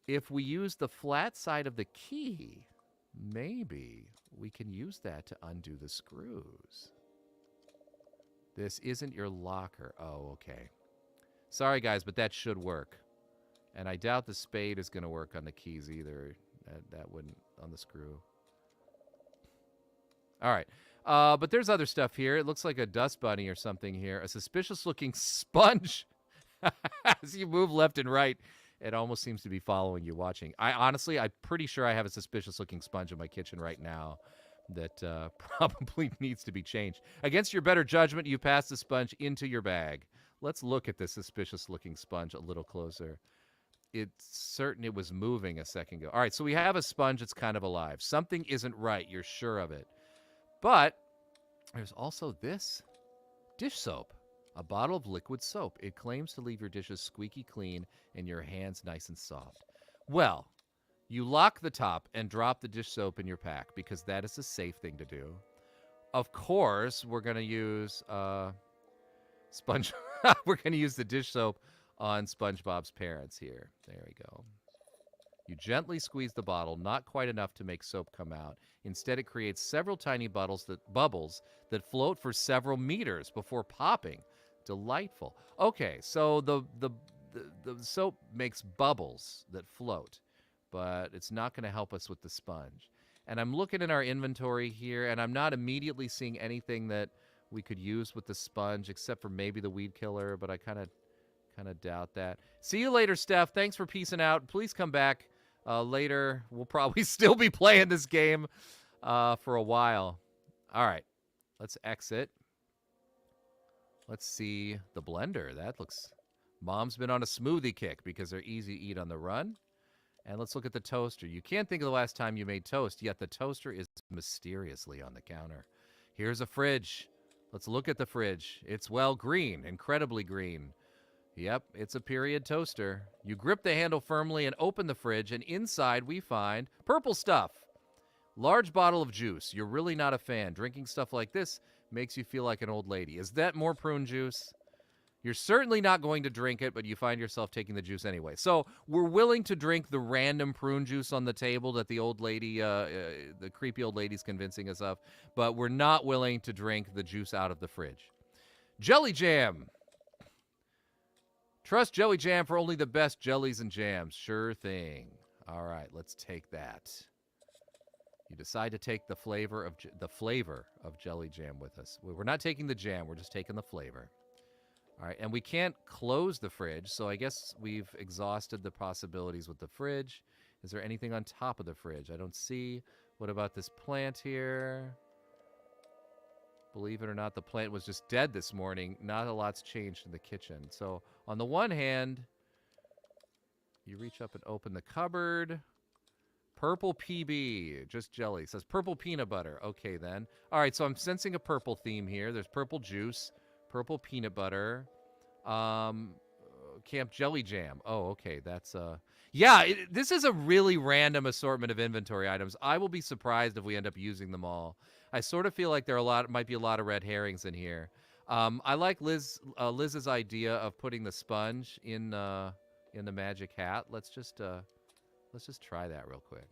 if we use the flat side of the key... Maybe we can use that to undo the screws. This isn't your locker. Oh, okay. Sorry, guys, but that should work. And I doubt the spade is going to work on the keys either. That wouldn't on the screw. All right. But there's other stuff here. It looks like a dust bunny or something here. A suspicious-looking sponge. As you move left and right, it almost seems to be following you, watching. I'm pretty sure I have a suspicious-looking sponge in my kitchen right now that probably needs to be changed. Against your better judgment, you pass the sponge into your bag. Let's look at this suspicious-looking sponge a little closer. It's certain it was moving a second ago. All right, so we have a sponge that's kind of alive. Something isn't right. You're sure of it. But there's also this dish soap, a bottle of liquid soap. It claims to leave your dishes squeaky clean and your hands nice and soft. Well, you lock the top and drop the dish soap in your pack because that is a safe thing to do. Of course, we're going to use sponge. We're going to use the dish soap on SpongeBob's parents here. There we go. You gently squeeze the bottle, not quite enough to make soap come out. Instead, it creates several tiny bubbles that float for several meters before popping. Delightful. Okay, so the soap makes bubbles that float, but it's not going to help us with the sponge. And I'm looking in our inventory here, and I'm not immediately seeing anything that we could use with the sponge, except for maybe the weed killer, but I kind of doubt that. See you later, Steph. Thanks for peacing out. Please come back later. We'll probably still be playing this game for a while. All right, let's exit. Let's see the blender. That looks... Mom's been on a smoothie kick because they're easy to eat on the run. And let's look at the toaster. You can't think of the last time you made toast, yet the toaster is mysteriously on the counter. Here's a fridge. Let's look at the fridge. It's, well, green, incredibly green. Yep, it's a period toaster. You grip the handle firmly and open the fridge, and inside we find purple stuff. Large bottle of juice. You're really not a fan. Drinking stuff like this makes you feel like an old lady. Is that more prune juice? You're certainly not going to drink it, but you find yourself taking the juice anyway. So we're willing to drink the random prune juice on the table that the old lady, the creepy old lady's convincing us of, but we're not willing to drink the juice out of the fridge. Jelly jam. Trust Jelly Jam for only the best jellies and jams. Sure thing. All right, let's take that. You decide to take the flavor of Jelly Jam with us. We're not taking the jam. We're just taking the flavor. All right, and we can't close the fridge, so I guess we've exhausted the possibilities with the fridge. Is there anything on top of the fridge? I don't see. What about this plant here? Believe it or not, the plant was just dead this morning. Not a lot's changed in the kitchen. So on the one hand, you reach up and open the cupboard. Purple PB, just jelly. It says purple peanut butter. Okay, then. All right, so I'm sensing a purple theme here. There's purple juice, purple peanut butter, Camp Jelly Jam. Oh, okay, that's... Yeah, this is a really random assortment of inventory items. I will be surprised if we end up using them all. I sort of feel like there are might be a lot of red herrings in here. I like Liz's idea of putting the sponge in the magic hat. Let's just try that real quick.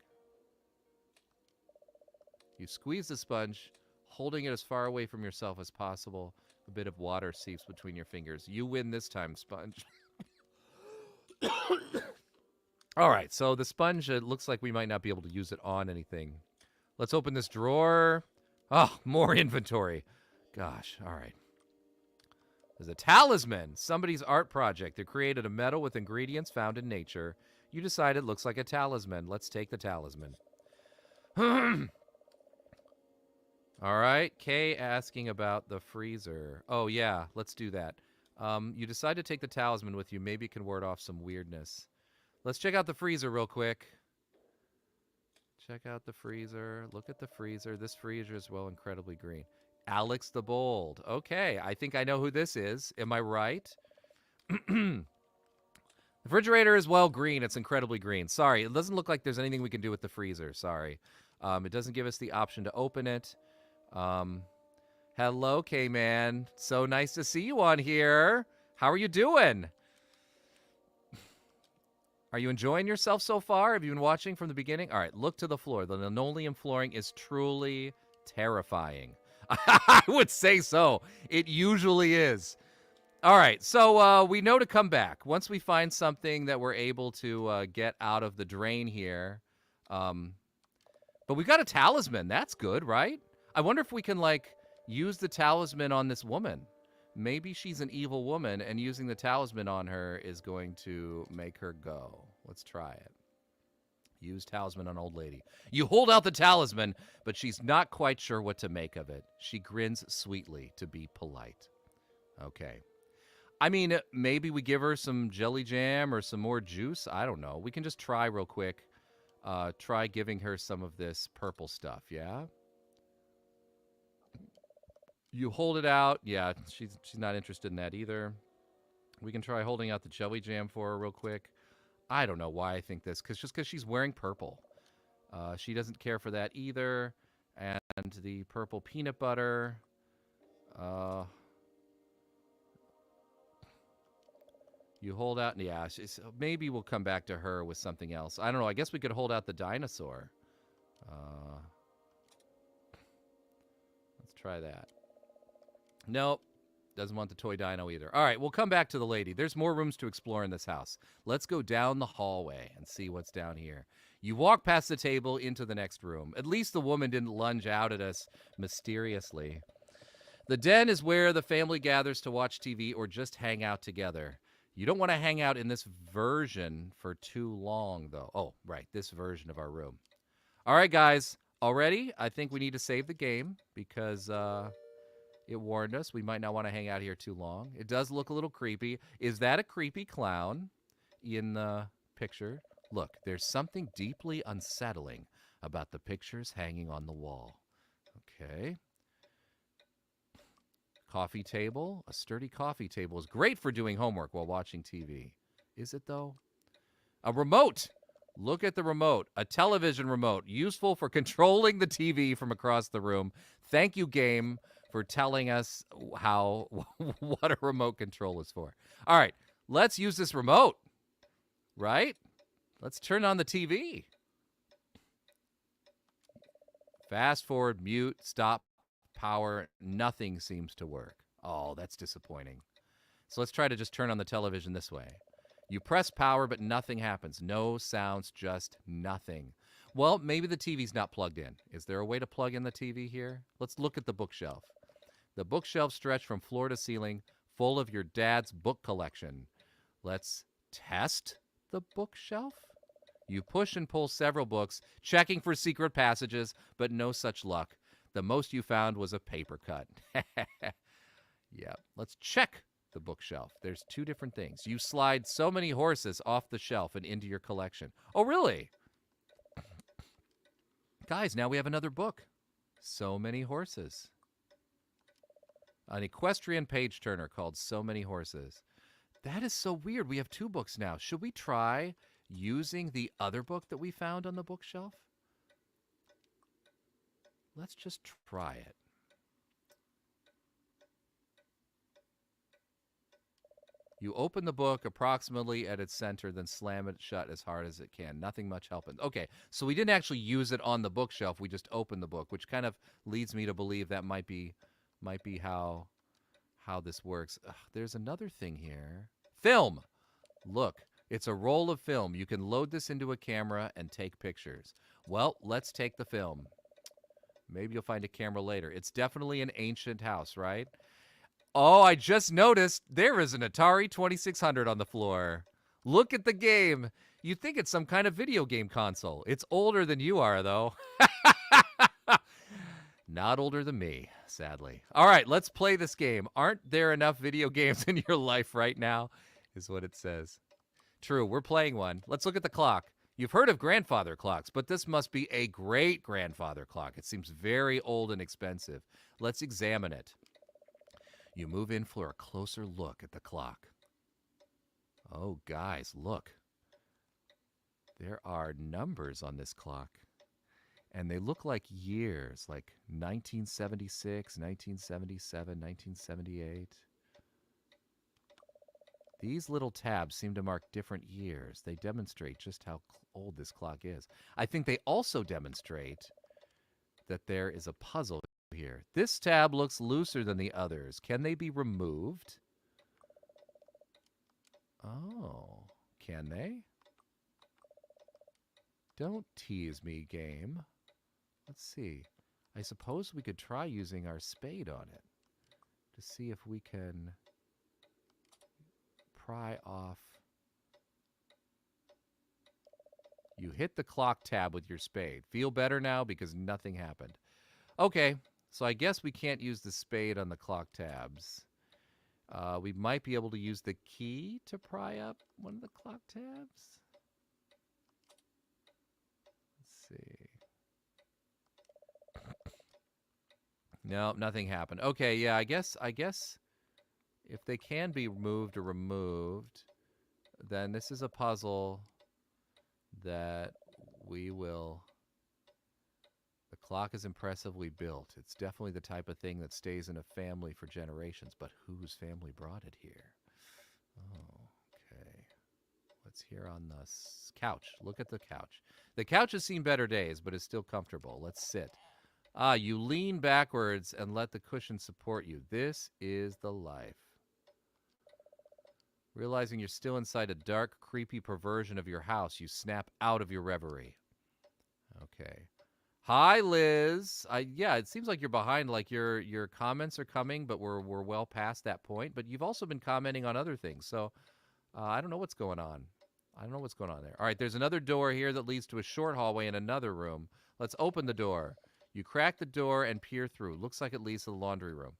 You squeeze the sponge, holding it as far away from yourself as possible. A bit of water seeps between your fingers. You win this time, sponge. All right, so the sponge, it looks like we might not be able to use it on anything. Let's open this drawer. Oh, more inventory. Gosh, all right. There's a talisman. Somebody's art project. They created a medal with ingredients found in nature. You decide it looks like a talisman. Let's take the talisman. All right, Kay asking about the freezer. Oh, yeah, let's do that. You decide to take the talisman with you. Maybe it can ward off some weirdness. Let's check out the freezer real quick. Check out the freezer. Look at the freezer. This freezer is, well, incredibly green. Alex the Bold. Okay, I think I know who this is. Am I right? The refrigerator is, well, green. It's incredibly green. Sorry, it doesn't look like there's anything we can do with the freezer. Sorry. It doesn't give us the option to open it. Hello, K-Man. So nice to see you on here. How are you doing? Are you enjoying yourself so far? Have you been watching from the beginning? All right, look to the floor. The linoleum flooring is truly terrifying. I would say so. It usually is. All right, so we know to come back once we find something that we're able to get out of the drain here. Um, but we got a talisman. That's good, right? I wonder if we can like use the talisman on this woman. Maybe she's an evil woman, and using the talisman on her is going to make her go. Let's try it. Use talisman on old lady. You hold out the talisman, but she's not quite sure what to make of it. She grins sweetly to be polite. Okay. I mean, maybe we give her some jelly jam or some more juice. I don't know. We can just try real quick. Try giving her some of this purple stuff, yeah? You hold it out. Yeah, she's not interested in that either. We can try holding out the jelly jam for her real quick. I don't know why I think this, because she's wearing purple. She doesn't care for that either. And the purple peanut butter. You hold out. Yeah, maybe we'll come back to her with something else. I don't know. I guess we could hold out the dinosaur. Let's try that. Nope. Doesn't want the toy dino either. All right, we'll come back to the lady. There's more rooms to explore in this house. Let's go down the hallway and see what's down here. You walk past the table into the next room. At least the woman didn't lunge out at us mysteriously. The den is where the family gathers to watch TV or just hang out together. You don't want to hang out in this version for too long, though. Oh, right, this version of our room. All right, guys, already, I think we need to save the game because it warned us we might not want to hang out here too long. It does look a little creepy. Is that a creepy clown in the picture? Look, there's something deeply unsettling about the pictures hanging on the wall. Okay. Coffee table. A sturdy coffee table is great for doing homework while watching TV. Is it, though? A remote. Look at the remote. A television remote. Useful for controlling the TV from across the room. Thank you, game, for telling us what a remote control is for. All right, let's use this remote, right? Let's turn on the TV. Fast forward, mute, stop, power. Nothing seems to work. Oh, that's disappointing. So let's try to just turn on the television this way. You press power, but nothing happens. No sounds, just nothing. Well, maybe the TV's not plugged in. Is there a way to plug in the TV here? Let's look at the bookshelf. The bookshelf stretched from floor to ceiling, full of your dad's book collection. Let's test the bookshelf. You push and pull several books, checking for secret passages, but no such luck. The most you found was a paper cut. Yeah, let's check the bookshelf. There's two different things. You slide so many horses off the shelf and into your collection. Oh, really? Guys, now we have another book. So Many Horses. An equestrian page turner called So Many Horses. That is so weird. We have two books now. Should we try using the other book that we found on the bookshelf? Let's just try it. You open the book approximately at its center, then slam it shut as hard as it can. Nothing much helping. Okay, so we didn't actually use it on the bookshelf. We just opened the book, which kind of leads me to believe that might be how this works. Ugh, there's another thing here. Film. Look, it's a roll of film. You can load this into a camera and take pictures. Well, let's take the film. Maybe you'll find a camera later. It's definitely an ancient house, right? Oh, I just noticed there is an Atari 2600 on the floor. Look at the game. You'd think it's some kind of video game console. It's older than you are, though. Not older than me, sadly. All right, let's play this game. Aren't there enough video games in your life right now? Is what it says. True, we're playing one. Let's look at the clock. You've heard of grandfather clocks, but this must be a great-grandfather clock. It seems very old and expensive. Let's examine it. You move in for a closer look at the clock. Oh, guys, look. There are numbers on this clock. And they look like years, like 1976, 1977, 1978. These little tabs seem to mark different years. They demonstrate just how old this clock is. I think they also demonstrate that there is a puzzle Here. This tab looks looser than the others. Can they be removed? Oh, can they? Don't tease me, game. Let's see. I suppose we could try using our spade on it to see if we can pry off. You hit the clock tab with your spade. Feel better now because nothing happened. Okay, so I guess we can't use the spade on the clock tabs. We might be able to use the key to pry up one of the clock tabs. Let's see. No, nothing happened. Okay, yeah, I guess if they can be moved or removed, then this is a puzzle that we will... The clock is impressively built. It's definitely the type of thing that stays in a family for generations. But whose family brought it here? Oh, okay. What's here on the couch? Look at the couch. The couch has seen better days, but is still comfortable. Let's sit. Ah, you lean backwards and let the cushion support you. This is the life. Realizing you're still inside a dark, creepy perversion of your house, you snap out of your reverie. Okay. Hi, Liz. Yeah, it seems like you're behind. Like your comments are coming, but we're well past that point. But you've also been commenting on other things, so I don't know what's going on. I don't know what's going on there. All right, there's another door here that leads to a short hallway in another room. Let's open the door. You crack the door and peer through. Looks like it leads to the laundry room.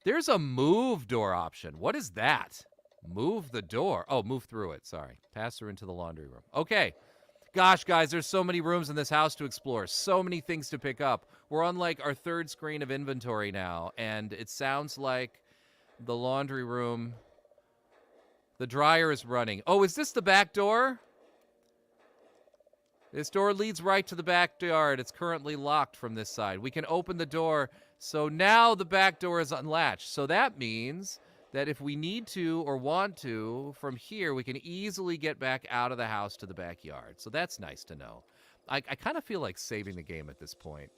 There's a move door option. What is that? Move the door. Oh, move through it. Sorry. Pass through into the laundry room. Okay. Gosh, guys, there's so many rooms in this house to explore. So many things to pick up. We're on, like, our third screen of inventory now, and it sounds like the laundry room... The dryer is running. Oh, is this the back door? This door leads right to the backyard. It's currently locked from this side. We can open the door. So now the back door is unlatched. So that means that if we need to or want to, from here, we can easily get back out of the house to the backyard. So that's nice to know. I kind of feel like saving the game at this point.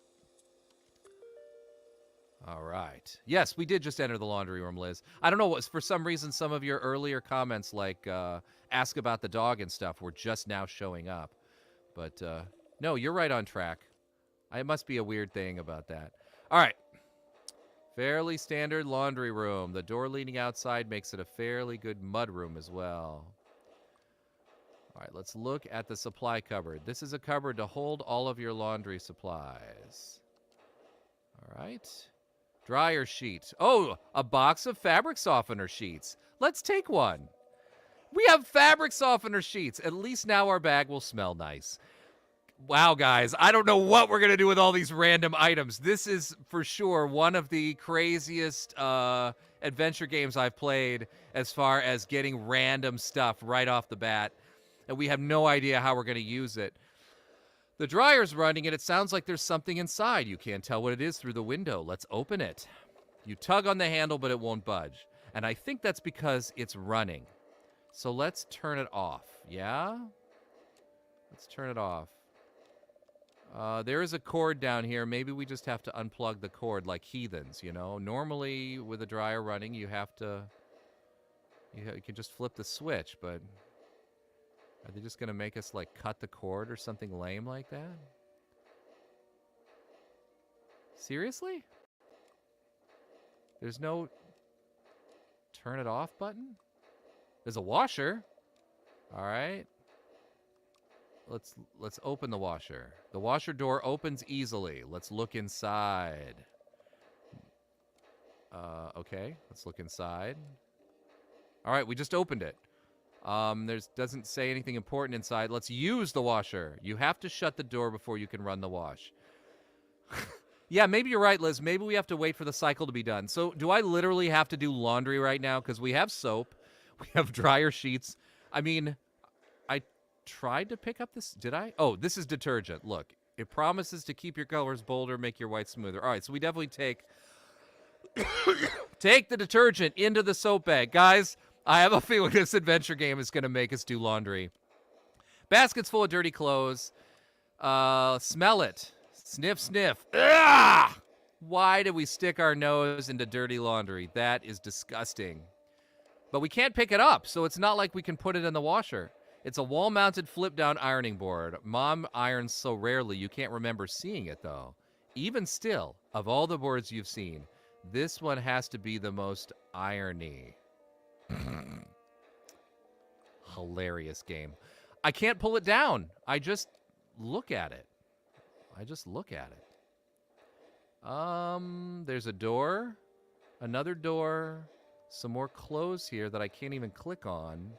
All right. Yes, we did just enter the laundry room, Liz. I don't know, for some reason, some of your earlier comments, like ask about the dog and stuff, were just now showing up. But no, you're right on track. It must be a weird thing about that. All right. Fairly standard laundry room. The door leading outside makes it a fairly good mud room as well. All right, let's look at the supply cupboard. This is a cupboard to hold all of your laundry supplies. All right. Dryer sheet. Oh, a box of fabric softener sheets. Let's take one. We have fabric softener sheets. At least now our bag will smell nice. Wow, guys, I don't know what we're going to do with all these random items. This is, for sure, one of the craziest adventure games I've played as far as getting random stuff right off the bat. And we have no idea how we're going to use it. The dryer's running, and it sounds like there's something inside. You can't tell what it is through the window. Let's open it. You tug on the handle, but it won't budge. And I think that's because it's running. So let's turn it off. Yeah? Let's turn it off. There is a cord down here. Maybe we just have to unplug the cord like heathens, you know? Normally, with a dryer running, you have to... You can just flip the switch, but... Are they just going to make us, like, cut the cord or something lame like that? Seriously? There's no turn it off button? There's a washer. All right. Let's open the washer. The washer door opens easily. Let's look inside. Okay. Let's look inside. All right, we just opened it. Doesn't say anything important inside. Let's use the washer. You have to shut the door before you can run the wash. Yeah, maybe you're right, Liz. Maybe we have to wait for the cycle to be done. So do I literally have to do laundry right now? Because we have soap. We have dryer sheets. I mean, I tried to pick up this. Did I? Oh, this is detergent. Look, it promises to keep your colors bolder, make your white smoother. All right, so we definitely take the detergent into the soap bag. Guys, I have a feeling this adventure game is going to make us do laundry. Baskets full of dirty clothes. Smell it. Sniff, sniff. Ugh! Why do we stick our nose into dirty laundry? That is disgusting. But we can't pick it up, so it's not like we can put it in the washer. It's a wall-mounted flip-down ironing board. Mom irons so rarely you can't remember seeing it, though. Even still, of all the boards you've seen, this one has to be the most irony. Hilarious game. I can't pull it down. I just look at it. There's a door, another door, some more clothes here that I can't even click on,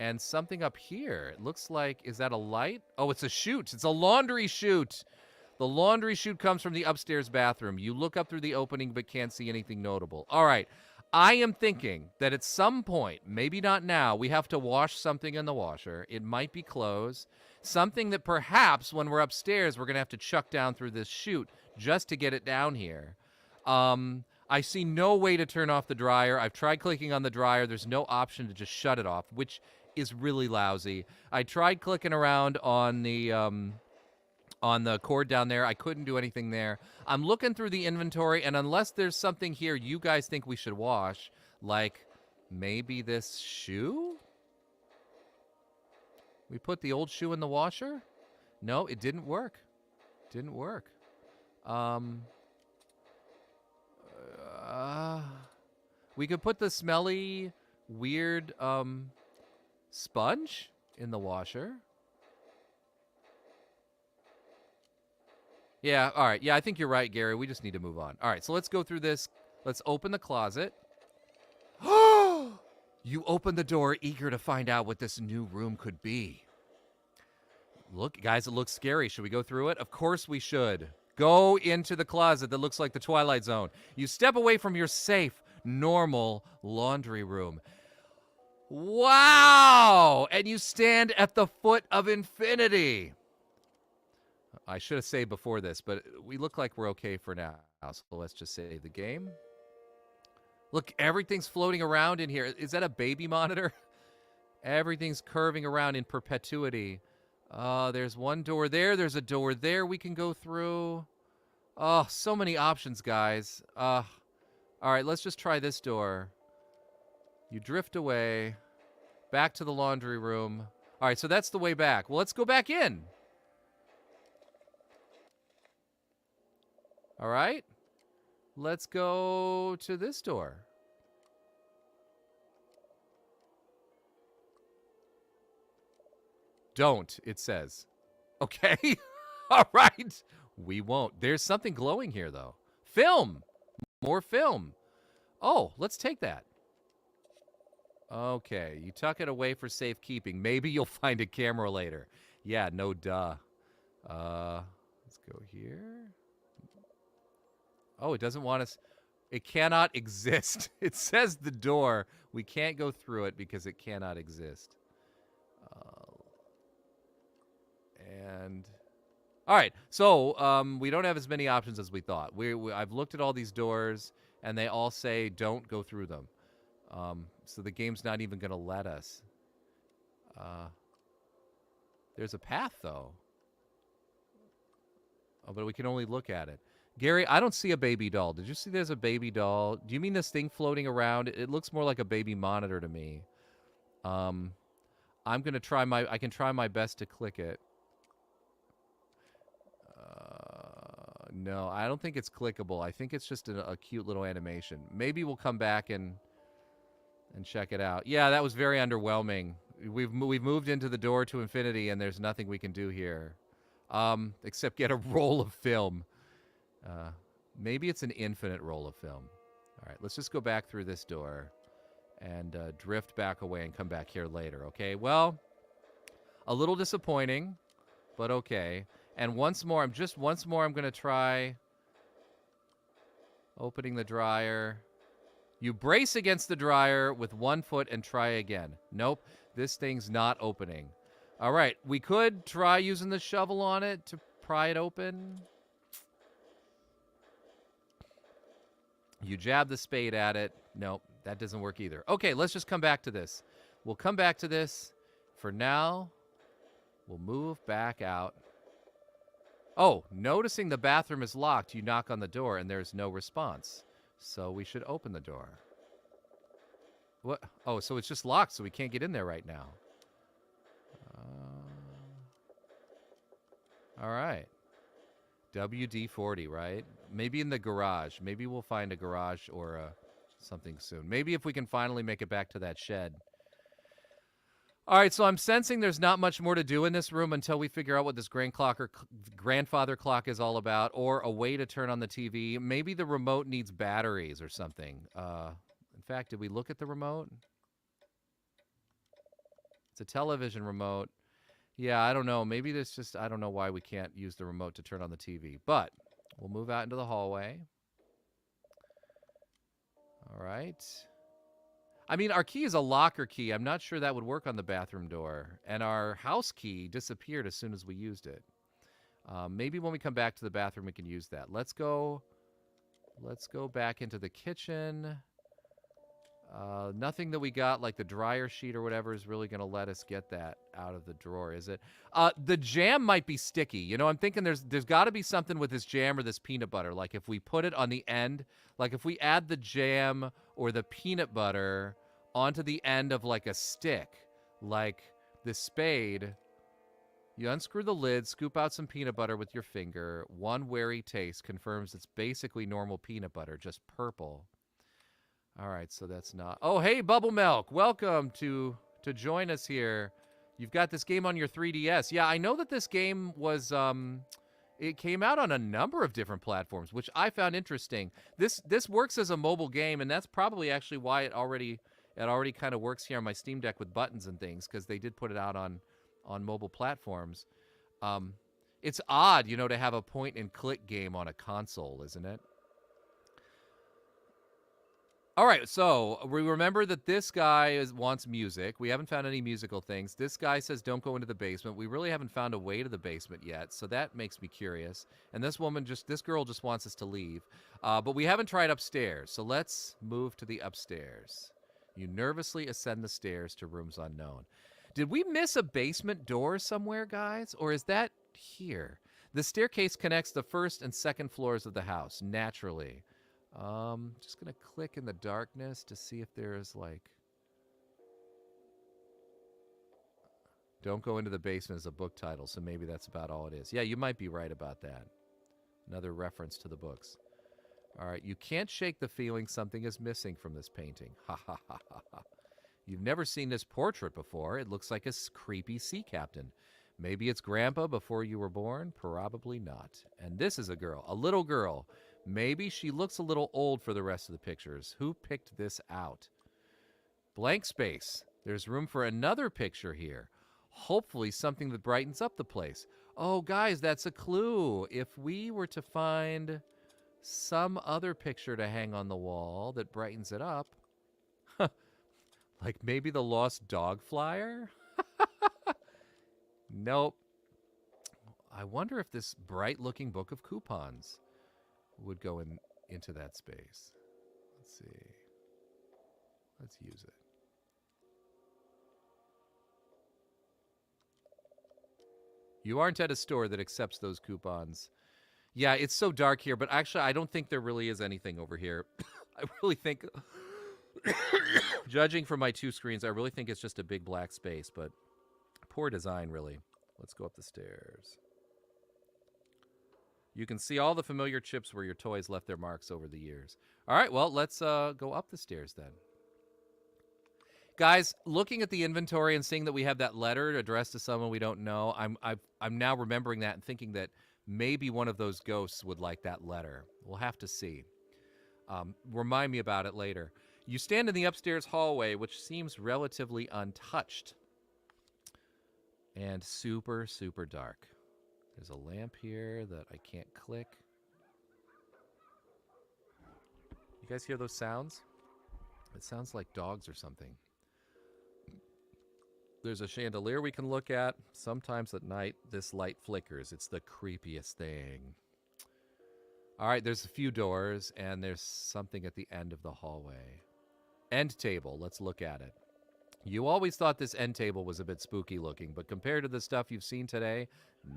and something up here. It looks like, is that a light? Oh, it's a chute. It's a laundry chute. The laundry chute comes from the upstairs bathroom. You look up through the opening but can't see anything notable. All right. I am thinking that at some point, maybe not now, we have to wash something in the washer. It might be clothes. Something that perhaps when we're upstairs, we're going to have to chuck down through this chute just to get it down here. I see no way to turn off the dryer. I've tried clicking on the dryer. There's no option to just shut it off, which is really lousy. I tried clicking around on the cord down there. I couldn't do anything there. I'm looking through the inventory, and unless there's something here you guys think we should wash, like maybe this shoe? We put the old shoe in the washer? No, it didn't work. We could put the smelly, weird sponge in the washer. Yeah, all right. Yeah, I think you're right, Gary. We just need to move on. All right, so let's go through this. Let's open the closet. You open the door, eager to find out what this new room could be. Look, guys, it looks scary. Should we go through it? Of course we should. Go into the closet that looks like the Twilight Zone. You step away from your safe, normal laundry room. Wow! And you stand at the foot of infinity. I should have saved before this, but we look like we're okay for now. So let's just save the game. Look, everything's floating around in here. Is that a baby monitor? Everything's curving around in perpetuity. There's one door there. There's a door there we can go through. Oh, so many options, guys. All right, let's just try this door. You drift away. Back to the laundry room. All right, so that's the way back. Well, let's go back in. All right. Let's go to this door. Don't, it says. Okay. All right. We won't. There's something glowing here, though. Film. More film. Oh, let's take that. Okay. You tuck it away for safekeeping. Maybe you'll find a camera later. Yeah, no duh. Let's go here. Oh, it doesn't want us. It cannot exist. It says the door. We can't go through it because it cannot exist. And all right, so we don't have as many options as we thought. I've looked at all these doors, and they all say don't go through them. So the game's not even going to let us. There's a path, though. Oh, but we can only look at it. Gary, I don't see a baby doll. Did you see there's a baby doll? Do you mean this thing floating around? It looks more like a baby monitor to me. I'm going to try I can try my best to click it. No, I don't think it's clickable. I think it's just a cute little animation. Maybe we'll come back and check it out. Yeah, that was very underwhelming. We've moved into the door to infinity, and there's nothing we can do here. Except get a roll of film. Maybe it's an infinite roll of film. All right, let's just go back through this door and drift back away and come back here later, okay? Well, a little disappointing, but okay. And once more, I'm going to try opening the dryer. You brace against the dryer with one foot and try again. Nope, this thing's not opening. All right, we could try using the shovel on it to pry it open. You jab the spade at it. Nope, that doesn't work either. Okay, let's just come back to this. We'll come back to this. For now, we'll move back out. Oh, noticing the bathroom is locked, you knock on the door and there's no response. So we should open the door. What? Oh, so it's just locked, so we can't get in there right now. All right. WD-40, right? Maybe in the garage. Maybe we'll find a garage or something soon. Maybe if we can finally make it back to that shed. All right, so I'm sensing there's not much more to do in this room until we figure out what this grandfather clock is all about, or a way to turn on the TV. Maybe the remote needs batteries or something. In fact, did we look at the remote? It's a television remote. Yeah, I don't know. Maybe this just, I don't know why we can't use the remote to turn on the TV. But we'll move out into the hallway. All right. I mean, our key is a locker key. I'm not sure that would work on the bathroom door. And our house key disappeared as soon as we used it. Maybe when we come back to the bathroom, we can use that. Let's go back into the kitchen. Nothing that we got, like the dryer sheet or whatever, is really going to let us get that out of the drawer, is it? The jam might be sticky. You know, I'm thinking there's got to be something with this jam or this peanut butter. Like if we put it on the end, like if we add the jam or the peanut butter onto the end of like a stick, like the spade, you unscrew the lid, scoop out some peanut butter with your finger. One wary taste confirms it's basically normal peanut butter, just purple. All right, so that's not... Oh, hey, Bubble Milk. Welcome to join us here. You've got this game on your 3DS. Yeah, I know that this game was... it came out on a number of different platforms, which I found interesting. This works as a mobile game, and that's probably actually why it already kind of works here on my Steam Deck with buttons and things, because they did put it out on mobile platforms. It's odd, you know, to have a point-and-click game on a console, isn't it? All right, so we remember that this guy wants music. We haven't found any musical things. This guy says don't go into the basement. We really haven't found a way to the basement yet, so that makes me curious. And this girl just wants us to leave. But we haven't tried upstairs, so let's move to the upstairs. You nervously ascend the stairs to rooms unknown. Did we miss a basement door somewhere, guys? Or is that here? The staircase connects the first and second floors of the house, naturally. Just gonna click in the darkness to see if there's like... Don't go into the basement as a book title, so maybe that's about all it is. Yeah, you might be right about that. Another reference to the books. All right, you can't shake the feeling something is missing from this painting. Ha ha ha ha ha. You've never seen this portrait before. It looks like a creepy sea captain. Maybe it's Grandpa before you were born? Probably not. And this is a girl, a little girl. Maybe she looks a little old for the rest of the pictures. Who picked this out? Blank space. There's room for another picture here. Hopefully something that brightens up the place. Oh, guys, that's a clue. If we were to find some other picture to hang on the wall that brightens it up, like maybe the lost dog flyer? Nope. I wonder if this bright-looking book of coupons would go into that space. Let's see. Let's use it. You aren't at a store that accepts those coupons. Yeah, it's so dark here, but actually I don't think there really is anything over here. I really think, judging from my two screens, I really think it's just a big black space, but poor design, really. Let's go up the stairs. You can see all the familiar chips where your toys left their marks over the years. All right, well, let's go up the stairs then. Guys, looking at the inventory and seeing that we have that letter addressed to someone we don't know, I'm now remembering that and thinking that maybe one of those ghosts would like that letter. We'll have to see. Remind me about it later. You stand in the upstairs hallway, which seems relatively untouched. And super, super dark. There's a lamp here that I can't click. You guys hear those sounds? It sounds like dogs or something. There's a chandelier we can look at. Sometimes at night, this light flickers. It's the creepiest thing. All right, there's a few doors, and there's something at the end of the hallway. End table. Let's look at it. You always thought this end table was a bit spooky looking, but compared to the stuff you've seen today,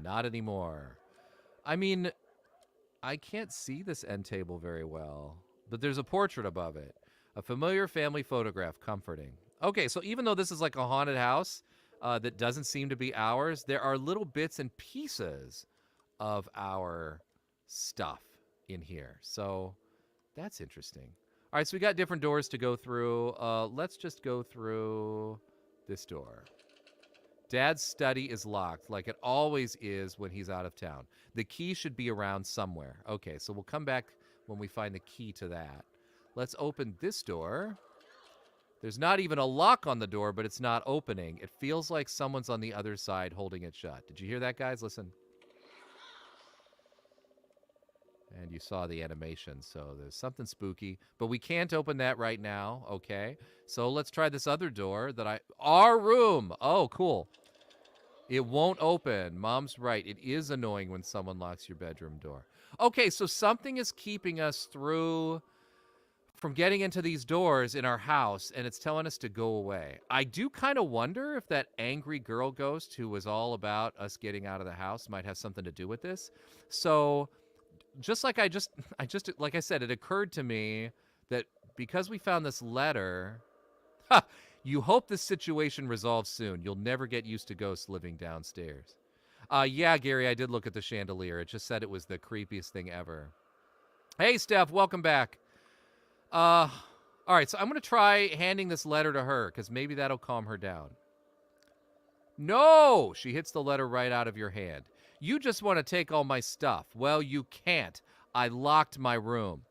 not anymore. I mean, I can't see this end table very well, but there's a portrait above it. A familiar family photograph, comforting. Okay, so even though this is like a haunted house that doesn't seem to be ours, there are little bits and pieces of our stuff in here. So that's interesting. All right, so we got different doors to go through. Let's just go through this door. Dad's study is locked, like it always is when he's out of town. The key should be around somewhere. Okay, so we'll come back when we find the key to that. Let's open this door. There's not even a lock on the door, but it's not opening. It feels like someone's on the other side holding it shut. Did you hear that, guys? Listen. And you saw the animation, so there's something spooky. But we can't open that right now, okay? So let's try this other door that Our room! Oh, cool. It won't open. Mom's right. It is annoying when someone locks your bedroom door. Okay, so something is keeping us from getting into these doors in our house, and it's telling us to go away. I do kind of wonder if that angry girl ghost who was all about us getting out of the house might have something to do with this. So just like like I said, it occurred to me that because we found this letter, you hope this situation resolves soon. You'll never get used to ghosts living downstairs. Yeah, Gary, I did look at the chandelier. It just said it was the creepiest thing ever. Hey, Steph, welcome back. All right, so I'm going to try handing this letter to her because maybe that'll calm her down. No! She hits the letter right out of your hand. You just want to take all my stuff. Well, you can't. I locked my room.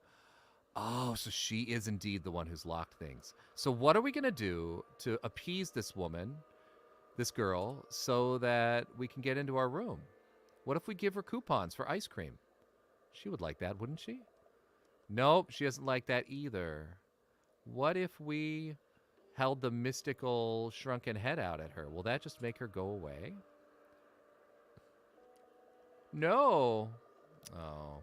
Oh, so she is indeed the one who's locked things. So what are we going to do to appease this woman, this girl, so that we can get into our room? What if we give her coupons for ice cream? She would like that, wouldn't she? Nope, she doesn't like that either. What if we held the mystical shrunken head out at her? Will that just make her go away? No. Oh,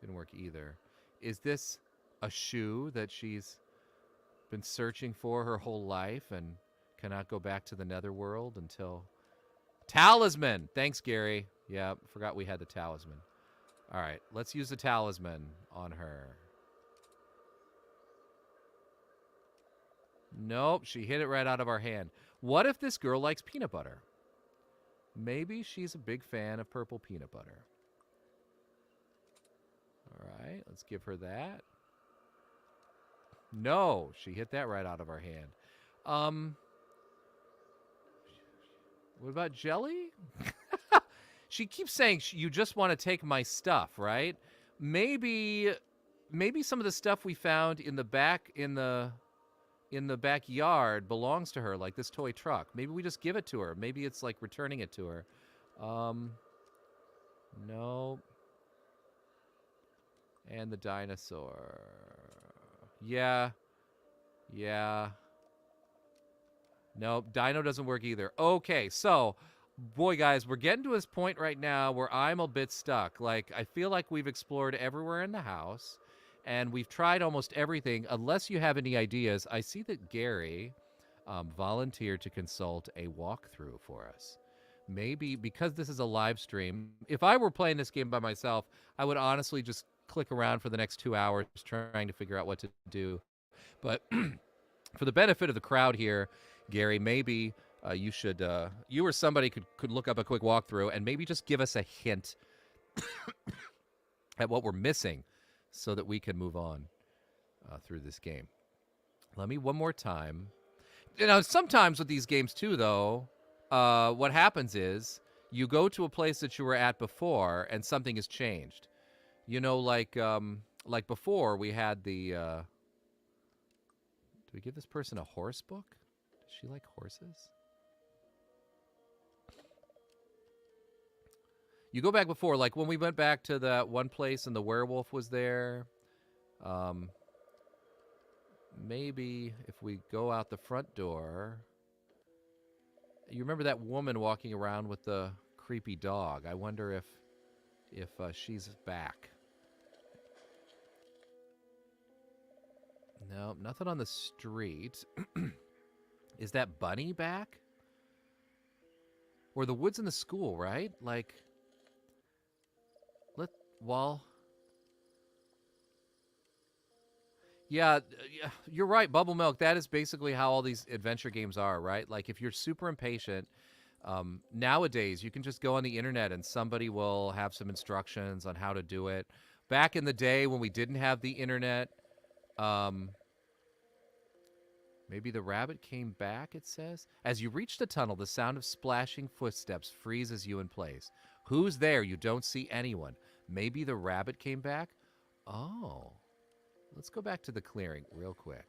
didn't work either. Is this a shoe that she's been searching for her whole life and cannot go back to the netherworld until... Talisman! Thanks, Gary. Yeah, forgot we had the talisman. All right, let's use the talisman on her. Nope, she hit it right out of our hand. What if this girl likes peanut butter? Maybe she's a big fan of purple peanut butter. All right, let's give her that. No, she hit that right out of our hand. What about jelly? She keeps saying you just want to take my stuff, right? Maybe some of the stuff we found in the backyard belongs to her, like this toy truck. Maybe we just give it to her. Maybe it's like returning it to her. No. And the dinosaur. Yeah. Nope, dino doesn't work either. Okay, so, boy, guys, we're getting to this point right now where I'm a bit stuck. Like, I feel like we've explored everywhere in the house, and we've tried almost everything. Unless you have any ideas, I see that Gary volunteered to consult a walkthrough for us. Maybe, because this is a live stream, if I were playing this game by myself, I would honestly just click around for the next 2 hours trying to figure out what to do. But for the benefit of the crowd here, Gary, maybe you or somebody could look up a quick walkthrough and maybe just give us a hint at what we're missing so that we can move on through this game. Let me one more time. You know, sometimes with these games too, though, what happens is you go to a place that you were at before and something has changed. You know, like before we had the... do we give this person a horse book? Does she like horses? You go back before, like when we went back to that one place and the werewolf was there. Maybe if we go out the front door... You remember that woman walking around with the creepy dog? I wonder if she's back. No, nothing on the street. Is that bunny back? Or the woods in the school, right? Like, Let well. Yeah, you're right. Bubble milk. That is basically how all these adventure games are, right? Like if you're super impatient, nowadays you can just go on the internet and somebody will have some instructions on how to do it. Back in the day when we didn't have the internet, um, maybe the rabbit came back. It says, as you reach the tunnel, the sound of splashing footsteps freezes you in place. Who's there? You don't see anyone. Maybe the rabbit came back. Oh. Let's go back to the clearing real quick.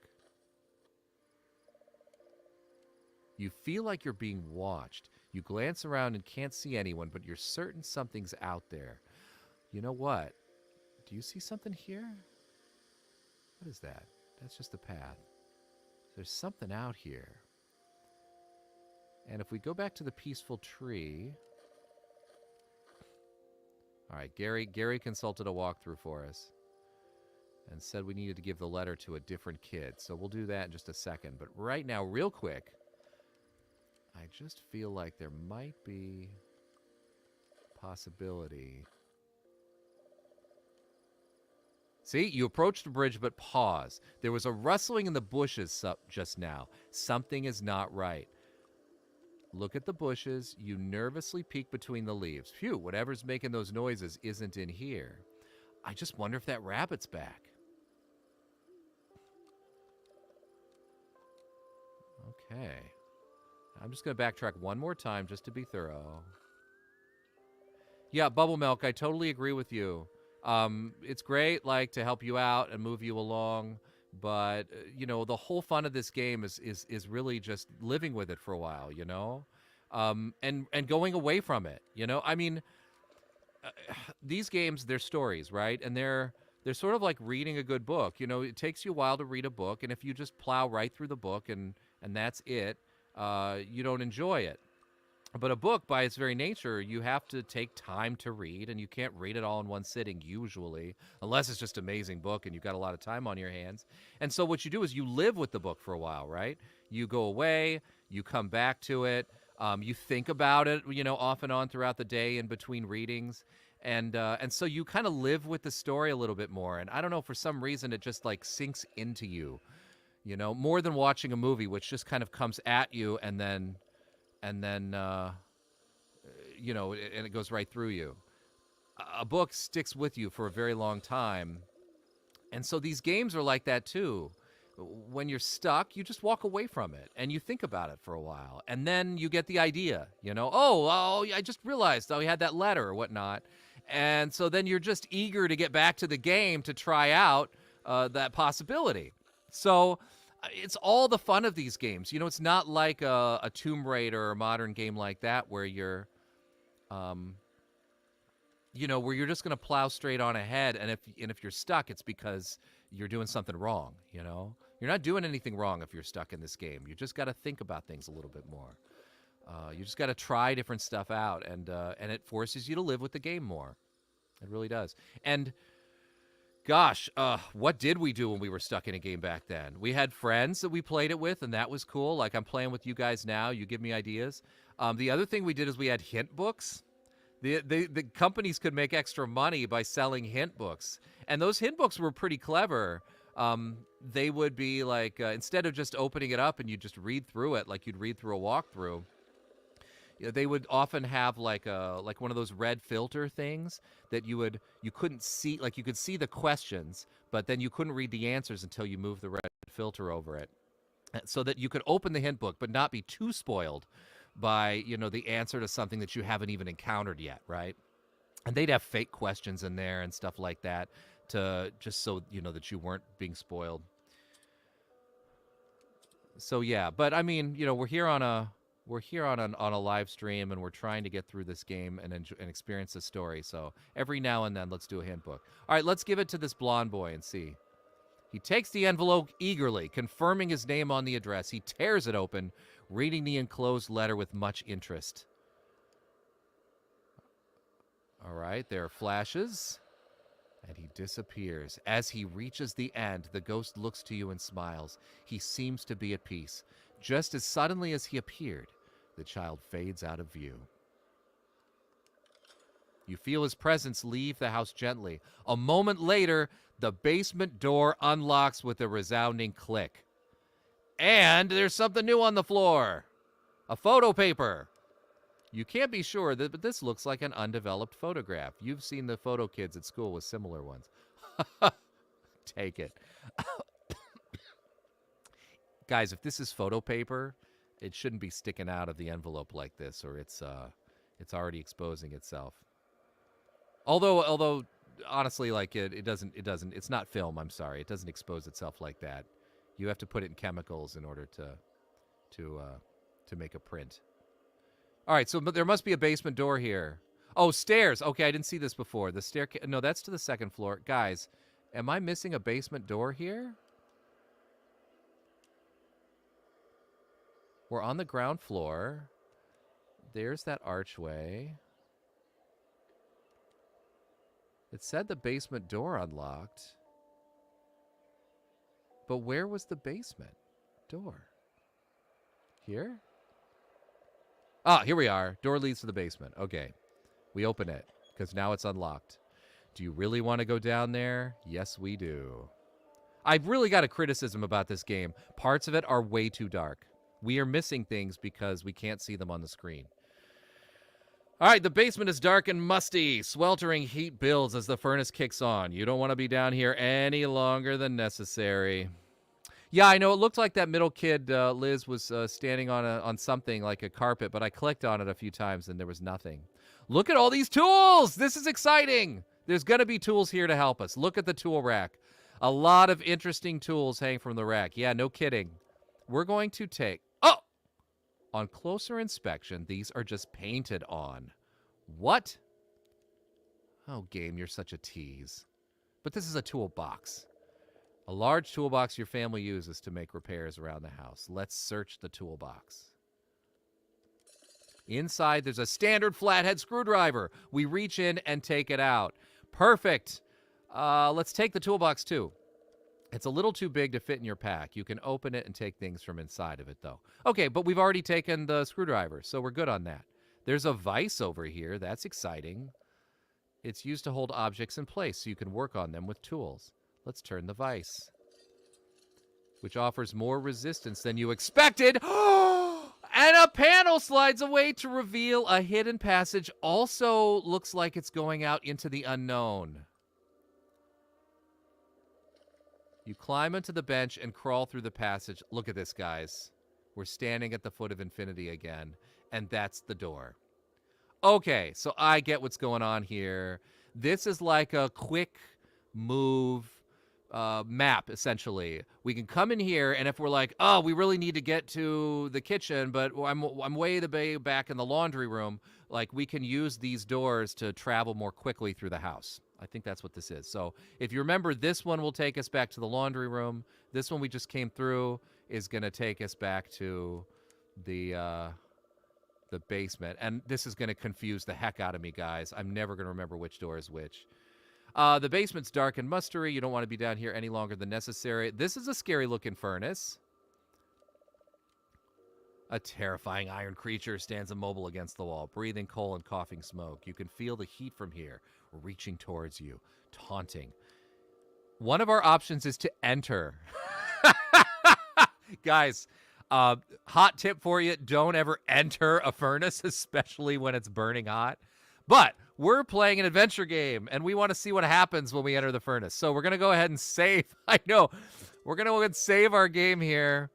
You feel like you're being watched. You glance around and can't see anyone, but you're certain something's out there. You know what? Do you see something here? What is that? That's just the path. There's something out here. And if we go back to the peaceful tree... All right, Gary consulted a walkthrough for us and said we needed to give the letter to a different kid. So we'll do that in just a second. But right now, real quick, I just feel like there might be a possibility. See, you approach the bridge, but pause. There was a rustling in the bushes just now. Something is not right. Look at the bushes. You nervously peek between the leaves. Phew, whatever's making those noises isn't in here. I just wonder if that rabbit's back. Okay. I'm just going to backtrack one more time just to be thorough. Yeah, Bubble Milk, I totally agree with you. It's great, like, to help you out and move you along, but, you know, the whole fun of this game is really just living with it for a while, you know? And going away from it, you know? I mean, these games, they're stories, right? And they're sort of like reading a good book. You know, it takes you a while to read a book, and if you just plow right through the book and that's it, you don't enjoy it. But a book, by its very nature, you have to take time to read, and you can't read it all in one sitting usually, unless it's just an amazing book and you've got a lot of time on your hands. And so what you do is you live with the book for a while, right? You go away, you come back to it, you think about it, you know, off and on throughout the day in between readings. And so you kind of live with the story a little bit more. And I don't know, for some reason, it just like sinks into you, you know, more than watching a movie, which just kind of comes at you and then you know, and it goes right through you. A book sticks with you for a very long time. And so these games are like that too. When you're stuck, you just walk away from it and you think about it for a while. And then you get the idea, you know, oh, I just realized we had that letter or whatnot. And so then you're just eager to get back to the game to try out that possibility. So it's all the fun of these games. You know, it's not like a Tomb Raider or a modern game like that where you're, you know, where you're just going to plow straight on ahead. And if you're stuck, it's because you're doing something wrong, you know? You're not doing anything wrong if you're stuck in this game. You just got to think about things a little bit more. You just got to try different stuff out, and it forces you to live with the game more. It really does. And gosh, what did we do when we were stuck in a game back then? We had friends that we played it with, and that was cool. Like, I'm playing with you guys now. You give me ideas. The other thing we did is we had hint books. The companies could make extra money by selling hint books. And those hint books were pretty clever. They would be like, instead of just opening it up and you just read through it like you'd read through a walkthrough, you know, they would often have like one of those red filter things that you couldn't see. Like, you could see the questions, but then you couldn't read the answers until you moved the red filter over it, so that you could open the hint book but not be too spoiled by, you know, the answer to something that you haven't even encountered yet, right? And they'd have fake questions in there and stuff like that, to just so you know that you weren't being spoiled. So yeah, but I mean, you know, we're here on a live stream, and we're trying to get through this game and experience the story. So every now and then, let's do a hint book. All right, let's give it to this blonde boy and see. He takes the envelope eagerly, confirming his name on the address. He tears it open, reading the enclosed letter with much interest. All right, there are flashes, and he disappears. As he reaches the end, the ghost looks to you and smiles. He seems to be at peace. Just as suddenly as he appeared, the child fades out of view. You feel his presence leave the house gently. A moment later, the basement door unlocks with a resounding click. And there's something new on the floor. A photo paper. You can't be sure, but this looks like an undeveloped photograph. You've seen the photo kids at school with similar ones. Take it. Guys, if this is photo paper, it shouldn't be sticking out of the envelope like this, or it's already exposing itself. Although honestly, like it doesn't. It's not film. I'm sorry. It doesn't expose itself like that. You have to put it in chemicals in order to make a print. All right, so there must be a basement door here. Oh, stairs. Okay, I didn't see this before. The staircase. No, that's to the second floor. Guys, am I missing a basement door here? We're on the ground floor. There's that archway. It said the basement door unlocked. But where was the basement door? Here? Ah, here we are. Door leads to the basement. Okay. We open it, because now it's unlocked. Do you really want to go down there? Yes, we do. I've really got a criticism about this game. Parts of it are way too dark. We are missing things because we can't see them on the screen. All right, the basement is dark and musty. Sweltering heat builds as the furnace kicks on. You don't want to be down here any longer than necessary. Yeah, I know. It looked like that middle kid, Liz, was standing on something like a carpet, but I clicked on it a few times and there was nothing. Look at all these tools! This is exciting! There's going to be tools here to help us. Look at the tool rack. A lot of interesting tools hang from the rack. Yeah, no kidding. We're going to take... Oh! On closer inspection, these are just painted on. What? Oh, game, you're such a tease. But this is a toolbox. A large toolbox your family uses to make repairs around the house. Let's search the toolbox. Inside, there's a standard flathead screwdriver. We reach in and take it out. Perfect. Let's take the toolbox, too. It's a little too big to fit in your pack. You can open it and take things from inside of it, though. Okay, but we've already taken the screwdriver, so we're good on that. There's a vise over here. That's exciting. It's used to hold objects in place, so you can work on them with tools. Let's turn the vise, which offers more resistance than you expected. And a panel slides away to reveal a hidden passage. Also looks like it's going out into the unknown. You climb onto the bench and crawl through the passage. Look at this, guys. We're standing at the foot of infinity again, and that's the door. Okay, so I get what's going on here. This is like a quick move map, essentially. We can come in here, and if we're like, oh, we really need to get to the kitchen, but I'm way back in the laundry room, like, we can use these doors to travel more quickly through the house. I think that's what this is. So if you remember, this one will take us back to the laundry room. This one we just came through is going to take us back to the basement. And this is going to confuse the heck out of me, guys. I'm never going to remember which door is which. The basement's dark and mustery. You don't want to be down here any longer than necessary. This is a scary-looking furnace. A terrifying iron creature stands immobile against the wall, breathing coal and coughing smoke. You can feel the heat from here, reaching towards you, taunting. One of our options is to enter. Guys, hot tip for you, don't ever enter a furnace, especially when it's burning hot. But we're playing an adventure game, and we want to see what happens when we enter the furnace. So we're going to go ahead and save. I know. We're going to go ahead and save our game here.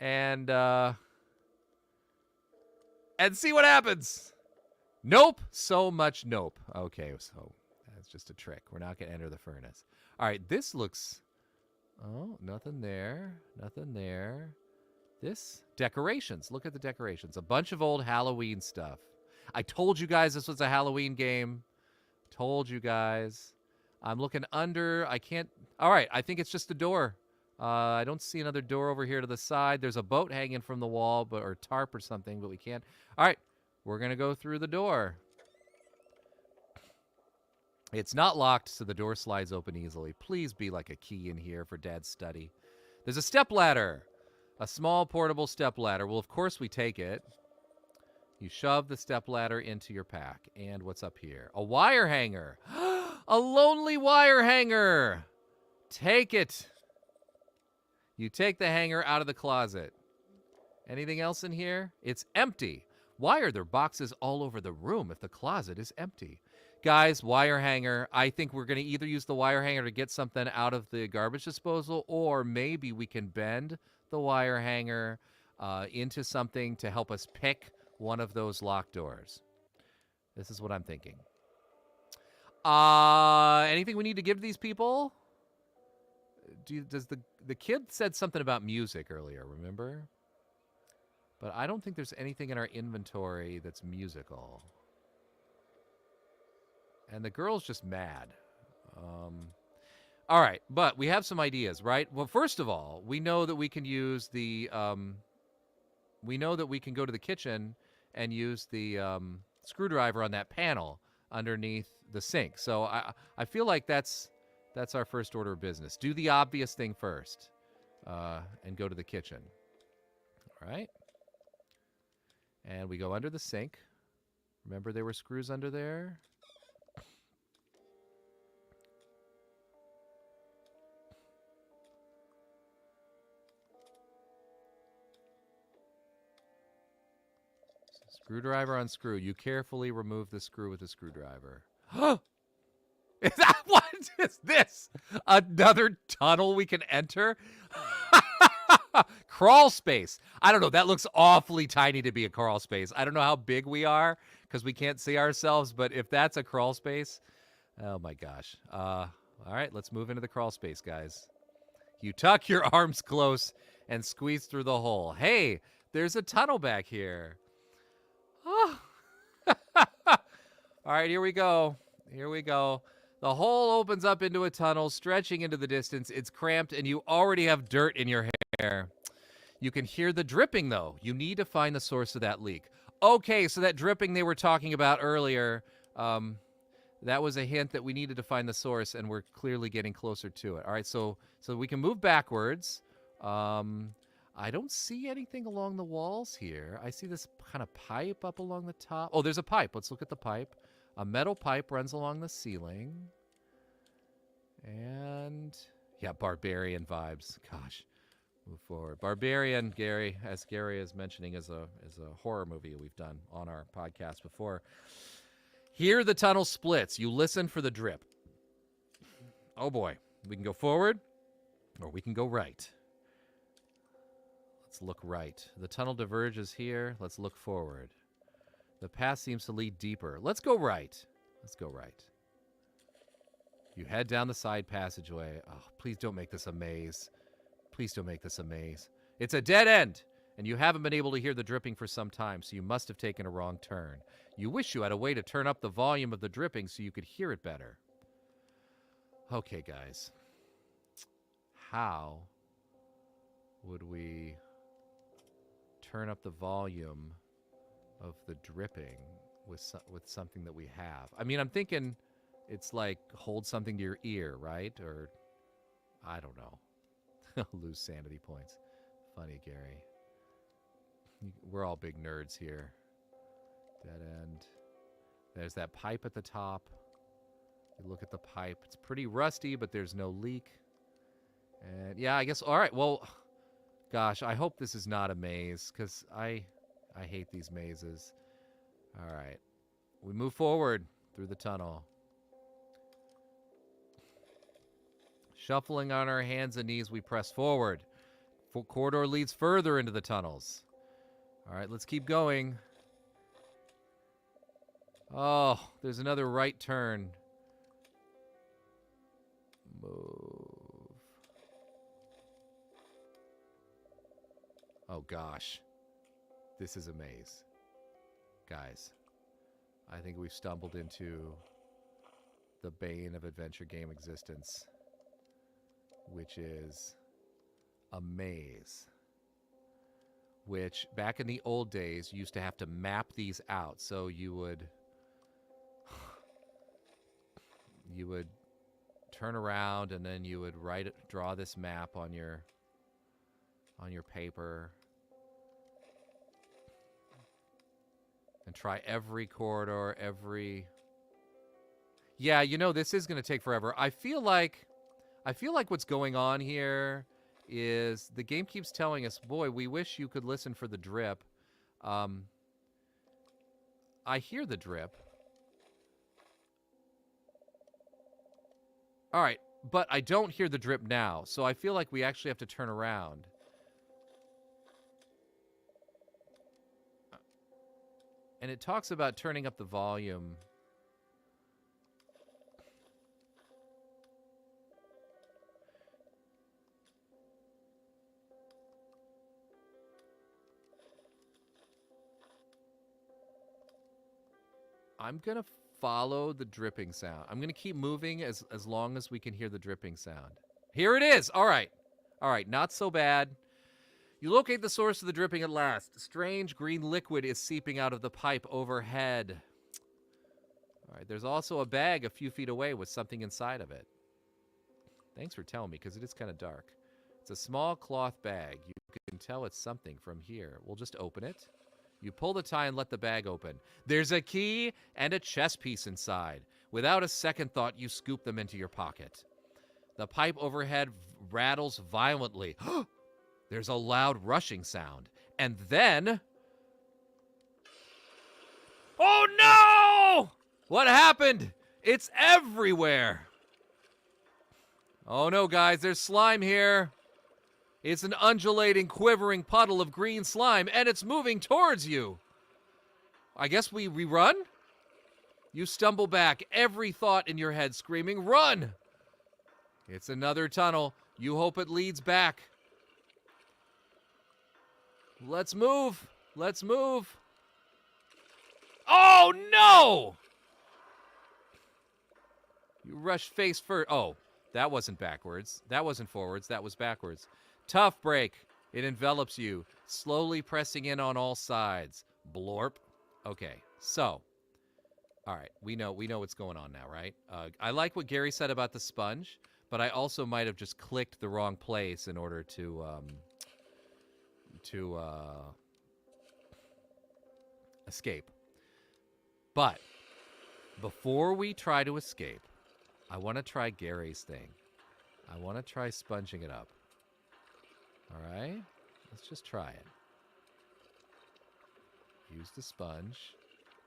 And see what happens. Nope. So much nope. Okay, so that's just a trick. We're not going to enter the furnace. All right, this looks... Oh, nothing there. Nothing there. This? Decorations. Look at the decorations. A bunch of old Halloween stuff. I told you guys this was a Halloween game. Told you guys. I'm looking under. I can't... All right, I think it's just a door. I don't see another door over here to the side. There's a boat hanging from the wall, or tarp or something, but we can't. All right, we're going to go through the door. It's not locked, so the door slides open easily. Please be like a key in here for Dad's study. There's a stepladder. A small portable stepladder. Well, of course we take it. You shove the stepladder into your pack. And what's up here? A wire hanger. A lonely wire hanger. Take it. You take the hanger out of the closet. Anything else in here? It's empty. Why are there boxes all over the room if the closet is empty? Guys, wire hanger. I think we're going to either use the wire hanger to get something out of the garbage disposal, or maybe we can bend the wire hanger into something to help us pick one of those locked doors. This is what I'm thinking. Anything we need to give these people? Does the kid said something about music earlier, remember? But I don't think there's anything in our inventory that's musical. And the girl's just mad. All right, but we have some ideas, right? Well, first of all, we know that we can use the... we know that we can go to the kitchen and use the screwdriver on that panel underneath the sink. So I feel like that's our first order of business. Do the obvious thing first and go to the kitchen. All right. And we go under the sink. Remember there were screws under there? Screwdriver unscrew. You carefully remove the screw with a screwdriver. Is that what is this? Another tunnel we can enter? Crawl space. I don't know. That looks awfully tiny to be a crawl space. I don't know how big we are because we can't see ourselves, but if that's a crawl space, oh my gosh. All right, let's move into the crawl space, guys. You tuck your arms close and squeeze through the hole. Hey, there's a tunnel back here. Oh. All right, here we go. Here we go. The hole opens up into a tunnel, stretching into the distance. It's cramped, and you already have dirt in your hair. You can hear the dripping, though. You need to find the source of that leak. Okay, so that dripping they were talking about earlier, that was a hint that we needed to find the source, and we're clearly getting closer to it. All right, so we can move backwards. I don't see anything along the walls here. I see this kind of pipe up along the top. Oh, there's a pipe. Let's look at the pipe. A metal pipe runs along the ceiling. And, yeah, barbarian vibes. Gosh, move forward. Barbarian, Gary, as Gary is mentioning, is a horror movie we've done on our podcast before. Here the tunnel splits. You listen for the drip. Oh, boy. We can go forward, or we can go right. Let's look right. The tunnel diverges here. Let's look forward. The path seems to lead deeper. Let's go right. Let's go right. You head down the side passageway. Oh, please don't make this a maze. Please don't make this a maze. It's a dead end, and you haven't been able to hear the dripping for some time, so you must have taken a wrong turn. You wish you had a way to turn up the volume of the dripping so you could hear it better. Okay, guys. How would we turn up the volume of the dripping with something that we have? I mean, I'm thinking it's like hold something to your ear, right? Or I don't know. Lose sanity points. Funny, Gary. We're all big nerds here. Dead end. There's that pipe at the top. You look at the pipe. It's pretty rusty, but there's no leak. And yeah, I guess, all right, well, gosh, I hope this is not a maze, because I hate these mazes. All right. We move forward through the tunnel. Shuffling on our hands and knees, we press forward. Corridor leads further into the tunnels. All right, let's keep going. Oh, there's another right turn. Move. Oh, gosh. This is a maze. Guys, I think we've stumbled into the bane of adventure game existence, which is a maze. Which, back in the old days, you used to have to map these out. So you would turn around, and then you would draw this map on your paper. And try every corridor, every... Yeah, you know, this is going to take forever. I feel like what's going on here is the game keeps telling us, boy, we wish you could listen for the drip. I hear the drip. All right, but I don't hear the drip now, so I feel like we actually have to turn around. And it talks about turning up the volume. I'm going to follow the dripping sound. I'm going to keep moving as long as we can hear the dripping sound. Here it is. All right. All right, not so bad. You locate the source of the dripping at last. Strange green liquid is seeping out of the pipe overhead. All right, there's also a bag a few feet away with something inside of it. Thanks for telling me, because it is kind of dark. It's a small cloth bag. You can tell it's something from here. We'll just open it. You pull the tie and let the bag open. There's a key and a chess piece inside. Without a second thought, you scoop them into your pocket. The pipe overhead rattles violently. There's a loud rushing sound. And then... Oh no! What happened? It's everywhere. Oh no, guys, there's slime here. It's an undulating, quivering puddle of green slime, and it's moving towards you. I guess we run? You stumble back, every thought in your head screaming, run! It's another tunnel. You hope it leads back. Let's move. Let's move. Oh, no! You rush face first. Oh, that wasn't backwards. That wasn't forwards. That was backwards. Tough break. It envelops you, slowly pressing in on all sides. Blorp. Okay, so. All right, we know what's going on now, right? I like what Gary said about the sponge, but I also might have just clicked the wrong place in order to escape. But before we try to escape, I want to try Gary's thing. I want to try sponging it up. All right? Let's just try it. Use the sponge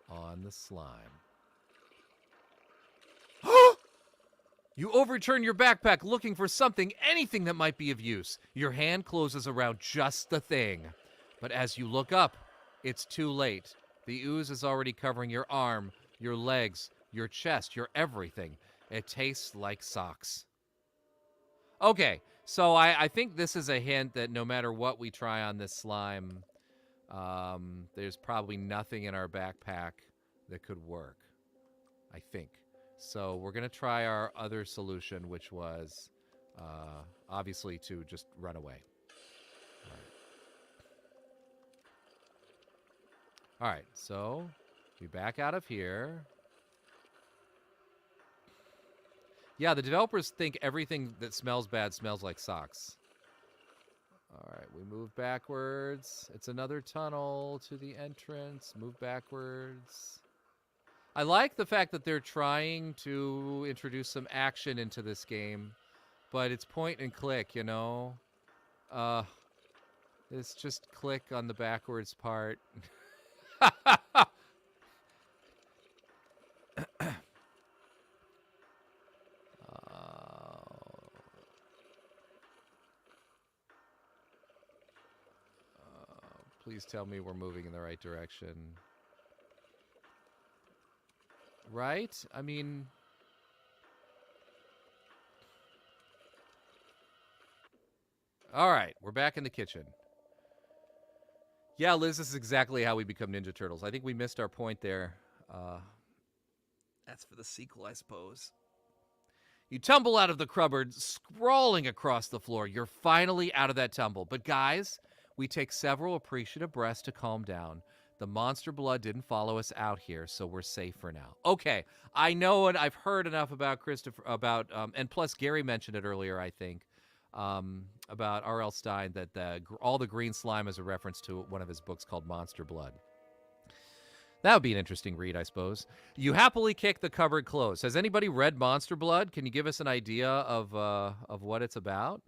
on the slime. You overturn your backpack looking for something, anything that might be of use. Your hand closes around just the thing. But as you look up, it's too late. The ooze is already covering your arm, your legs, your chest, your everything. It tastes like socks. Okay, so I think this is a hint that no matter what we try on this slime, there's probably nothing in our backpack that could work. I think. So we're going to try our other solution, which was obviously to just run away. All right, so we back out of here. Yeah, the developers think everything that smells bad smells like socks. All right, we move backwards. It's another tunnel to the entrance. Move backwards. I like the fact that they're trying to introduce some action into this game, but it's point and click, you know? It's just click on the backwards part. Please tell me we're moving in the right direction. Right? I mean... All right, we're back in the kitchen. Yeah, Liz, this is exactly how we become Ninja Turtles. I think we missed our point there. That's for the sequel, I suppose. You tumble out of the cupboard, sprawling across the floor. You're finally out of that tumble. But guys, we take several appreciative breaths to calm down. The monster blood didn't follow us out here, so we're safe for now. Okay, I know and I've heard enough about Christopher, and plus Gary mentioned it earlier, I think, about R.L. Stine, that all the green slime is a reference to one of his books called Monster Blood. That would be an interesting read, I suppose. You happily kick the cupboard closed. Has anybody read Monster Blood? Can you give us an idea of what it's about?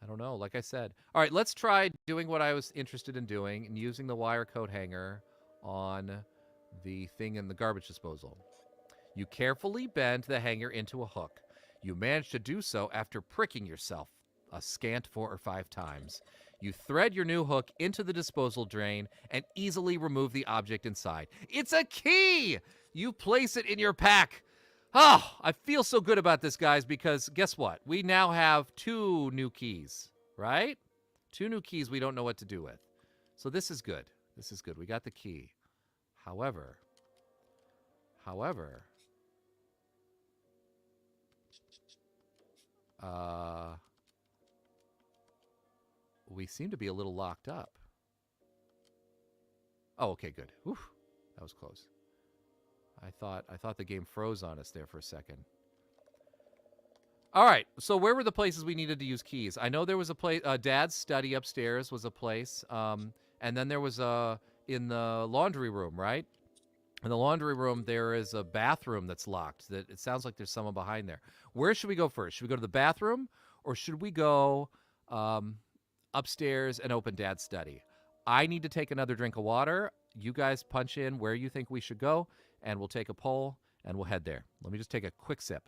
I don't know. Like I said. All right, let's try doing what I was interested in doing and using the wire coat hanger on the thing in the garbage disposal. You carefully bend the hanger into a hook. You manage to do so after pricking yourself a scant 4 or 5 times. You thread your new hook into the disposal drain and easily remove the object inside. It's a key! You place it in your pack. Oh, I feel so good about this, guys, because guess what? We now have 2 new keys, right? 2 new keys we don't know what to do with. So this is good. This is good. We got the key. However, we seem to be a little locked up. Oh, okay, good. Whew, that was close. I thought the game froze on us there for a second. All right, so where were the places we needed to use keys? I know there was a place. Dad's study upstairs was a place, and then there was in the laundry room, right? In the laundry room, there is a bathroom that's locked. That it sounds like there's someone behind there. Where should we go first? Should we go to the bathroom, or should we go upstairs and open Dad's study? I need to take another drink of water. You guys punch in where you think we should go, and we'll take a poll, and we'll head there. Let me just take a quick sip.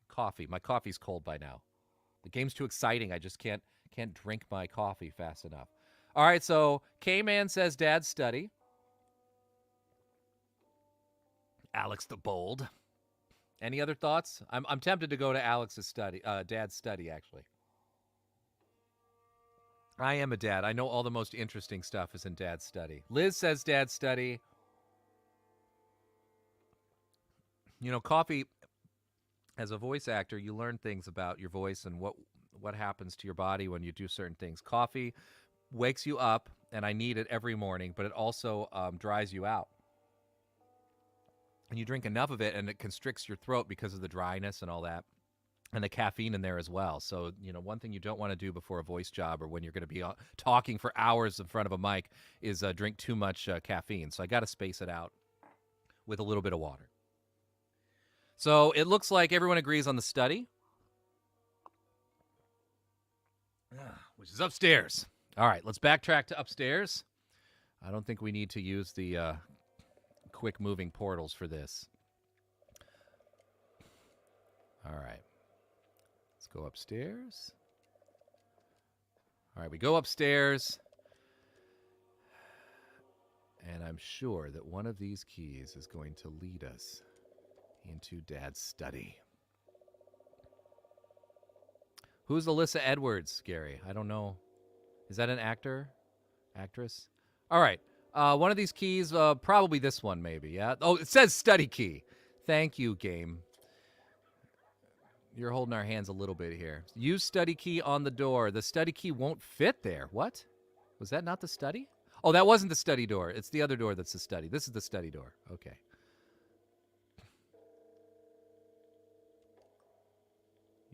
Coffee. My coffee's cold by now. The game's too exciting. I just can't drink my coffee fast enough. All right, so K-Man says Dad's study. Alex the Bold. Any other thoughts? I'm tempted to go to Alex's study, Dad's study, actually. I am a dad. I know all the most interesting stuff is in Dad's study. Liz says Dad's study. You know, coffee, as a voice actor, you learn things about your voice and what happens to your body when you do certain things. Coffee wakes you up, and I need it every morning, but it also dries you out. And you drink enough of it, and it constricts your throat because of the dryness and all that, and the caffeine in there as well. So, you know, one thing you don't want to do before a voice job or when you're going to be talking for hours in front of a mic is drink too much caffeine. So I got to space it out with a little bit of water. So it looks like everyone agrees on the study, which is upstairs. All right, let's backtrack to upstairs. I don't think we need to use the quick moving portals for this. All right. Let's go upstairs. All right, we go upstairs. And I'm sure that one of these keys is going to lead us into Dad's study. Who's Alyssa Edwards, Gary? I don't know. Is that an actor? Actress? All right. One of these keys, probably this one maybe, yeah? Oh, it says study key. Thank you, game. You're holding our hands a little bit here. Use study key on the door. The study key won't fit there. What? Was that not the study? Oh, that wasn't the study door. It's the other door that's the study. This is the study door. Okay.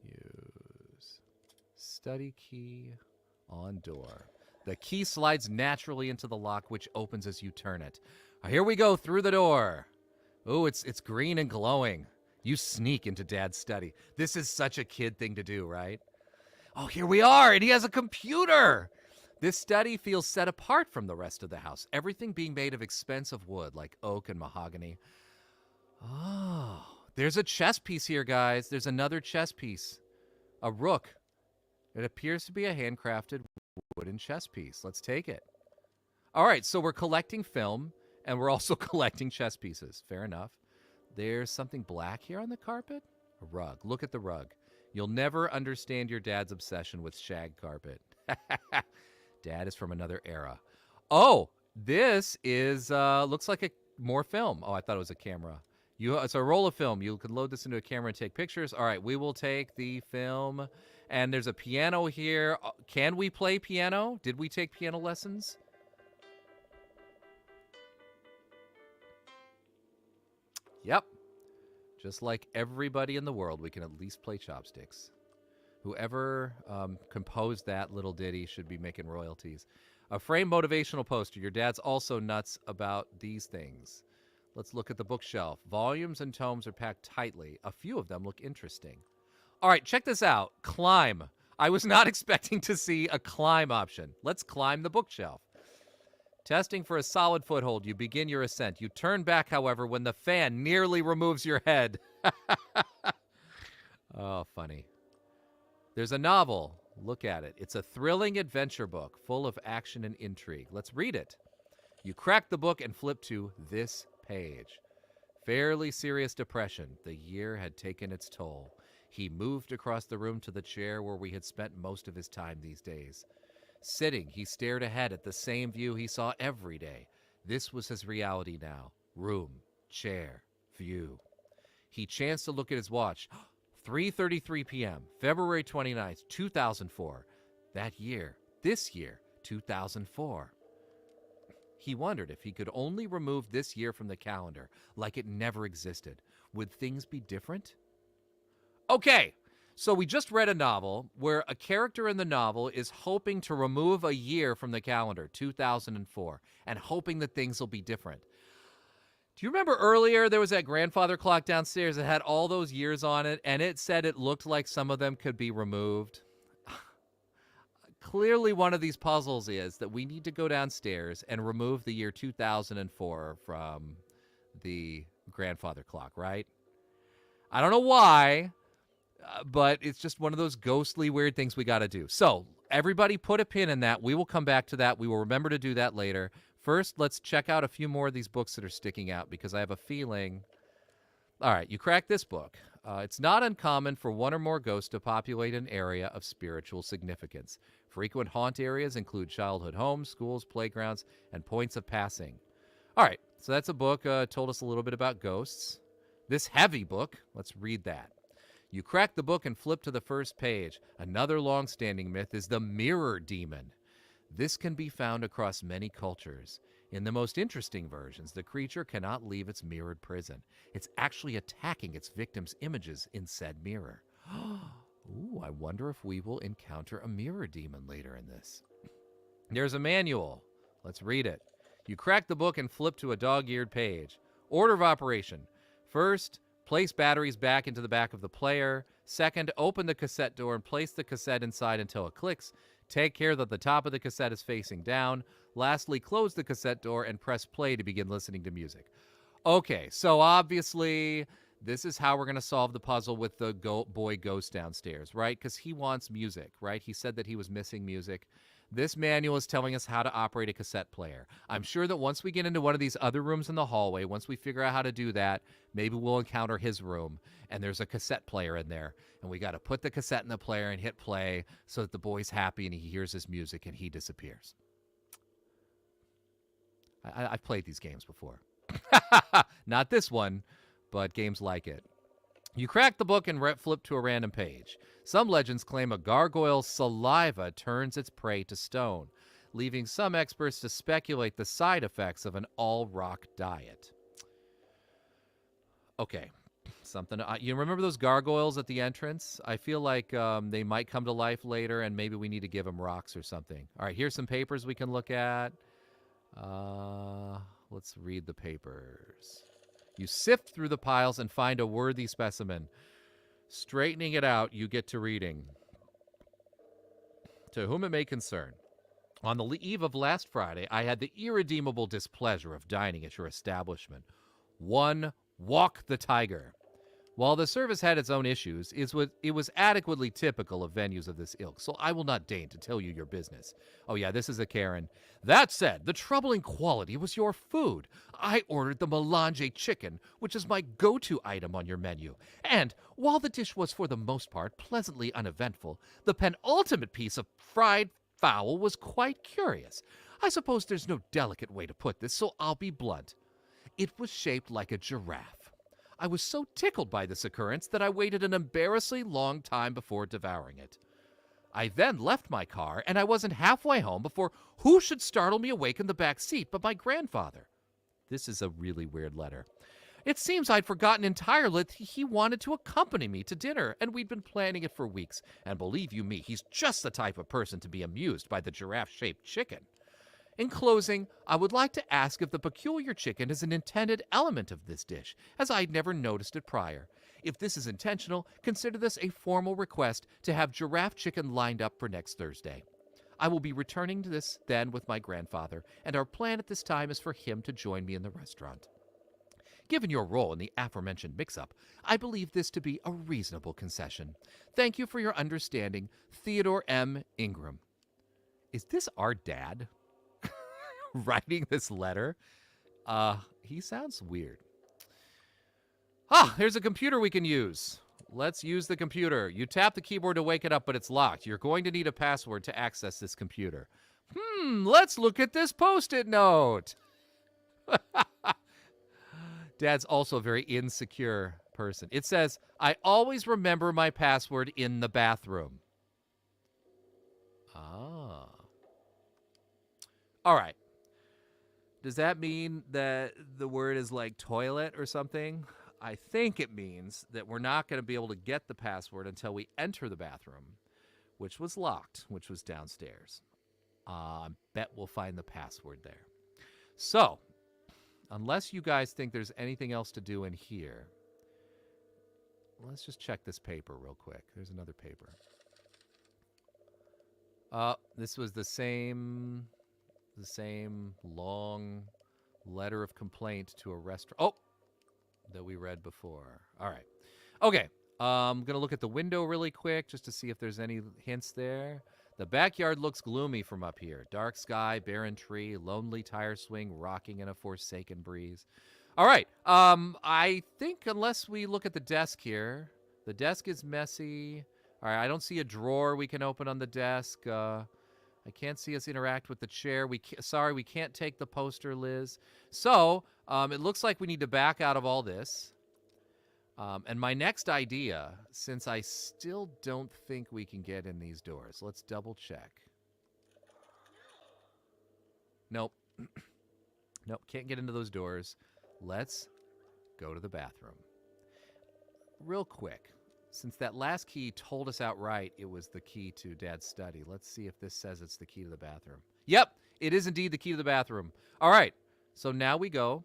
Use study key on door. The key slides naturally into the lock, which opens as you turn it. Here we go through the door. Oh, it's green and glowing. You sneak into Dad's study. This is such a kid thing to do, right? Oh, here we are, and he has a computer. This study feels set apart from the rest of the house, everything being made of expensive wood like oak and mahogany. Oh, there's a chess piece here, guys. There's another chess piece. A rook. It appears to be a handcrafted wooden chess piece. Let's take it. All right, so we're collecting film, and we're also collecting chess pieces. Fair enough. There's something black here on the carpet. A rug. Look at the rug. You'll never understand your dad's obsession with shag carpet. Dad is from another era. Oh, this is, looks like more film. Oh, I thought it was a camera. It's a roll of film. You can load this into a camera and take pictures. All right, we will take the film. And there's a piano here. Can we play piano? Did we take piano lessons? Yep. Just like everybody in the world, we can at least play chopsticks. Whoever composed that little ditty should be making royalties. A framed motivational poster. Your dad's also nuts about these things. Let's look at the bookshelf. Volumes and tomes are packed tightly. A few of them look interesting. All right, check this out. Climb. I was not expecting to see a climb option. Let's climb the bookshelf. Testing for a solid foothold, you begin your ascent. You turn back, however, when the fan nearly removes your head. Oh, funny. There's a novel. Look at it. It's a thrilling adventure book full of action and intrigue. Let's read it. You crack the book and flip to this page. Fairly serious depression. The year had taken its toll. He moved across the room to the chair where we had spent most of his time these days. Sitting, he stared ahead at the same view he saw every day. This was his reality now. Room, chair, view. He chanced to look at his watch. 3:33 p.m., February 29th, 2004. That year, this year, 2004. He wondered if he could only remove this year from the calendar, like it never existed. Would things be different? Okay, so we just read a novel where a character in the novel is hoping to remove a year from the calendar, 2004, and hoping that things will be different. Do you remember earlier there was that grandfather clock downstairs that had all those years on it, and it said it looked like some of them could be removed? Clearly one of these puzzles is that we need to go downstairs and remove the year 2004 from the grandfather clock, right? I don't know why, but it's just one of those ghostly weird things we got to do. So everybody put a pin in that. We will come back to that. We will remember to do that later. First, let's check out a few more of these books that are sticking out because I have a feeling... All right, you crack this book. It's not uncommon for one or more ghosts to populate an area of spiritual significance. Frequent haunt areas include childhood homes, schools, playgrounds, and points of passing. All right, so that's a book told us a little bit about ghosts. This heavy book, let's read that. You crack the book and flip to the first page. Another long-standing myth is the mirror demon. This can be found across many cultures. In the most interesting versions, the creature cannot leave its mirrored prison. It's actually attacking its victims' images in said mirror. Ooh, I wonder if we will encounter a mirror demon later in this. There's a manual. Let's read it. You crack the book and flip to a dog-eared page. Order of operation. First, place batteries back into the back of the player. Second, open the cassette door and place the cassette inside until it clicks. Take care that the top of the cassette is facing down. Lastly, close the cassette door and press play to begin listening to music. Okay, so obviously this is how we're going to solve the puzzle with the boy ghost downstairs, right? Because he wants music, right? He said that he was missing music. This manual is telling us how to operate a cassette player. I'm sure that once we get into one of these other rooms in the hallway, once we figure out how to do that, maybe we'll encounter his room, and there's a cassette player in there, and we got to put the cassette in the player and hit play so that the boy's happy and he hears his music and he disappears. I've played these games before. Not this one, but games like it. You crack the book and flip to a random page. Some legends claim a gargoyle's saliva turns its prey to stone, leaving some experts to speculate the side effects of an all-rock diet. Okay, something. You remember those gargoyles at the entrance? I feel like they might come to life later, and maybe we need to give them rocks or something. All right, here's some papers we can look at. Let's read the papers. You sift through the piles and find a worthy specimen. Straightening it out, you get to reading. To whom it may concern. On the eve of last Friday, I had the irredeemable displeasure of dining at your establishment. 1. Walk the Tiger. While the service had its own issues, it was adequately typical of venues of this ilk, so I will not deign to tell you your business. Oh yeah, this is a Karen. That said, the troubling quality was your food. I ordered the melange chicken, which is my go-to item on your menu. And while the dish was for the most part pleasantly uneventful, the penultimate piece of fried fowl was quite curious. I suppose there's no delicate way to put this, so I'll be blunt. It was shaped like a giraffe. I was so tickled by this occurrence that I waited an embarrassingly long time before devouring it. I then left my car, and I wasn't halfway home before who should startle me awake in the back seat but my grandfather. This is a really weird letter. It seems I'd forgotten entirely that he wanted to accompany me to dinner, and we'd been planning it for weeks. And believe you me, he's just the type of person to be amused by the giraffe-shaped chicken. In closing, I would like to ask if the peculiar chicken is an intended element of this dish, as I'd never noticed it prior. If this is intentional, consider this a formal request to have giraffe chicken lined up for next Thursday. I will be returning to this then with my grandfather, and our plan at this time is for him to join me in the restaurant. Given your role in the aforementioned mix-up, I believe this to be a reasonable concession. Thank you for your understanding, Theodore M. Ingram. Is this our dad writing this letter? He sounds weird. Here's a computer we can use. Let's use the computer. You tap the keyboard to wake it up, but it's locked. You're going to need a password to access this computer. Let's look at this Post-it note. Dad's also a very insecure person. It says, I always remember my password in the bathroom. Ah. All right. Does that mean that the word is like toilet or something? I think it means that we're not going to be able to get the password until we enter the bathroom, which was locked, which was downstairs. I bet we'll find the password there. So, unless you guys think there's anything else to do in here, let's just check this paper real quick. There's another paper. This was the same long letter of complaint to a restaurant. Oh, that we read before. All right. Okay. I'm going to look at the window really quick just to see if there's any hints there. The backyard looks gloomy from up here. Dark sky, barren tree, lonely tire swing rocking in a forsaken breeze. All right. I think unless we look at the desk here, the desk is messy. All right. I don't see a drawer we can open on the desk. I can't see us interact with the chair. Sorry, we can't take the poster, Liz. So it looks like we need to back out of all this. And my next idea, since I still don't think we can get in these doors, let's double check. Nope. Nope, can't get into those doors. Let's go to the bathroom. Real quick. Since that last key told us outright it was the key to Dad's study, let's see if this says it's the key to the bathroom. Yep, it is indeed the key to the bathroom. All right, so now we go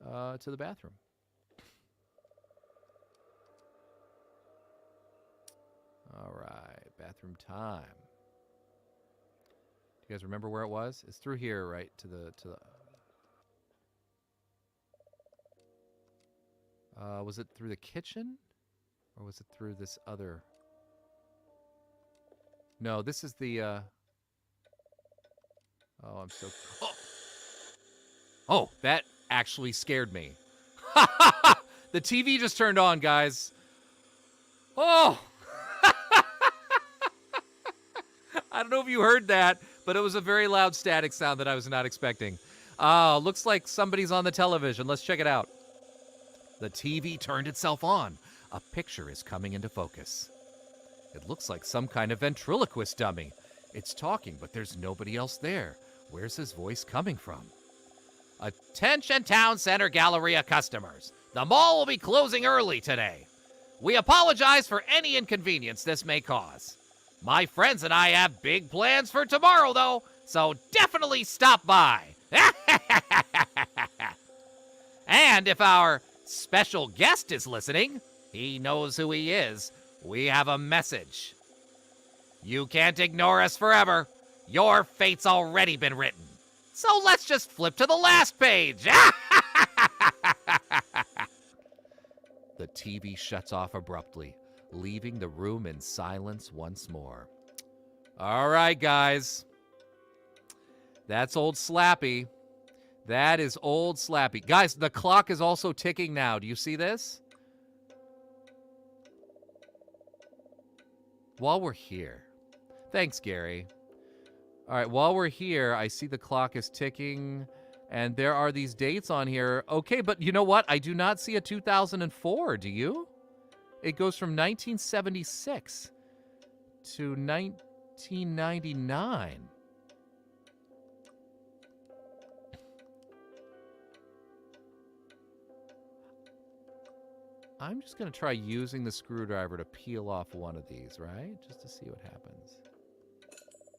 to the bathroom. All right, bathroom time. Do you guys remember where it was? It's through here, right? To the. Was it through the kitchen? Or was it through this other? No, this is the, Oh, I'm so... Oh, that actually scared me. The TV just turned on, guys. Oh! I don't know if you heard that, but it was a very loud static sound that I was not expecting. Looks like somebody's on the television. Let's check it out. The TV turned itself on. A picture is coming into focus. It looks like some kind of ventriloquist dummy. It's talking, but there's nobody else there. Where's his voice coming from? Attention Town Center Galleria customers. The mall will be closing early today. We apologize for any inconvenience this may cause. My friends and I have big plans for tomorrow, though, so definitely stop by. And if our special guest is listening, he knows who he is. We have a message. You can't ignore us forever. Your fate's already been written. So let's just flip to the last page. The TV shuts off abruptly, leaving the room in silence once more. All right, guys. That's old Slappy. That is old Slappy. Guys, the clock is also ticking now. Do you see this? While we're here. Thanks, Gary. All right, while we're here, I see the clock is ticking, and there are these dates on here. Okay, but you know what? I do not see a 2004, do you? It goes from 1976 to 1999. I'm just going to try using the screwdriver to peel off one of these, right? Just to see what happens.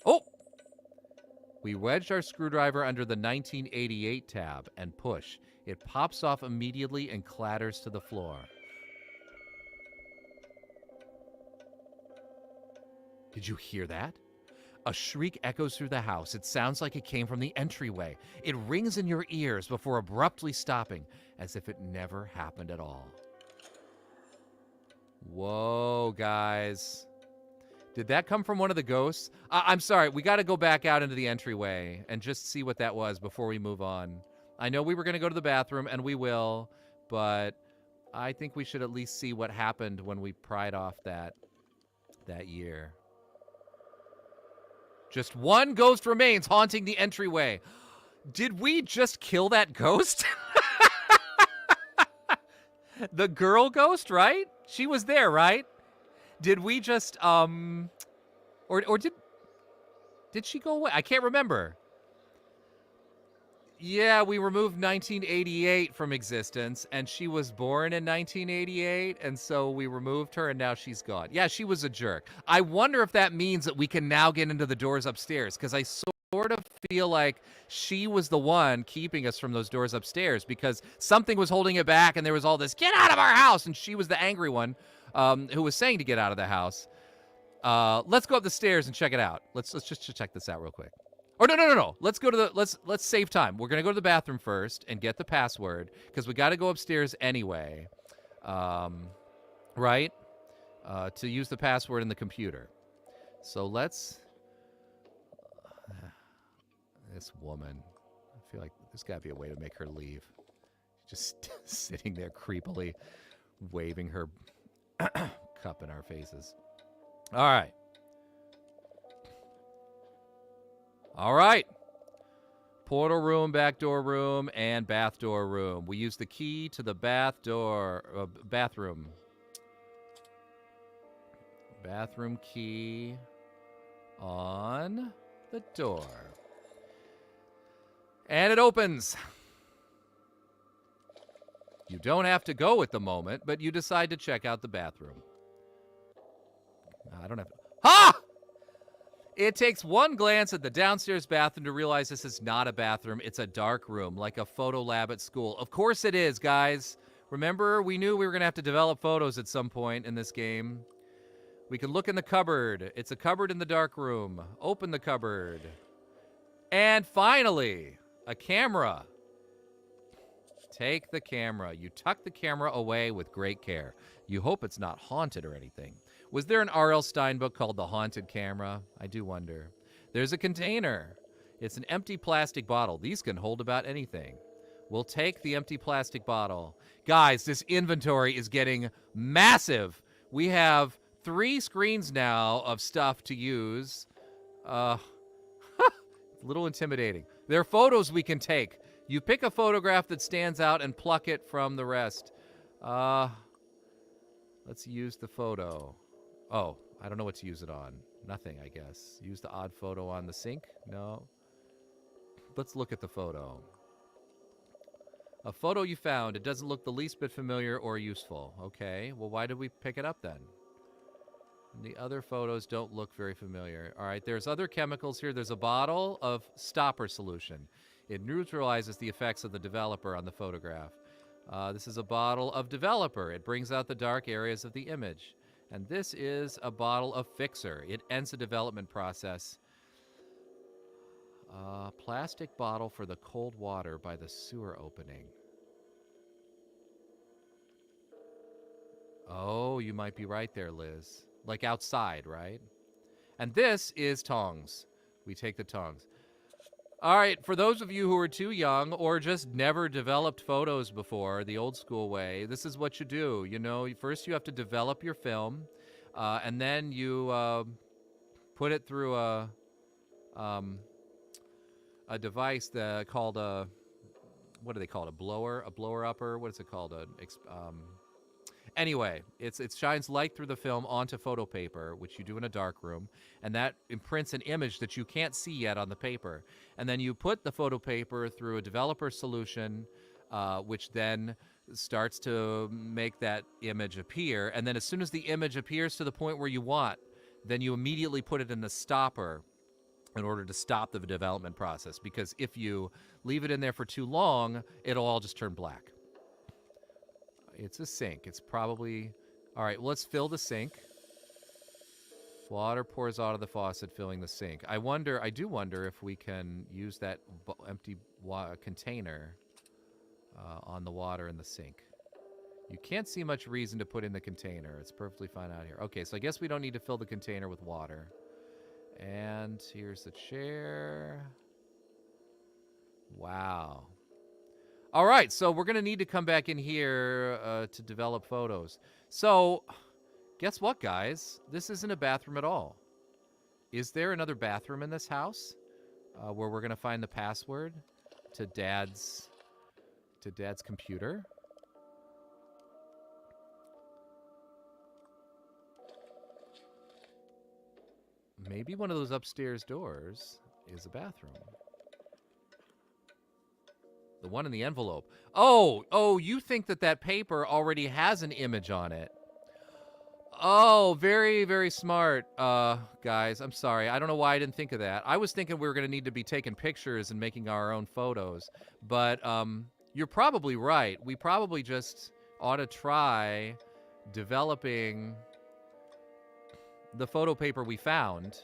Oh! We wedged our screwdriver under the 1988 tab and push. It pops off immediately and clatters to the floor. Did you hear that? A shriek echoes through the house. It sounds like it came from the entryway. It rings in your ears before abruptly stopping, as if it never happened at all. Whoa, guys. Did that come from one of the ghosts? I'm sorry, we got to go back out into the entryway and just see what that was before we move on. I know we were going to go to the bathroom, and we will, but I think we should at least see what happened when we pried off that year. Just one ghost remains haunting the entryway. Did we just kill that ghost? The girl ghost, right? She was there, right? Did we just, or did she go away? I can't remember. Yeah, we removed 1988 from existence, and she was born in 1988, and so we removed her, and now she's gone. Yeah, she was a jerk. I wonder if that means that we can now get into the doors upstairs, because I sort of feel like she was the one keeping us from those doors upstairs, because something was holding it back, and there was all this, get out of our house, and she was the angry one who was saying to get out of the house. Let's go up the stairs and check it out. Let's just check this out real quick. Or no. Let's go to the let's save time. We're gonna go to the bathroom first and get the password because we got to go upstairs anyway, right? To use the password in the computer. So let's. This woman, I feel like there's got to be a way to make her leave. Just sitting there creepily, waving her cup in our faces. All right. All right. Portal room, back door room, and bath door room. We use the key to the bathroom. Bathroom key on the door. And it opens. You don't have to go at the moment, but you decide to check out the bathroom. I don't have to. Ha! It takes one glance at the downstairs bathroom to realize this is not a bathroom. It's a dark room, like a photo lab at school. Of course it is, guys. Remember, we knew we were going to have to develop photos at some point in this game. We can look in the cupboard. It's a cupboard in the dark room. Open the cupboard. And finally, a camera. Take the camera. You tuck the camera away with great care. You hope it's not haunted or anything. Was there an R.L. Stine book called The Haunted Camera? I do wonder. There's a container. It's an empty plastic bottle. These can hold about anything. We'll take the empty plastic bottle. Guys, this inventory is getting massive. We have 3 screens now of stuff to use. A little intimidating. There are photos we can take. You pick a photograph that stands out and pluck it from the rest. Let's use the photo. Oh, I don't know what to use it on. Nothing, I guess. Use the odd photo on the sink? No. Let's look at the photo. A photo you found. It doesn't look the least bit familiar or useful. Okay, well, why did we pick it up then? The other photos don't look very familiar. All right, there's other chemicals here. There's a bottle of stopper solution. It neutralizes the effects of the developer on the photograph. This is a bottle of developer. It brings out the dark areas of the image. And this is a bottle of fixer. It ends the development process. Plastic bottle for the cold water by the sewer opening. Oh, you might be right there, Liz. Like outside, right? And this is tongs. We take the tongs. All right, for those of you who are too young or just never developed photos before, the old school way, this is what you do. You know, first you have to develop your film, and then you put it through a device called a, what do they call it? A blower upper? What is it called? Anyway, it shines light through the film onto photo paper, which you do in a dark room, and that imprints an image that you can't see yet on the paper. And then you put the photo paper through a developer solution, which then starts to make that image appear. And then as soon as the image appears to the point where you want, then you immediately put it in the stopper. in order to stop the development process, because if you leave it in there for too long, it'll all just turn black. It's a sink. It's probably... All right, well, let's fill the sink. Water pours out of the faucet, filling the sink. I do wonder if we can use that empty container on the water in the sink. You can't see much reason to put in the container. It's perfectly fine out here. Okay, so I guess we don't need to fill the container with water. And here's the chair. Wow. All right, so we're going to need to come back in here to develop photos. So, guess what, guys? This isn't a bathroom at all. Is there another bathroom in this house where we're going to find the password to Dad's computer? Maybe one of those upstairs doors is a bathroom. The one in the envelope. Oh, you think that paper already has an image on it. Oh, very, very smart, guys. I'm sorry. I don't know why I didn't think of that. I was thinking we were going to need to be taking pictures and making our own photos. But you're probably right. We probably just ought to try developing the photo paper we found.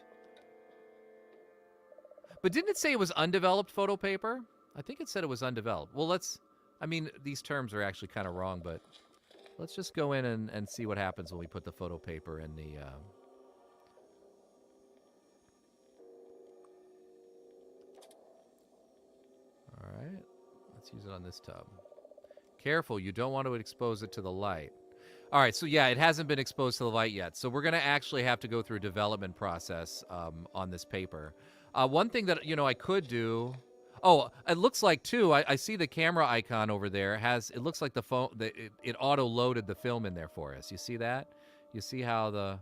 But didn't it say it was undeveloped photo paper? I think it said it was undeveloped. Well, I mean, these terms are actually kind of wrong, but let's just go in and see what happens when we put the photo paper in the... All right, let's use it on this tub. Careful, you don't want to expose it to the light. All right, so yeah, it hasn't been exposed to the light yet. So we're going to actually have to go through a development process on this paper. One thing that, I could do... Oh, it looks like, too, I see the camera icon over there. It looks like the phone, it auto-loaded the film in there for us. You see that? You see how the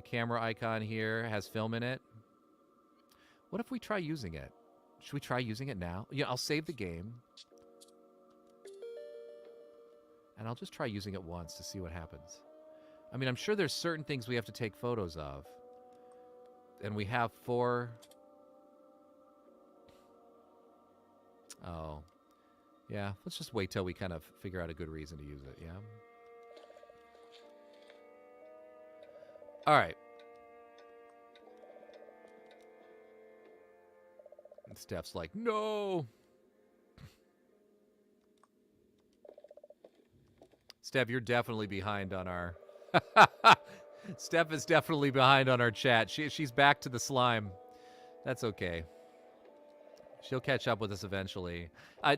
camera icon here has film in it? What if we try using it? Should we try using it now? Yeah, I'll save the game. And I'll just try using it once to see what happens. I mean, I'm sure there's certain things we have to take photos of. And we have 4... Oh. Yeah, let's just wait till we kind of figure out a good reason to use it, yeah? All right. And Steph's like, no! Steph, you're definitely behind on our... Steph is definitely behind on our chat. She's back to the slime. That's okay. She'll catch up with us eventually.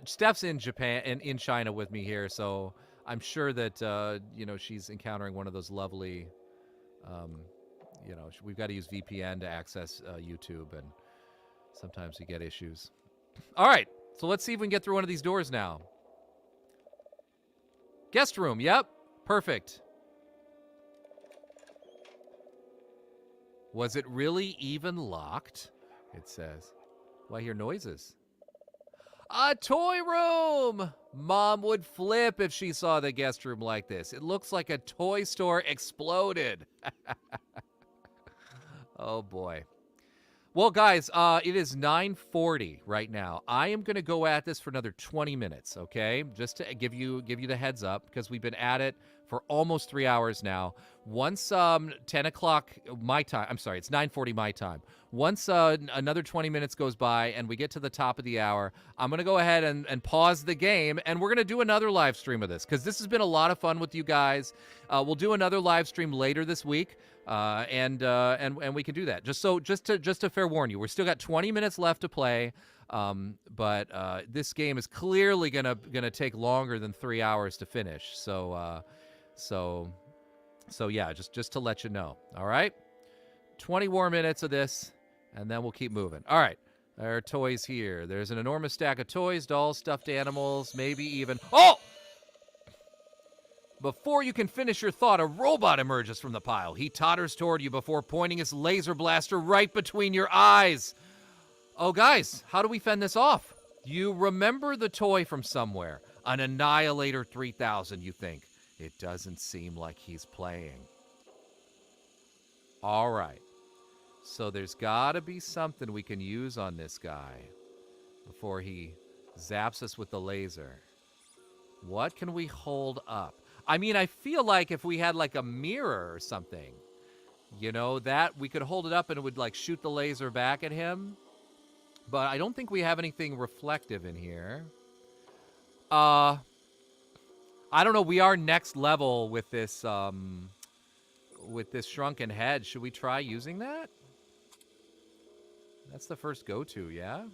Steph's in Japan and in China with me here, so I'm sure that she's encountering one of those lovely. We've got to use VPN to access YouTube, and sometimes we get issues. All right, so let's see if we can get through one of these doors now. Guest room. Yep, perfect. Was it really even locked? It says. Well, I hear noises. A toy room! Mom would flip if she saw the guest room like this. It looks like a toy store exploded. Oh, boy. Well, guys, it is 9:40 right now. I am going to go at this for another 20 minutes, okay? Just to give you the heads up, because we've been at it for almost 3 hours now. Once 10 o'clock my time, I'm sorry, it's 9:40 my time. Once another 20 minutes goes by and we get to the top of the hour, I'm going to go ahead and pause the game, and we're going to do another live stream of this, because this has been a lot of fun with you guys. We'll do another live stream later this week. And we can do that. Just to fair warn you, we're still got 20 minutes left to play. But this game is clearly gonna take longer than 3 hours to finish. So yeah, just to let you know. All right, 20 more minutes of this, and then we'll keep moving. All right, there are toys here. There's an enormous stack of toys, dolls, stuffed animals, maybe even. Oh! Before you can finish your thought, a robot emerges from the pile. He totters toward you before pointing his laser blaster right between your eyes. Oh, guys, how do we fend this off? You remember the toy from somewhere. An Annihilator 3000, you think. It doesn't seem like he's playing. All right. So there's got to be something we can use on this guy before he zaps us with the laser. What can we hold up? I mean, I feel like if we had like a mirror or something, you know, that we could hold it up and it would like shoot the laser back at him. But I don't think we have anything reflective in here. I don't know. We are next level with this shrunken head. Should we try using that? That's the first go-to, yeah?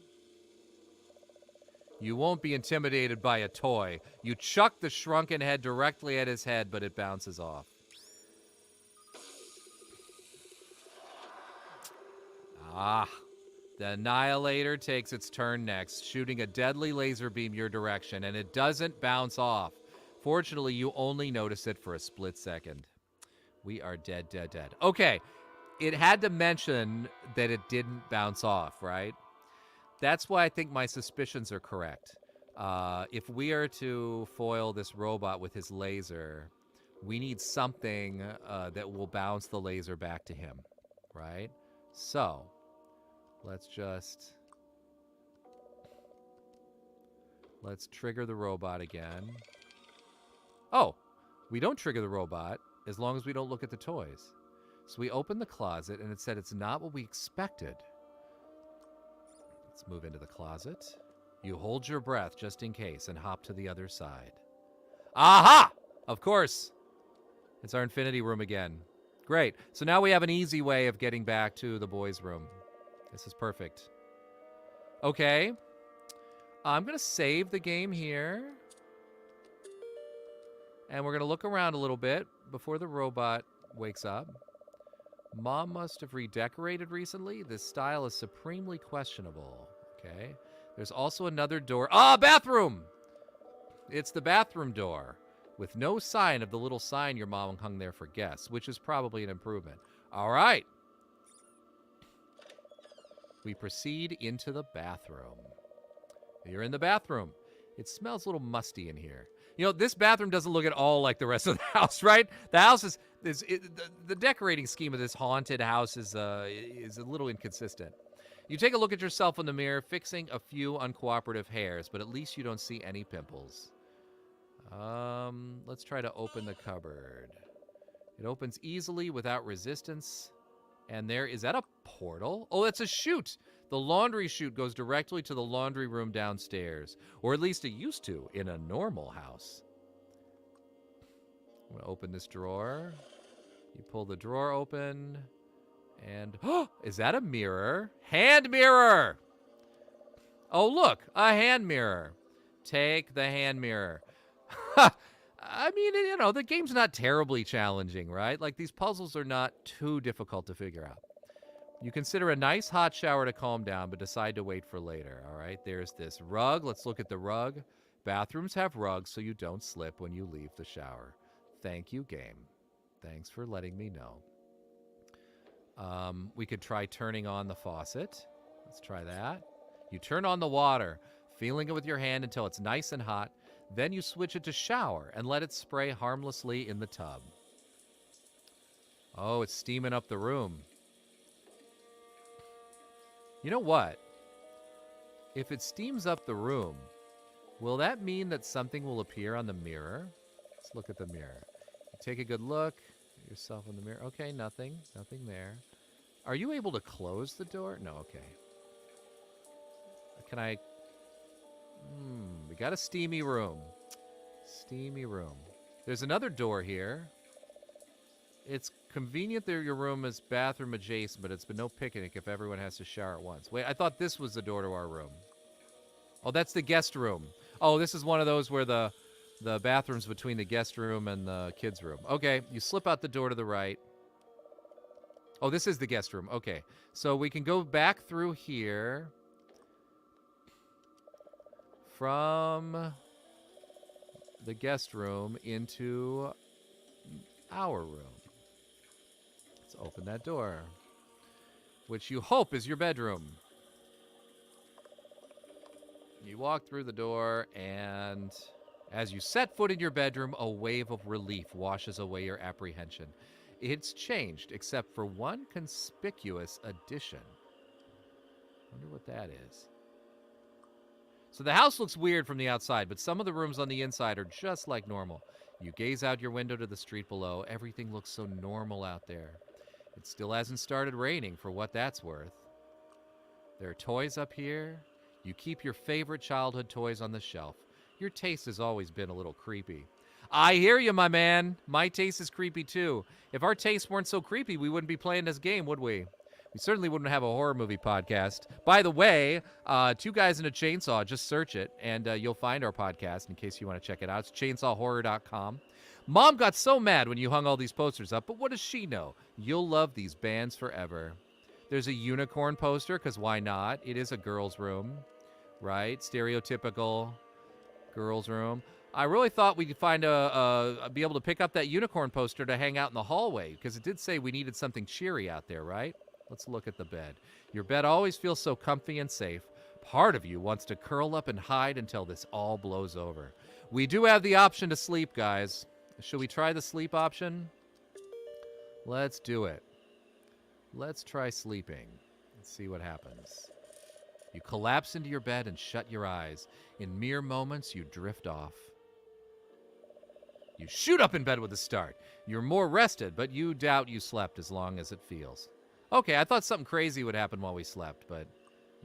You won't be intimidated by a toy. You chuck the shrunken head directly at his head, but it bounces off. Ah. The Annihilator takes its turn next, shooting a deadly laser beam your direction, and it doesn't bounce off. Fortunately, you only notice it for a split second. We are dead, dead, dead. Okay, it had to mention that it didn't bounce off, right? That's why I think my suspicions are correct. If we are to foil this robot with his laser, we need something that will bounce the laser back to him, right? So, let's trigger the robot again. Oh, we don't trigger the robot as long as we don't look at the toys. So we open the closet, and it said it's not what we expected. Let's move into the closet. You hold your breath just in case and hop to the other side. Aha! Of course. It's our infinity room again. Great. So now we have an easy way of getting back to the boys' room. This is perfect. Okay. I'm going to save the game here. And we're going to look around a little bit before the robot wakes up. Mom must have redecorated recently. This style is supremely questionable. Okay. There's also another door. Ah, bathroom! It's the bathroom door with no sign of the little sign your mom hung there for guests, which is probably an improvement. All right. We proceed into the bathroom. You're in the bathroom. It smells a little musty in here. You know, this bathroom doesn't look at all like the rest of the house, right? The house the decorating scheme of this haunted house is a little inconsistent. You take a look at yourself in the mirror, fixing a few uncooperative hairs, but at least you don't see any pimples. Let's try to open the cupboard. It opens easily without resistance. And is that a portal? Oh, that's a chute. The laundry chute goes directly to the laundry room downstairs. Or at least it used to in a normal house. I'm going to open this drawer. You pull the drawer open. And, oh, is that a mirror? Hand mirror! Oh, look, a hand mirror. Take the hand mirror. I mean, you know, the game's not terribly challenging, right? Like, these puzzles are not too difficult to figure out. You consider a nice hot shower to calm down, but decide to wait for later, all right? There's this rug. Let's look at the rug. Bathrooms have rugs so you don't slip when you leave the shower. Thank you, game. Thanks for letting me know. We could try turning on the faucet. Let's try that. You turn on the water, feeling it with your hand until it's nice and hot. Then you switch it to shower and let it spray harmlessly in the tub. Oh, it's steaming up the room. You know what? If it steams up the room, will that mean that something will appear on the mirror? Let's look at the mirror. You take a good look at yourself in the mirror. Okay, nothing. Nothing there. Are you able to close the door? No, okay. Can I... we got a steamy room. Steamy room. There's another door here. It's convenient that your room is bathroom adjacent, but it's been no picnic if everyone has to shower at once. Wait, I thought this was the door to our room. Oh, that's the guest room. Oh, this is one of those where the bathroom's between the guest room and the kids' room. Okay, you slip out the door to the right. Oh, this is the guest room. Okay, so we can go back through here from the guest room into our room. Let's open that door, which you hope is your bedroom. You walk through the door, and as you set foot in your bedroom, a wave of relief washes away your apprehension. It's changed, except for one conspicuous addition. Wonder what that is. So the house looks weird from the outside, but some of the rooms on the inside are just like normal. You gaze out your window to the street below. Everything looks so normal out there. It still hasn't started raining, for what that's worth. There are toys up here. You keep your favorite childhood toys on the shelf. Your taste has always been a little creepy. I hear you, my man. My taste is creepy, too. If our tastes weren't so creepy, we wouldn't be playing this game, would we? We certainly wouldn't have a horror movie podcast. By the way, Two Guys and a Chainsaw, just search it, and you'll find our podcast in case you want to check it out. It's chainsawhorror.com. Mom got so mad when you hung all these posters up, but what does she know? You'll love these bands forever. There's a unicorn poster, because why not? It is a girl's room, right? Stereotypical girl's room. I really thought we could find be able to pick up that unicorn poster to hang out in the hallway, because it did say we needed something cheery out there, right? Let's look at the bed. Your bed always feels so comfy and safe. Part of you wants to curl up and hide until this all blows over. We do have the option to sleep, guys. Should we try the sleep option? Let's do it. Let's try sleeping. Let's see what happens. You collapse into your bed and shut your eyes. In mere moments, you drift off. You shoot up in bed with a start. You're more rested, but you doubt you slept as long as it feels. Okay, I thought something crazy would happen while we slept, but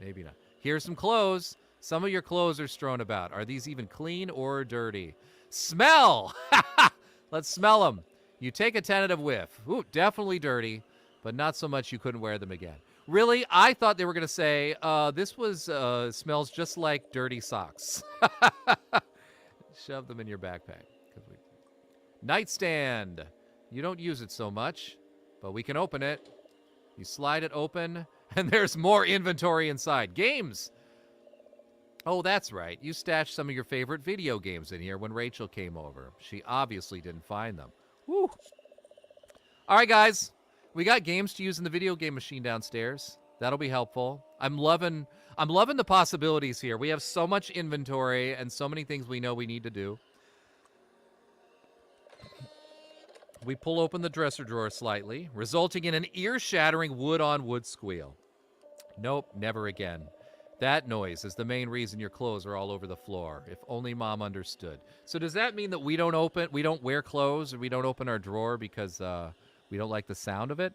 maybe not. Here's some clothes. Some of your clothes are strewn about. Are these even clean or dirty? Smell! Let's smell them. You take a tentative whiff. Ooh, definitely dirty, but not so much you couldn't wear them again. Really? I thought they were going to say, this smells just like dirty socks. Shove them in your backpack. Nightstand. You don't use it so much, but we can open it. You slide it open, and there's more inventory inside. Games. Oh, that's right. You stashed some of your favorite video games in here when Rachel came over. She obviously didn't find them. Woo. All right, guys. We got games to use in the video game machine downstairs. That'll be helpful. I'm loving the possibilities here. We have so much inventory and so many things we know we need to do. We pull open the dresser drawer slightly, resulting in an ear-shattering wood-on-wood squeal. Nope, never again. That noise is the main reason your clothes are all over the floor. If only Mom understood. So does that mean that we don't wear clothes, or we don't open our drawer because we don't like the sound of it?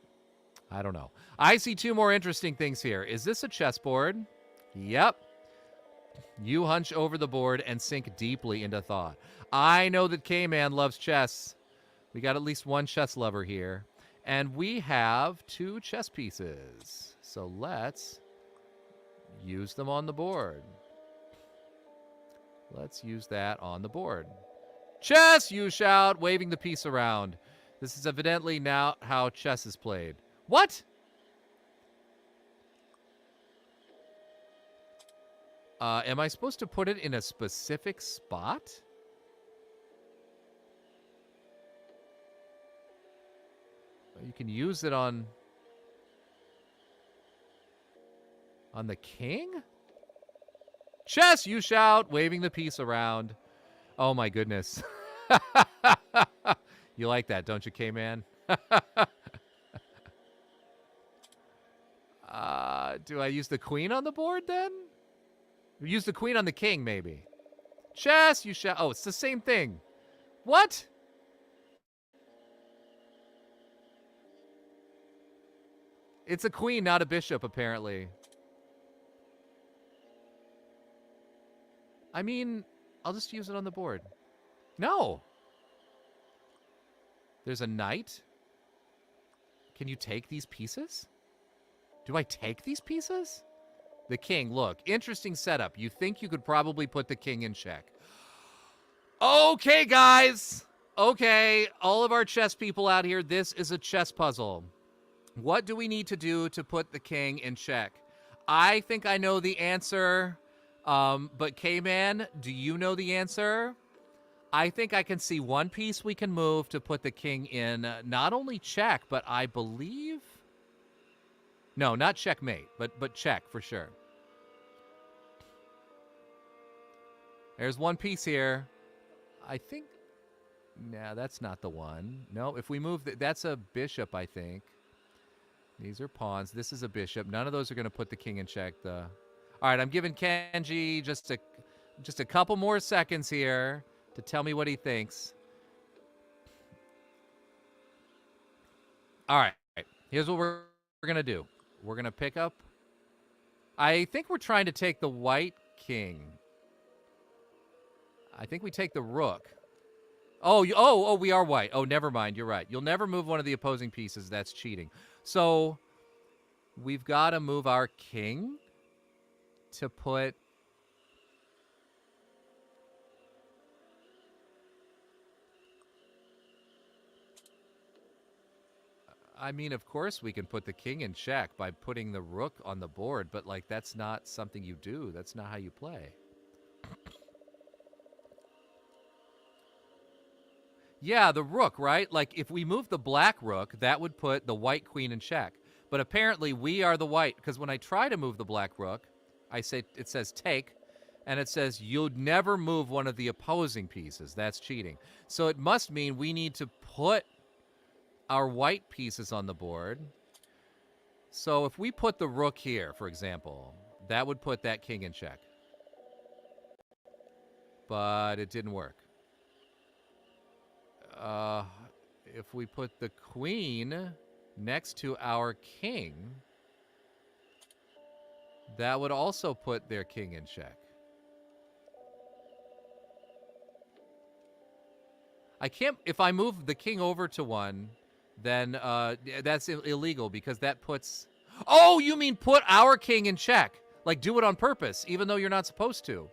I don't know. I see two more interesting things here. Is this a chessboard? Yep. You hunch over the board and sink deeply into thought. I know that K-Man loves chess. We got at least one chess lover here. And we have 2 chess pieces. So let's use them on the board. Let's use that on the board. Chess, you shout, waving the piece around. This is evidently now how chess is played. What? Am I supposed to put it in a specific spot? You can use it on the king? Chess, you shout, waving the piece around. Oh my goodness. You like that, don't you, K-Man? Do I use the queen on the board then? Use the queen on the king, maybe. Chess, you shout. Oh, it's the same thing. What? It's a queen, not a bishop, apparently. I mean, I'll just use it on the board. No. There's a knight. Can you take these pieces? Do I take these pieces? The king, look, interesting setup. You think you could probably put the king in check. Okay, guys. Okay, all of our chess people out here, this is a chess puzzle. What do we need to do to put the king in check? I think I know the answer, but K-Man, do you know the answer? I think I can see one piece we can move to put the king in not only check, but I believe... No, not checkmate, but check for sure. There's one piece here. I think Nah, that's not the one. No, if we move, that's a bishop, I think. These are pawns. This is a bishop. None of those are going to put the king in check. All right, I'm giving Kenji just a couple more seconds here to tell me what he thinks. All right, here's what we're going to do. We're going to pick up. I think we're trying to take the white king. I think we take the rook. Oh, we are white. Oh, never mind. You're right. You'll never move one of the opposing pieces. That's cheating. So we've got to move our king to put... I mean, of course we can put the king in check by putting the rook on the board, but, like, that's not something you do. That's not how you play. Yeah, the rook, right? Like, if we move the black rook, that would put the white queen in check. But apparently we are the white, because when I try to move the black rook, it says take, and it says you'd never move one of the opposing pieces. That's cheating. So it must mean we need to put our white pieces on the board. So if we put the rook here, for example, that would put that king in check. But it didn't work. If we put the queen next to our king, that would also put their king in check. I can't, if I move the king over to one, then that's illegal because that puts... Oh, you mean put our king in check. Like, do it on purpose, even though you're not supposed to.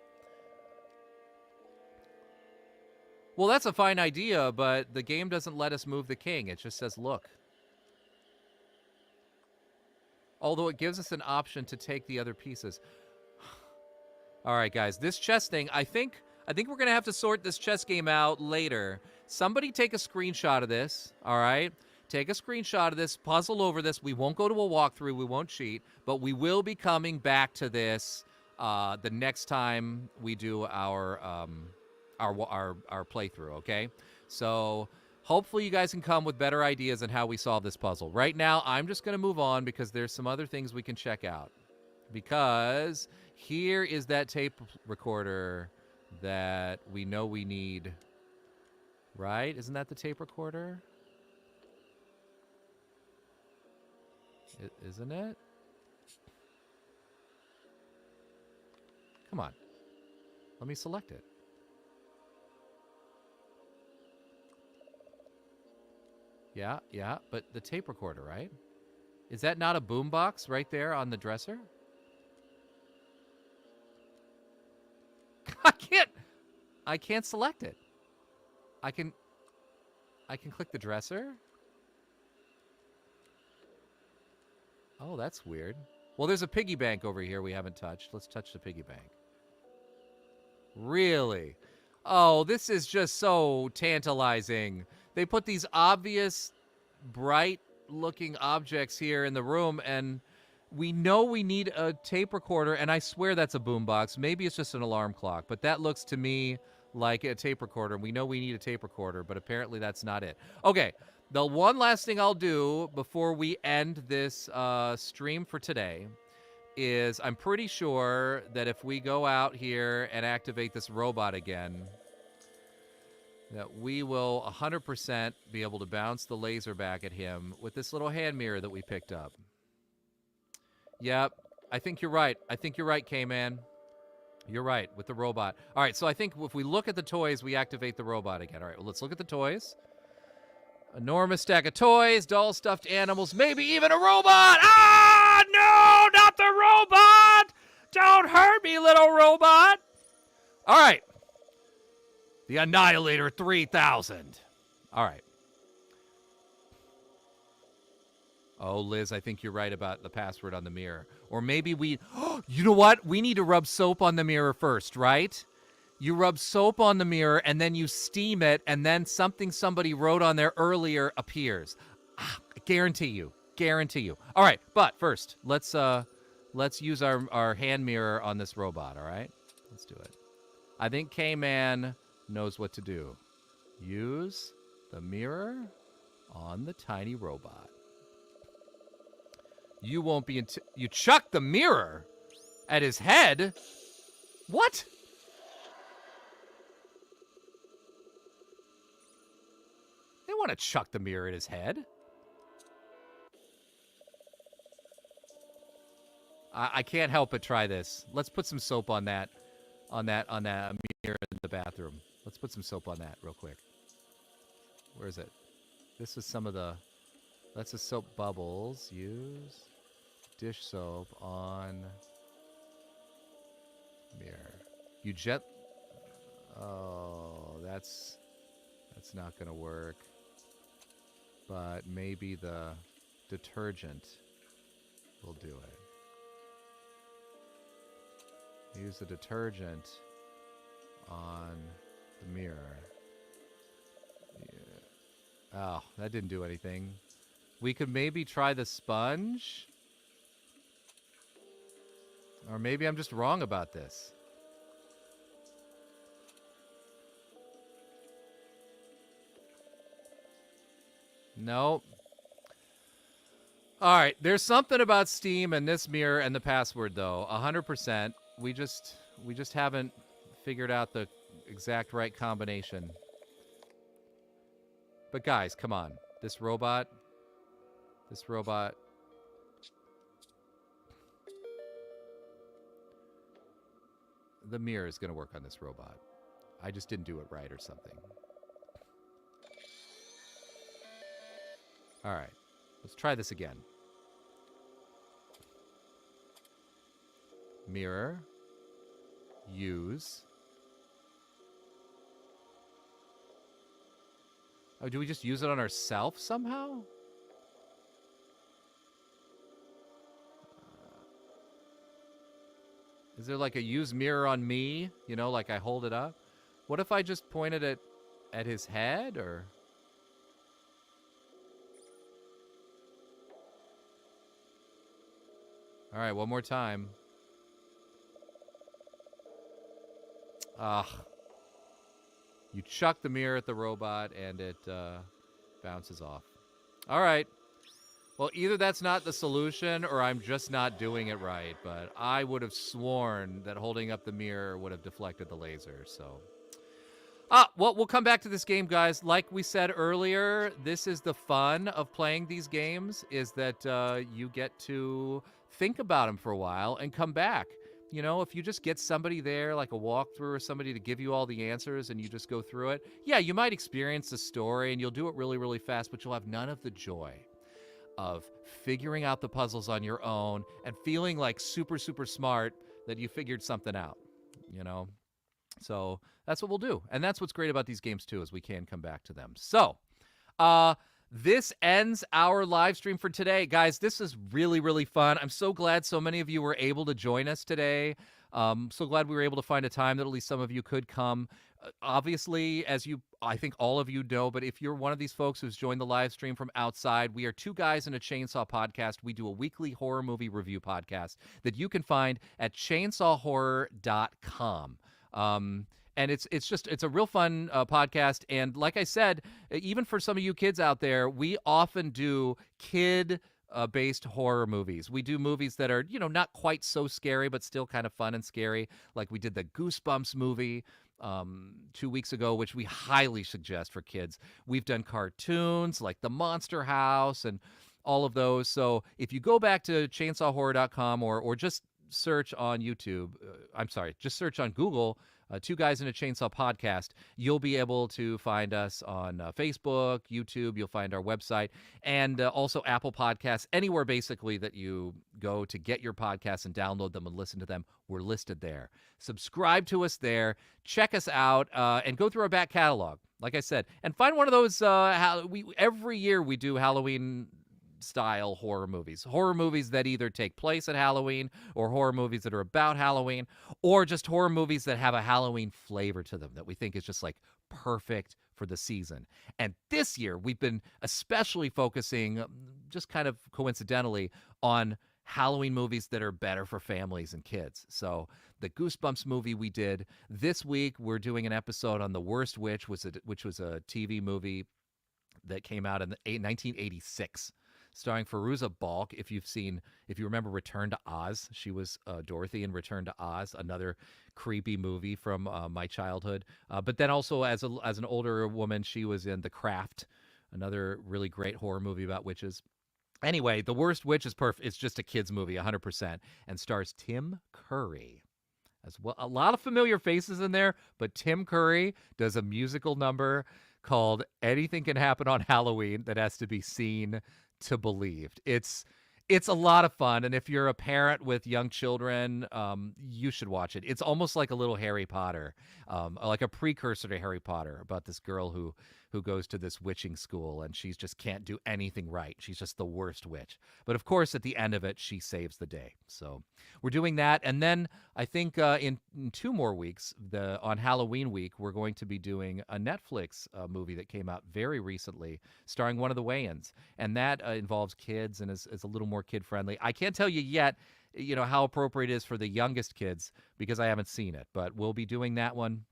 Well, that's a fine idea, but the game doesn't let us move the king. It just says, look. Although it gives us an option to take the other pieces. All right, guys, this chess thing, I think we're going to have to sort this chess game out later. Somebody take a screenshot of this, all right? Take a screenshot of this, puzzle over this. We won't go to a walkthrough. We won't cheat, but we will be coming back to this the next time we do our playthrough, okay? So hopefully you guys can come with better ideas on how we solve this puzzle. Right now, I'm just going to move on because there's some other things we can check out. Because here is that tape recorder that we know we need, right? Isn't that the tape recorder? Isn't it? Come on. Let me select it. Yeah, but the tape recorder, right? Is that not a boombox right there on the dresser? I can't select it. I can click the dresser. Oh, that's weird. Well, there's a piggy bank over here we haven't touched. Let's touch the piggy bank. Really? Oh, this is just so tantalizing. They put these obvious, bright-looking objects here in the room, and we know we need a tape recorder, and I swear that's a boombox. Maybe it's just an alarm clock, but that looks to me like a tape recorder. We know we need a tape recorder, but apparently that's not it. Okay, the one last thing I'll do before we end this stream for today is I'm pretty sure that if we go out here and activate this robot again, that we will 100% be able to bounce the laser back at him with this little hand mirror that we picked up. Yep, I think you're right. I think you're right, K-Man. You're right, with the robot. All right, so I think if we look at the toys, we activate the robot again. All right, well, let's look at the toys. Enormous stack of toys, doll stuffed animals, maybe even a robot! Ah, no, not the robot! Don't hurt me, little robot! All right. The Annihilator 3000. All right. Oh, Liz, I think you're right about the password on the mirror. Or maybe we... You know what? We need to rub soap on the mirror first, right? You rub soap on the mirror, and then you steam it, and then something somebody wrote on there earlier appears. I guarantee you. Guarantee you. All right, but first, let's use our hand mirror on this robot, all right? Let's do it. I think K-Man knows what to do. Use the mirror on the tiny robot. You won't be you chuck the mirror at his head? What? They want to chuck the mirror at his head. I can't help but try this. Let's put some soap on that mirror in the bathroom. Let's put some soap on that real quick. Where is it? This is some of the... That's the soap bubbles. Use dish soap on mirror. You jet... Oh, that's not going to work. But maybe the detergent will do it. Use the detergent on the mirror. Yeah. Oh, that didn't do anything. We could maybe try the sponge. Or maybe I'm just wrong about this. Nope. All right, there's something about Steam and this mirror and the password, though. 100%. We just haven't figured out the exact right combination. But guys, come on. This robot. The mirror is going to work on this robot. I just didn't do it right or something. All right. Let's try this again. Mirror. Use. Oh, do we just use it on ourselves somehow? Is there like a use mirror on me? You know, like I hold it up? What if I just pointed it at his head, or... All right, one more time. You chuck the mirror at the robot, and it bounces off. All right. Well, either that's not the solution, or I'm just not doing it right. But I would have sworn that holding up the mirror would have deflected the laser, so... well, we'll come back to this game, guys. Like we said earlier, this is the fun of playing these games, is that you get to think about them for a while and come back. You know, if you just get somebody there, like a walkthrough or somebody to give you all the answers and you just go through it, yeah, you might experience the story and you'll do it really, really fast, but you'll have none of the joy of figuring out the puzzles on your own and feeling like super, super smart that you figured something out, you know? So that's what we'll do. And that's what's great about these games, too, is we can come back to them. So this ends our live stream for today. Guys, this is really, really fun. I'm so glad so many of you were able to join us today. So glad we were able to find a time that at least some of you could come. Obviously, as I think all of you know, but if you're one of these folks who's joined the live stream from outside, we are Two Guys in a Chainsaw podcast. We do a weekly horror movie review podcast that you can find at chainsawhorror.com. And it's a real fun podcast. And like I said, even for some of you kids out there, we often do based horror movies. We do movies that are, not quite so scary, but still kind of fun and scary. Like we did the Goosebumps movie 2 weeks ago, which we highly suggest for kids. We've done cartoons like The Monster House and all of those. So if you go back to chainsawhorror.com or just search on YouTube, just search on Google, Two Guys in a Chainsaw podcast, you'll be able to find us on Facebook, YouTube. You'll find our website, and also Apple Podcasts. Anywhere basically that you go to get your podcasts and download them and listen to them, we're listed there. Subscribe to us there. Check us out, and go through our back catalog, like I said, and find one of those. Every year we do Halloween style horror movies that either take place at Halloween, or horror movies that are about Halloween, or just horror movies that have a Halloween flavor to them that we think is just like perfect for the season. And this year we've been especially focusing, just kind of coincidentally, on Halloween movies that are better for families and kids. So the Goosebumps movie we did this week, we're doing an episode on The Worst Witch, which was a TV movie that came out in 1986, starring Fairuza Balk. If you remember Return to Oz, she was Dorothy in Return to Oz, another creepy movie from my childhood. But then also as an older woman, she was in The Craft, another really great horror movie about witches. Anyway, The Worst Witch is perfect. It's just a kids movie, 100%, and stars Tim Curry as well. A lot of familiar faces in there, but Tim Curry does a musical number called "Anything Can Happen on Halloween" that has to be seen to believed. It's a lot of fun, and if you're a parent with young children, you should watch it. It's almost like a little Harry Potter, like a precursor to Harry Potter, about this girl who goes to this witching school, and she just can't do anything right. She's just the worst witch. But of course, at the end of it, she saves the day. So we're doing that, and then I think in 2 more weeks, on Halloween week, we're going to be doing a Netflix movie that came out very recently, starring one of the Wayans, and that involves kids and is a little more kid friendly. I can't tell you yet, how appropriate it is for the youngest kids because I haven't seen it, but we'll be doing that one.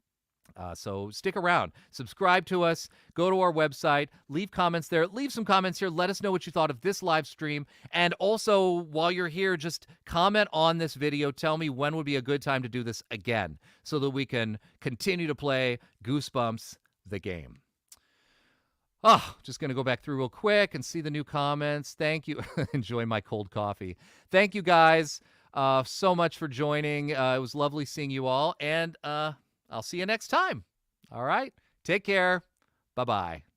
So stick around, subscribe to us, go to our website, leave comments there, leave some comments here. Let us know what you thought of this live stream. And also, while you're here, just comment on this video. Tell me when would be a good time to do this again so that we can continue to play Goosebumps, the game. Just going to go back through real quick and see the new comments. Thank you. Enjoy my cold coffee. Thank you guys so much for joining. It was lovely seeing you all. And I'll see you next time. All right. Take care. Bye-bye.